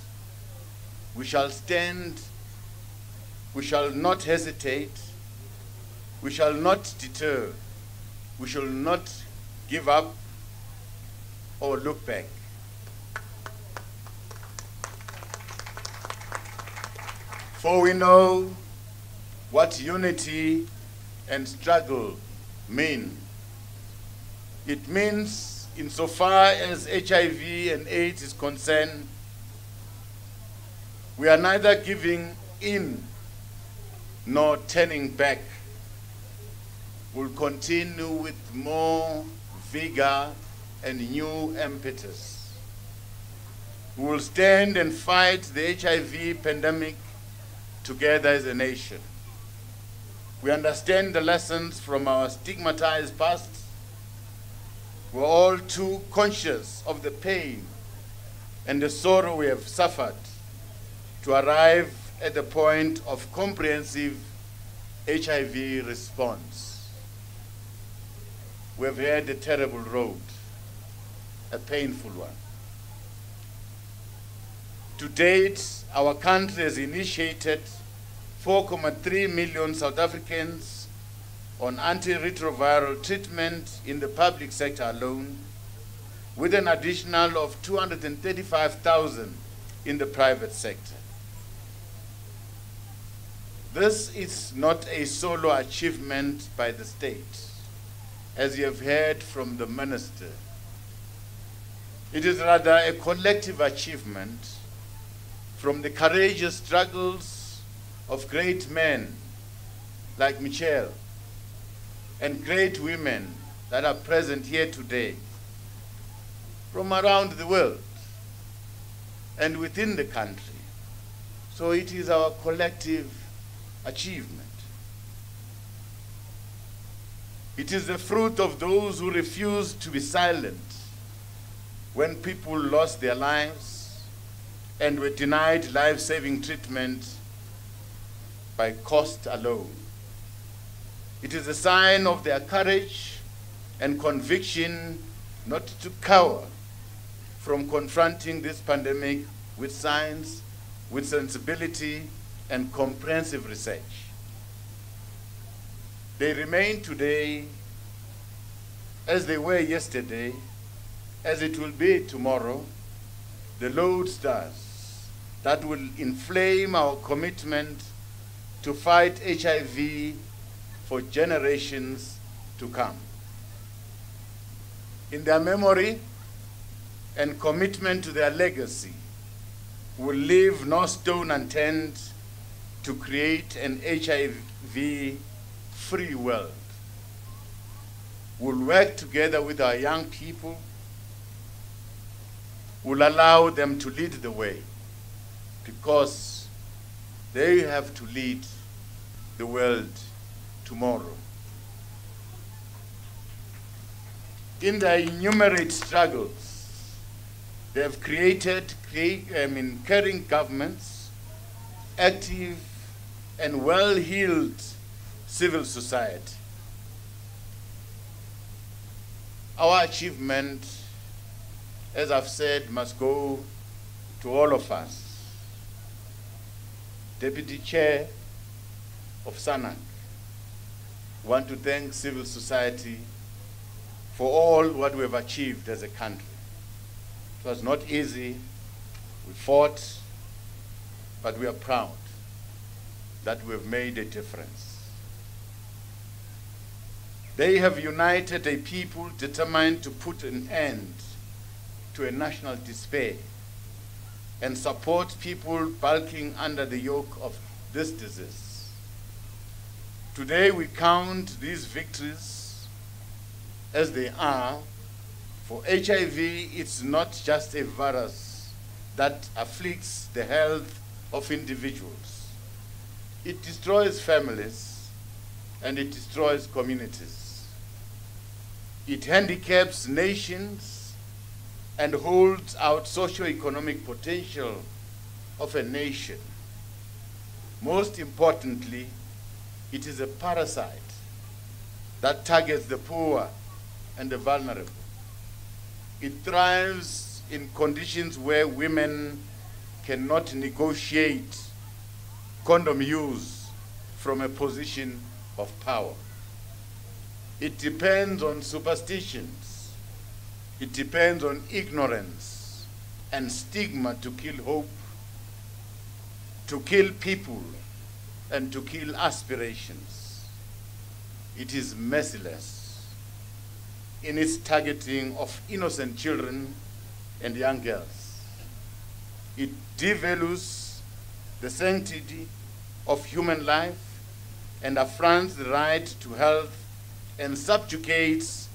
we shall stand, we shall not hesitate, we shall not deter, we shall not give up or look back. For we know what unity and struggle mean. It means, insofar as HIV and AIDS is concerned, we are neither giving in nor turning back. We'll continue with more vigor and new impetus. We will stand and fight the HIV pandemic together as a nation. We understand the lessons from our stigmatized past. We're all too conscious of the pain and the sorrow we have suffered to arrive at the point of comprehensive HIV response. We have had a terrible road, a painful one. To date, our country has initiated 4.3 million South Africans on antiretroviral treatment in the public sector alone, with an additional of 235,000 in the private sector. This is not a solo achievement by the state, as you have heard from the minister. It is rather a collective achievement from the courageous struggles of great men like Michelle and great women that are present here today from around the world and within the country. So it is our collective achievement. It is the fruit of those who refused to be silent when people lost their lives and were denied life-saving treatment by cost alone. It is a sign of their courage and conviction not to cower from confronting this pandemic with science, with sensibility, and comprehensive research. They remain today as they were yesterday, as it will be tomorrow, the lodestars that will inflame our commitment to fight HIV for generations to come. In their memory and commitment to their legacy, will leave no stone unturned to create an HIV-free world. We'll work together with our young people. We'll allow them to lead the way, because they have to lead the world tomorrow. In their innumerate struggles, they have created caring governments, active and well-heeled civil society. Our achievement, as I've said, must go to all of us. Deputy Chair of SANAC, want to thank civil society for all what we have achieved as a country. It was not easy, we fought, but we are proud that we have made a difference. They have united a people determined to put an end to a national despair and support people bulking under the yoke of this disease. Today we count these victories as they are, for HIV it's not just a virus that afflicts the health of individuals. It destroys families and it destroys communities. It handicaps nations and holds out socio-economic potential of a nation. Most importantly, it is a parasite that targets the poor and the vulnerable. It thrives in conditions where women cannot negotiate condom use from a position of power. It depends on superstitions. It depends on ignorance and stigma to kill hope, to kill people, and to kill aspirations. It is merciless in its targeting of innocent children and young girls. It devalues the sanctity of human life and affronts the right to health and subjugates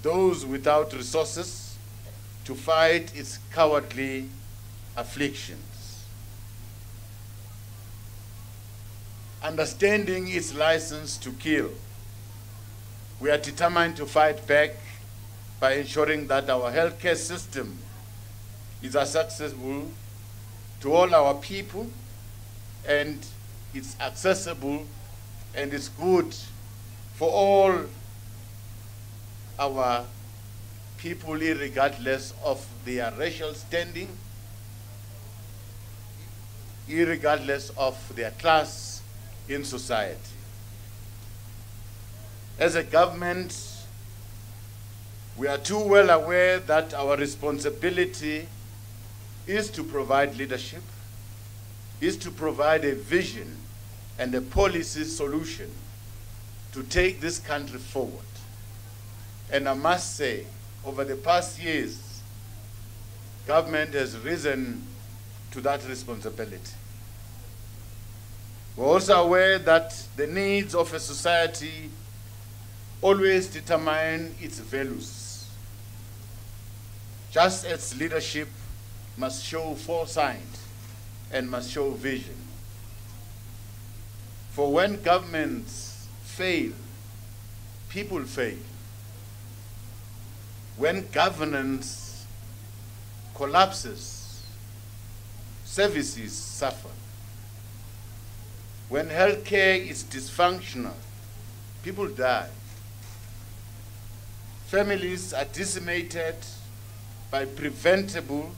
those without resources to fight its cowardly afflictions. understanding its license to kill. We are determined to fight back by ensuring that our healthcare system is accessible to all our people, and it's accessible and it's good for all our people, regardless of their racial standing, regardless of their class in society. As a government, we are too well aware that our responsibility is to provide leadership, is to provide a vision and a policy solution to take this country forward. And I must say, over the past years, government has risen to that responsibility. We're also aware that the needs of a society always determine its values. Just as leadership must show foresight and must show vision. For when governments fail, people fail. When governance collapses, services suffer. When healthcare is dysfunctional, people die. Families are decimated by preventable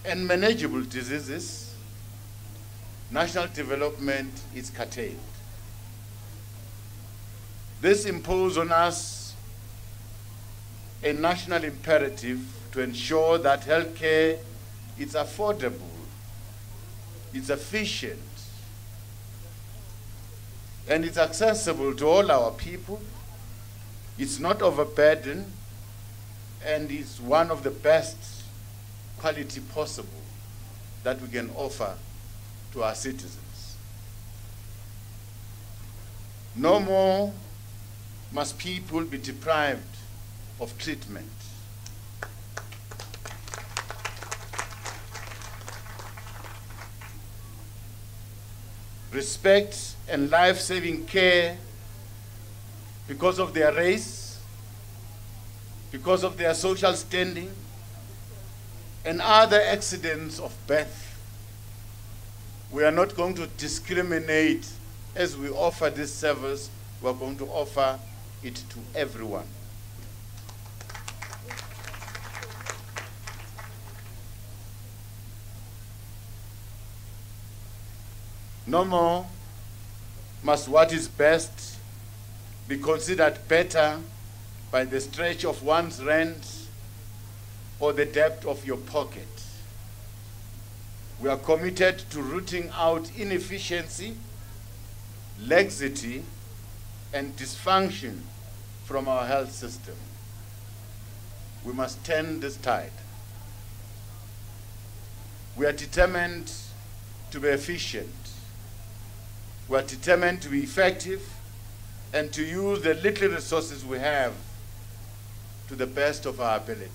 and manageable diseases. National development is curtailed. This imposes on us a national imperative to ensure that healthcare is affordable, it's efficient, and it's accessible to all our people. It's not overburdened, and it's one of the best quality possible that we can offer to our citizens. No more must people be deprived of treatment. Respect and life-saving care because of their race, because of their social standing, and other accidents of birth. We are not going to discriminate as we offer this service. We are going to offer it to everyone. No more must what is best be considered better by the stretch of one's rent or the depth of your pocket. We are committed to rooting out inefficiency, laxity, and dysfunction from our health system. We must turn this tide. We are determined to be efficient. We are determined to be effective and to use the little resources we have to the best of our ability.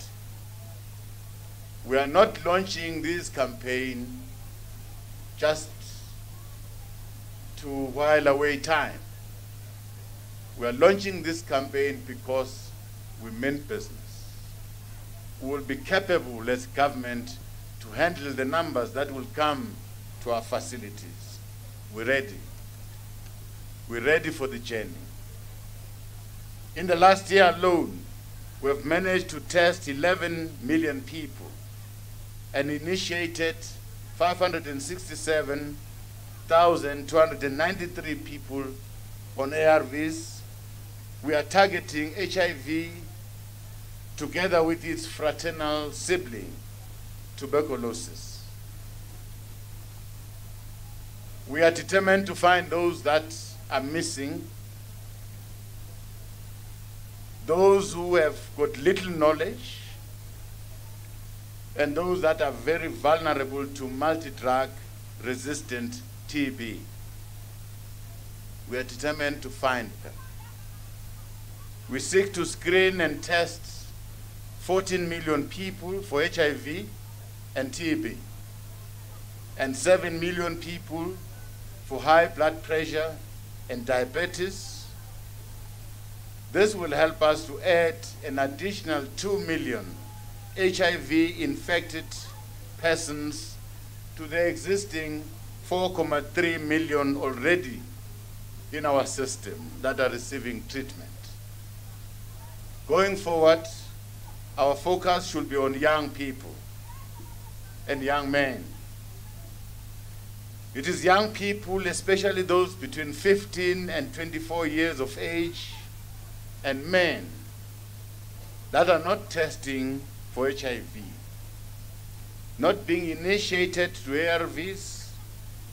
We are not launching this campaign just to while away time. We are launching this campaign because we mean business. We will be capable as government to handle the numbers that will come to our facilities. We're ready. We're ready for the journey. In the last year alone, we have managed to test 11 million people and initiated 567,293 people on ARVs. We are targeting HIV together with its fraternal sibling, tuberculosis. We are determined to find those that are missing, those who have got little knowledge, and those that are very vulnerable to multi-drug resistant TB. We are determined to find them. We seek to screen and test 14 million people for HIV and TB, and 7 million people for high blood pressure and diabetes. This will help us to add an additional 2 million HIV-infected persons to the existing 4.3 million already in our system that are receiving treatment. Going forward, our focus should be on young people and young men. It is young people, especially those between 15 and 24 years of age, and men that are not testing for HIV, not being initiated to ARVs,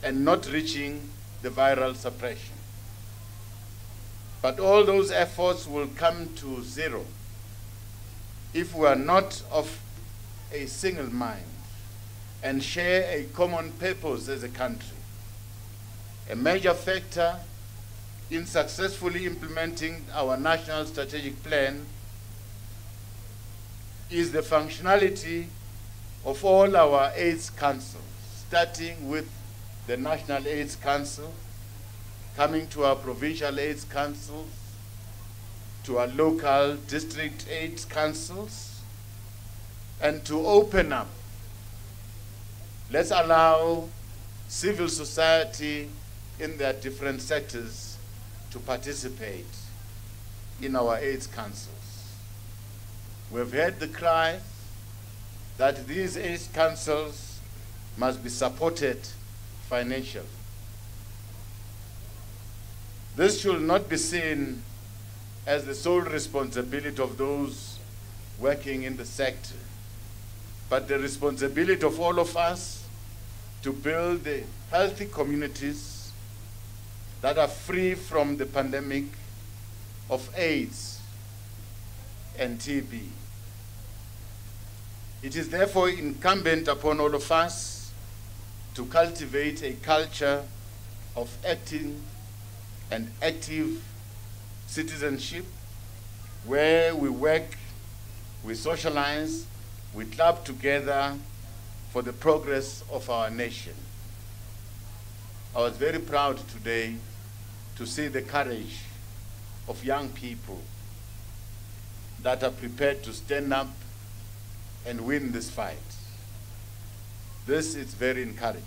and not reaching the viral suppression. But all those efforts will come to zero if we are not of a single mind and share a common purpose as a country. A major factor in successfully implementing our national strategic plan is the functionality of all our AIDS councils, starting with the National AIDS Council, coming to our provincial AIDS councils, to our local district AIDS councils, and to open up. Let's allow civil society in their different sectors to participate in our AIDS councils. We've heard the cry that these AIDS councils must be supported financially. This should not be seen as the sole responsibility of those working in the sector, but the responsibility of all of us to build the healthy communities that are free from the pandemic of AIDS and TB. It is therefore incumbent upon all of us to cultivate a culture of acting and active citizenship, where we work, we socialize, we club together for the progress of our nation. I was very proud today to see the courage of young people that are prepared to stand up and win this fight. This is very encouraging.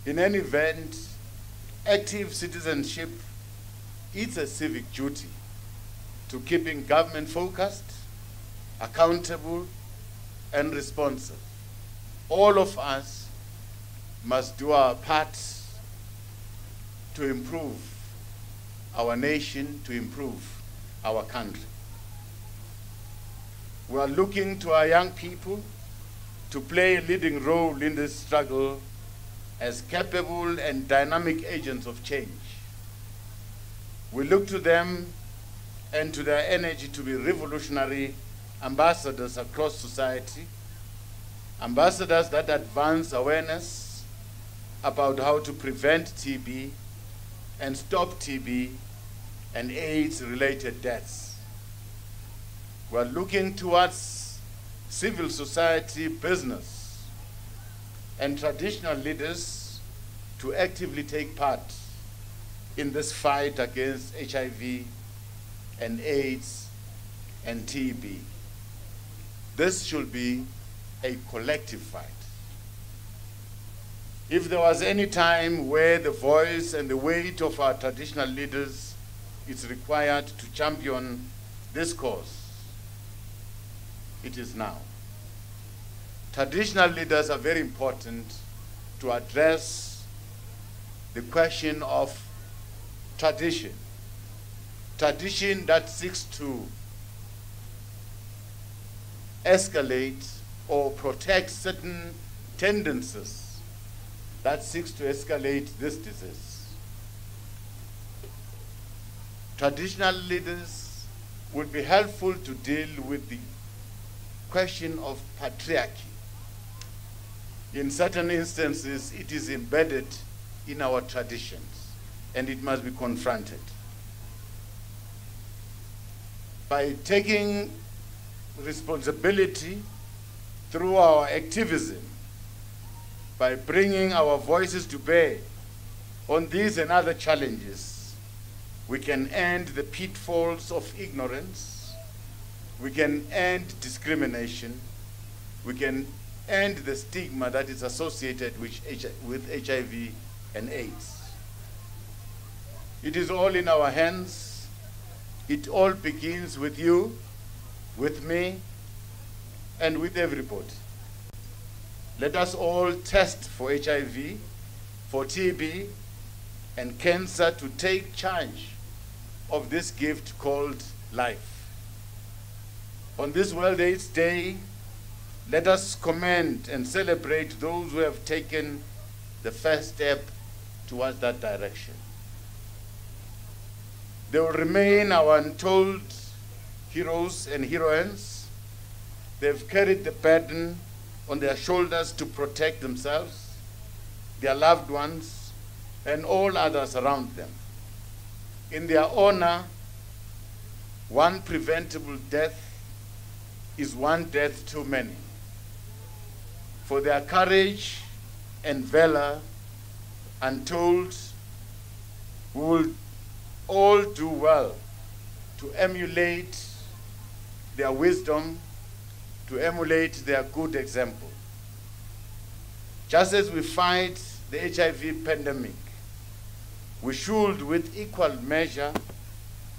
In any event, active citizenship is a civic duty to keeping government focused, accountable, and responsive. All of us must do our part to improve our nation, to improve our country. We are looking to our young people to play a leading role in this struggle as capable and dynamic agents of change. We look to them and to their energy to be revolutionary ambassadors across society, ambassadors that advance awareness about how to prevent TB and stop TB and AIDS-related deaths. We are looking towards civil society, business, and traditional leaders to actively take part in this fight against HIV and AIDS and TB. This should be a collective fight. If there was any time where the voice and the weight of our traditional leaders is required to champion this cause, it is now. Traditional leaders are very important to address the question of tradition. Tradition that seeks to escalate or protect certain tendencies that seeks to escalate this disease. Traditional leaders would be helpful to deal with the question of patriarchy. In certain instances, it is embedded in our traditions, and it must be confronted. By taking responsibility through our activism, by bringing our voices to bear On these and other challenges, we can end the pitfalls of ignorance, we can end discrimination, we can end the stigma that is associated with HIV and AIDS. It is all in our hands. It all begins with you, with me, and with everybody. Let us all test for HIV, for TB, and cancer to take charge of this gift called life. On this World AIDS Day, let us commend and celebrate those who have taken the first step towards that direction. They will remain our untold heroes and heroines. They've carried the burden on their shoulders to protect themselves, their loved ones, and all others around them. In their honor, one preventable death is one death too many. For their courage and valor, untold, we will all do well to emulate their wisdom, to emulate their good example. Just as we fight the HIV pandemic, we should, with equal measure,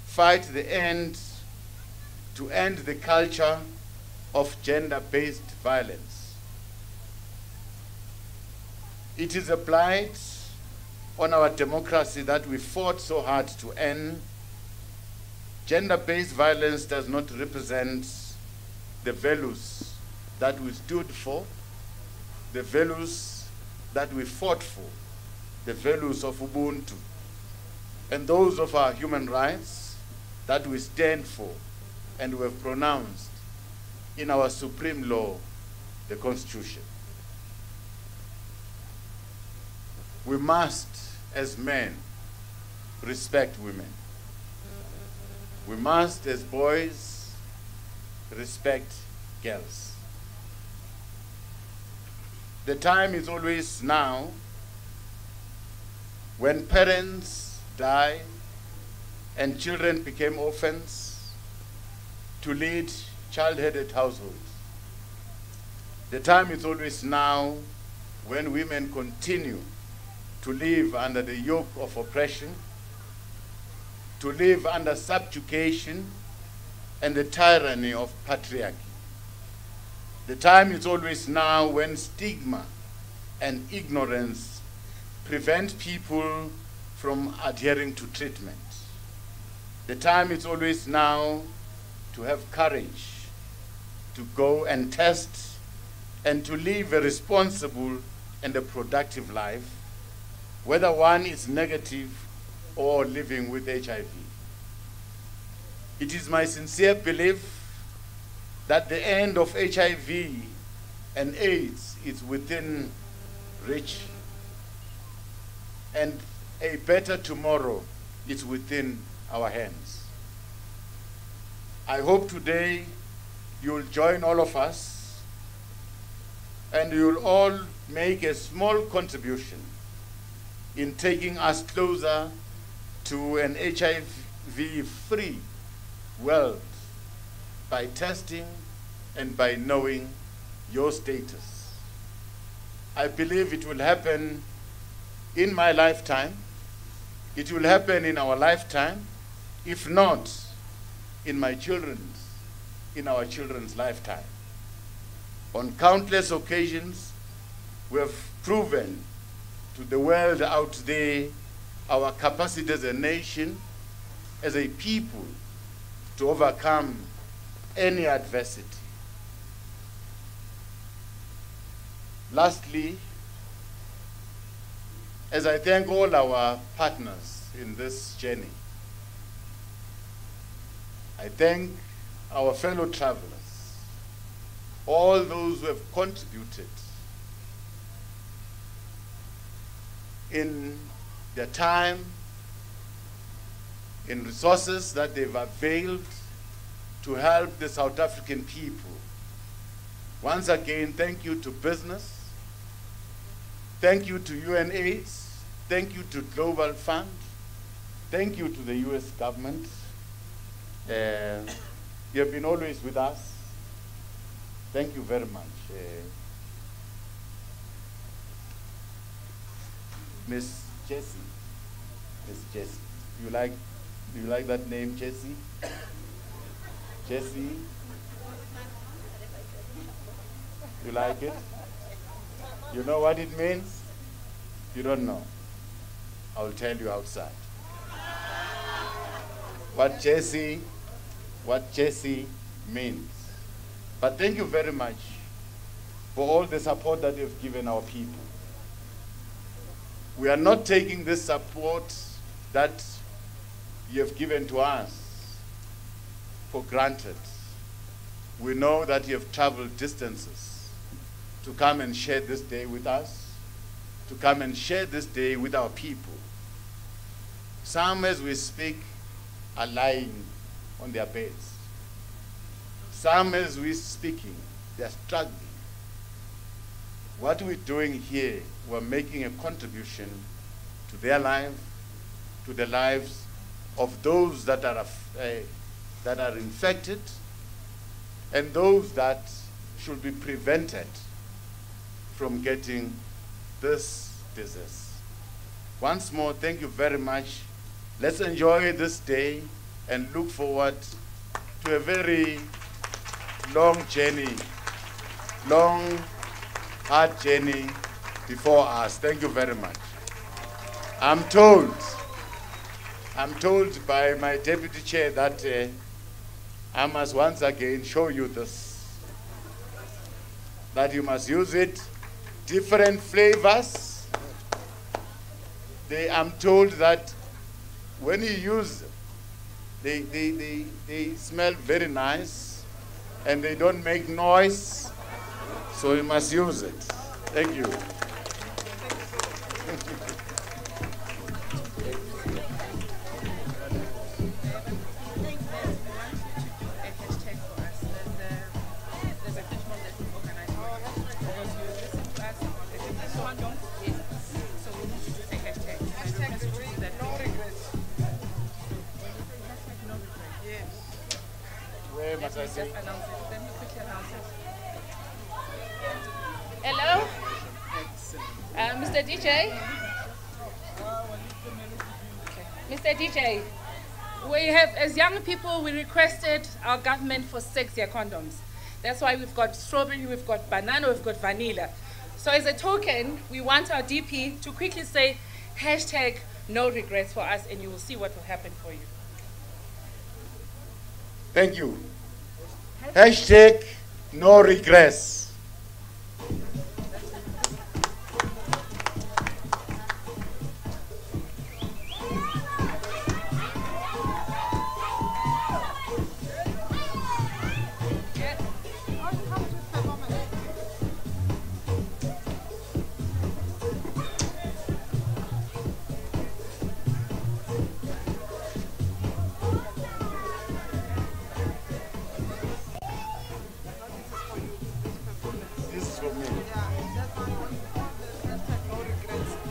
fight to end the culture of gender-based violence. It is a blight on our democracy that we fought so hard to end. Gender-based violence does not represent the values that we stood for, the values that we fought for, the values of Ubuntu, and those of our human rights that we stand for and we have pronounced in our supreme law, the Constitution. We must, as men, respect women. We must, as boys, respect girls. The time is always now when parents die and children became orphans to lead child-headed households. The time is always now when women continue to live under the yoke of oppression, to live under subjugation and the tyranny of patriarchy. The time is always now when stigma and ignorance prevent people from adhering to treatment. The time is always now to have courage to go and test and to live a responsible and a productive life, whether one is negative or living with HIV. It is my sincere belief that the end of HIV and AIDS is within reach, and a better tomorrow is within our hands. I hope today you will join all of us and you will all make a small contribution in taking us closer to an HIV-free world by testing and by knowing your status. I believe it will happen in my lifetime. It will happen in our lifetime, if not in our children's lifetime. On countless occasions, we have proven to the world out there our capacity as a nation, as a people, to overcome any adversity. Lastly, as I thank all our partners in this journey, I thank our fellow travelers, all those who have contributed in their time, in resources that they've availed to help the South African people. Once again, thank you to business, thank you to UNAIDS, Thank you to Global Fund. Thank you to the US government. You have been always with us. Thank you very much. Miss Jessie. Miss Jessie. Do you like that name, Jessie? Jessie? You like it? You know what it means? You don't know. I'll tell you outside. What Jessie means. But thank you very much for all the support that you've given our people. We are not taking this support that you have given to us for granted. We know that you have traveled distances to come and share this day with us, to come and share this day with our people. Some, as we speak, are lying on their beds. Some, as we're speaking, they are struggling. What we're doing here, we're making a contribution to their life, to the lives of those that are infected, and those that should be prevented from getting this disease. Once more, thank you very much. Let's enjoy this day and look forward to a very long journey, long, hard journey before us. Thank you very much. I'm told by my deputy chair that I must once again show you this, that you must use it, different flavors. I'm told that when you use them, they smell very nice and they don't make noise, so you must use it. Thank you. Hello? Mr. DJ? Mr. DJ, we have, as young people, we requested our government for 6-year condoms. That's why we've got strawberry, we've got banana, we've got vanilla. So as a token, we want our DP to quickly say, #no regrets for us, and you will see what will happen for you. Thank you. #no regrets.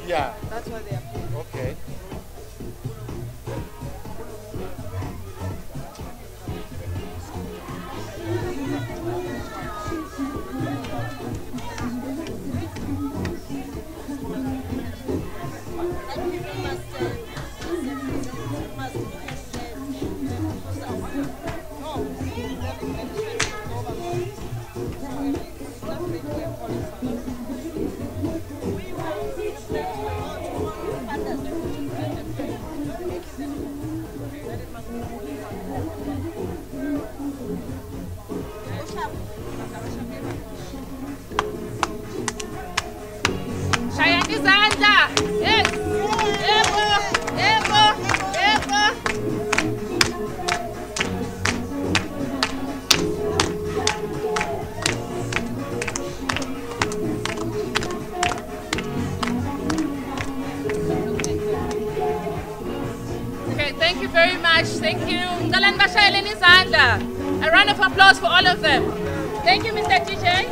Yeah. That's why they are. Okay. Thank you very much. Thank you. A round of applause for all of them. Thank you, Mr. DJ.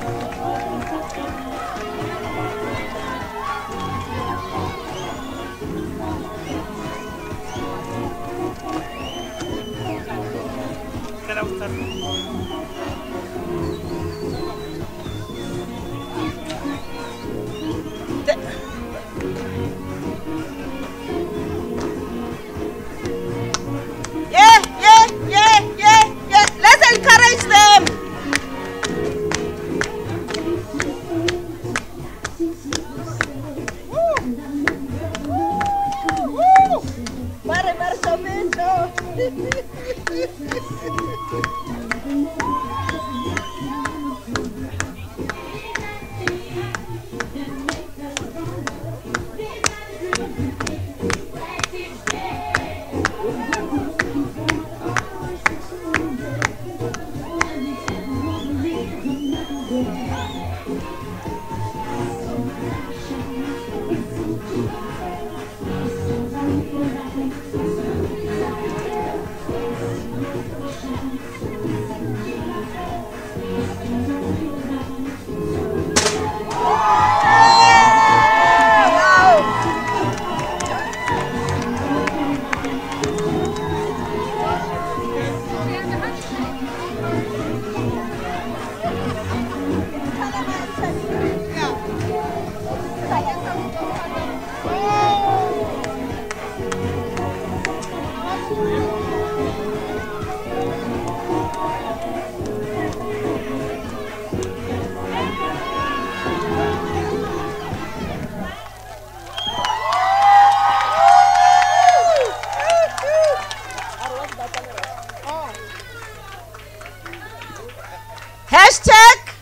Hashtag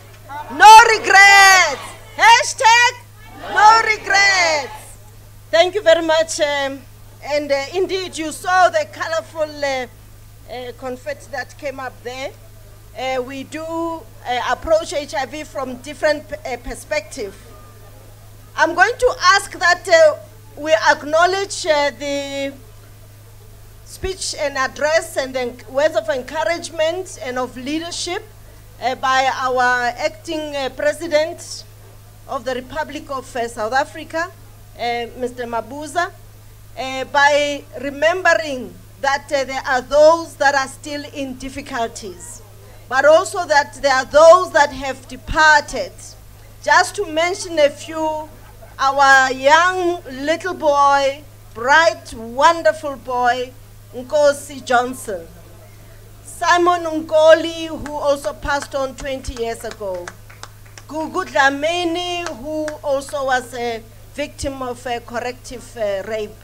no regrets. Hashtag no regrets. Thank you very much. And indeed, you saw the colorful confetti that came up there. We do approach HIV from different perspectives. I'm going to ask that we acknowledge the speech and address and the words of encouragement and of leadership by our acting President of the Republic of South Africa, Mr. Mabuza, by remembering that there are those that are still in difficulties, but also that there are those that have departed. Just to mention a few, our young little boy, bright, wonderful boy, Nkosi Johnson. Simon Nkoli, who also passed on 20 years ago. Gugu Dlamini, who also was a victim of a corrective rape.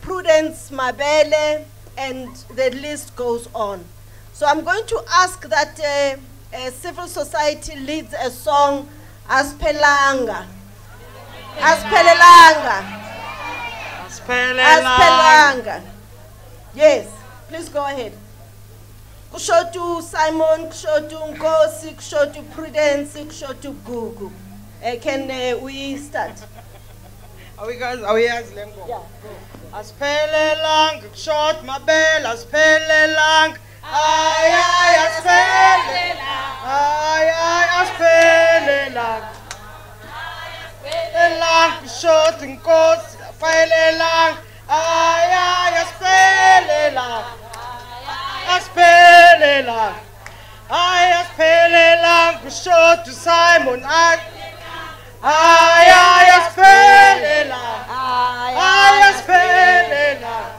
Prudence Mabele, and the list goes on. So I'm going to ask that civil society leads a song, Aspelanga. Aspelelanga. Aspelanga. Yes, please go ahead. Kushotu Simon, kushotu Nkosi, kushotu Prudence, kushotu Gugu. Can we start? Are we guys Lengo? Yeah. Aspelelang, kushotu Mabel, aspelelang. Ay, ay, aspelelang. Ay, ay, aspelelang. Aspelelang, kushotu Nkosi, aspelelang. Ay, ay, aspelelang. Aspelelang, ay aspelelang, kushotu Simon, ay aspelelang, ay aspelelang,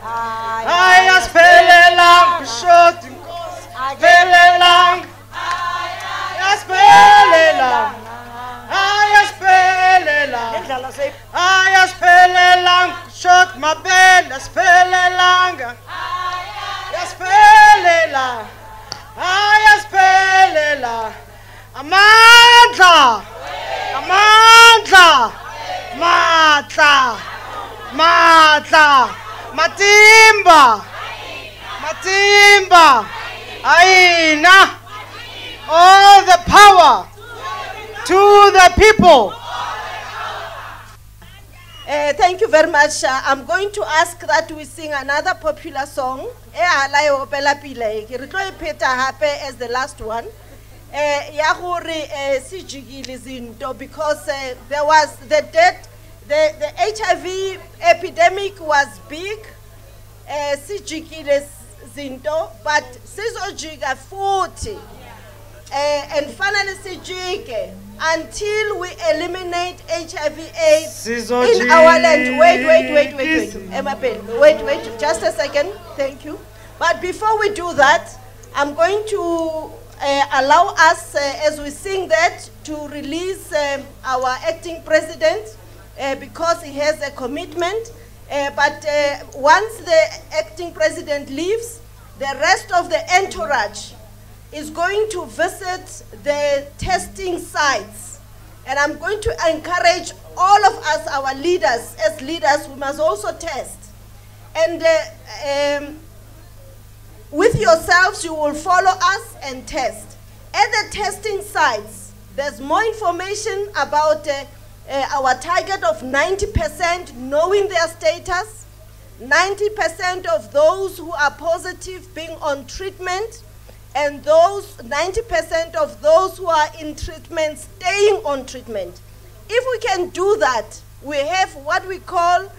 ay aspelelang, kushotu Nkosi, aspelelang, ay aspelelang, ay aspelelang, ay aspelelang, kushotu Mabel, aspelelang. Aspelela, ay aspelela, amandla, amandla, matla, matla, matimba, matimba, aina, all the power to the people. Thank you very much. I'm going to ask that we sing another popular song. As the last one. Because there was the death, the HIV epidemic was big. But Sizojiga 40. And finally Sijike. Until we eliminate HIV/AIDS in our land. Wait, just a second. Thank you. But before we do that, I'm going to allow us, as we sing that, to release our acting president because he has a commitment. But once the acting president leaves, the rest of the entourage is going to visit the testing sites. And I'm going to encourage all of us, our leaders, as leaders, we must also test. And with yourselves, you will follow us and test. At the testing sites, there's more information about our target of 90% knowing their status, 90% of those who are positive being on treatment, and those 90% of those who are in treatment staying on treatment. If we can do that, we have what we call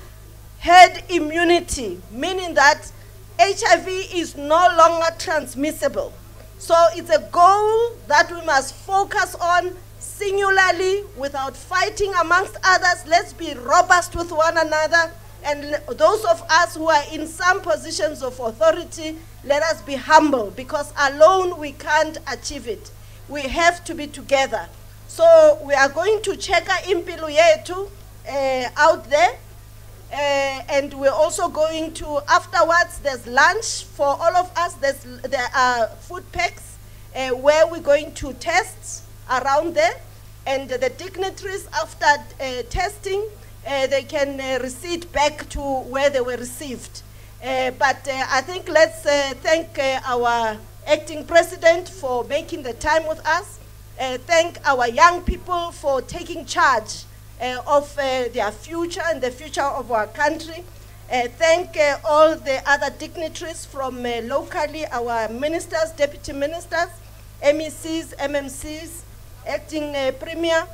herd immunity, meaning that HIV is no longer transmissible. So it's a goal that we must focus on singularly without fighting amongst others. Let's be robust with one another. And those of us who are in some positions of authority, let us be humble, because alone we can't achieve it. We have to be together. So we are going to Cheka Impilo yetu out there. And we're also going to, afterwards, there's lunch for all of us. There are food packs where we're going to test around there. And the dignitaries, after testing, they can recede back to where they were received. But I think let's thank our acting president for making the time with us. Thank our young people for taking charge of their future and the future of our country. Thank all the other dignitaries from locally, our ministers, deputy ministers, MECs, MMCs, acting premier,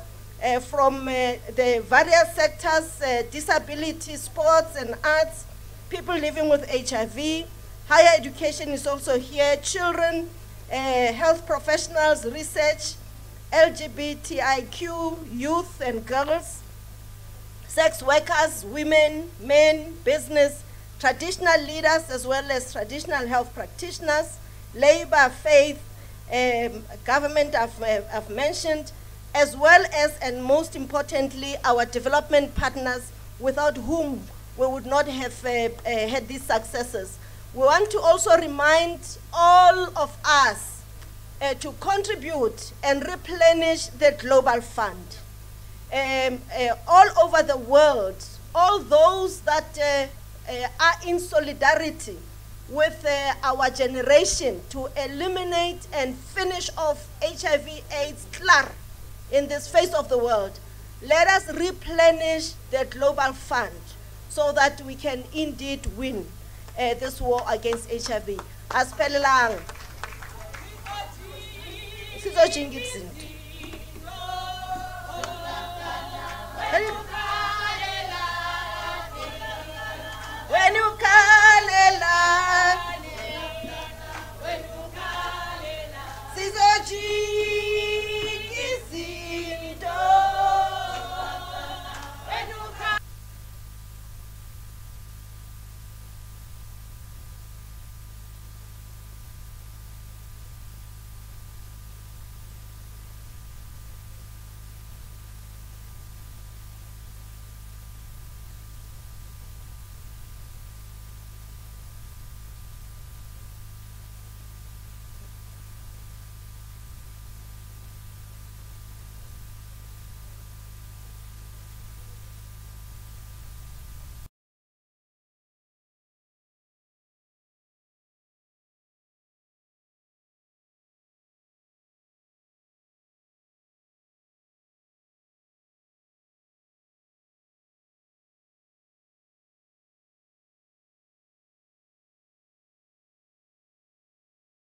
from the various sectors, disability, sports and arts, people living with HIV. Higher education is also here, children, health professionals, research, LGBTIQ, youth and girls, sex workers, women, men, business, traditional leaders, as well as traditional health practitioners, labor, faith, government I've mentioned, as well as, and most importantly, our development partners, without whom we would not have had these successes. We want to also remind all of us to contribute and replenish the global fund. All over the world, all those that are in solidarity with our generation to eliminate and finish off HIV/AIDS in this face of the world, let us replenish the global fund so that we can indeed win this war against HIV. Asiphelelanga. Sizojinga izinto.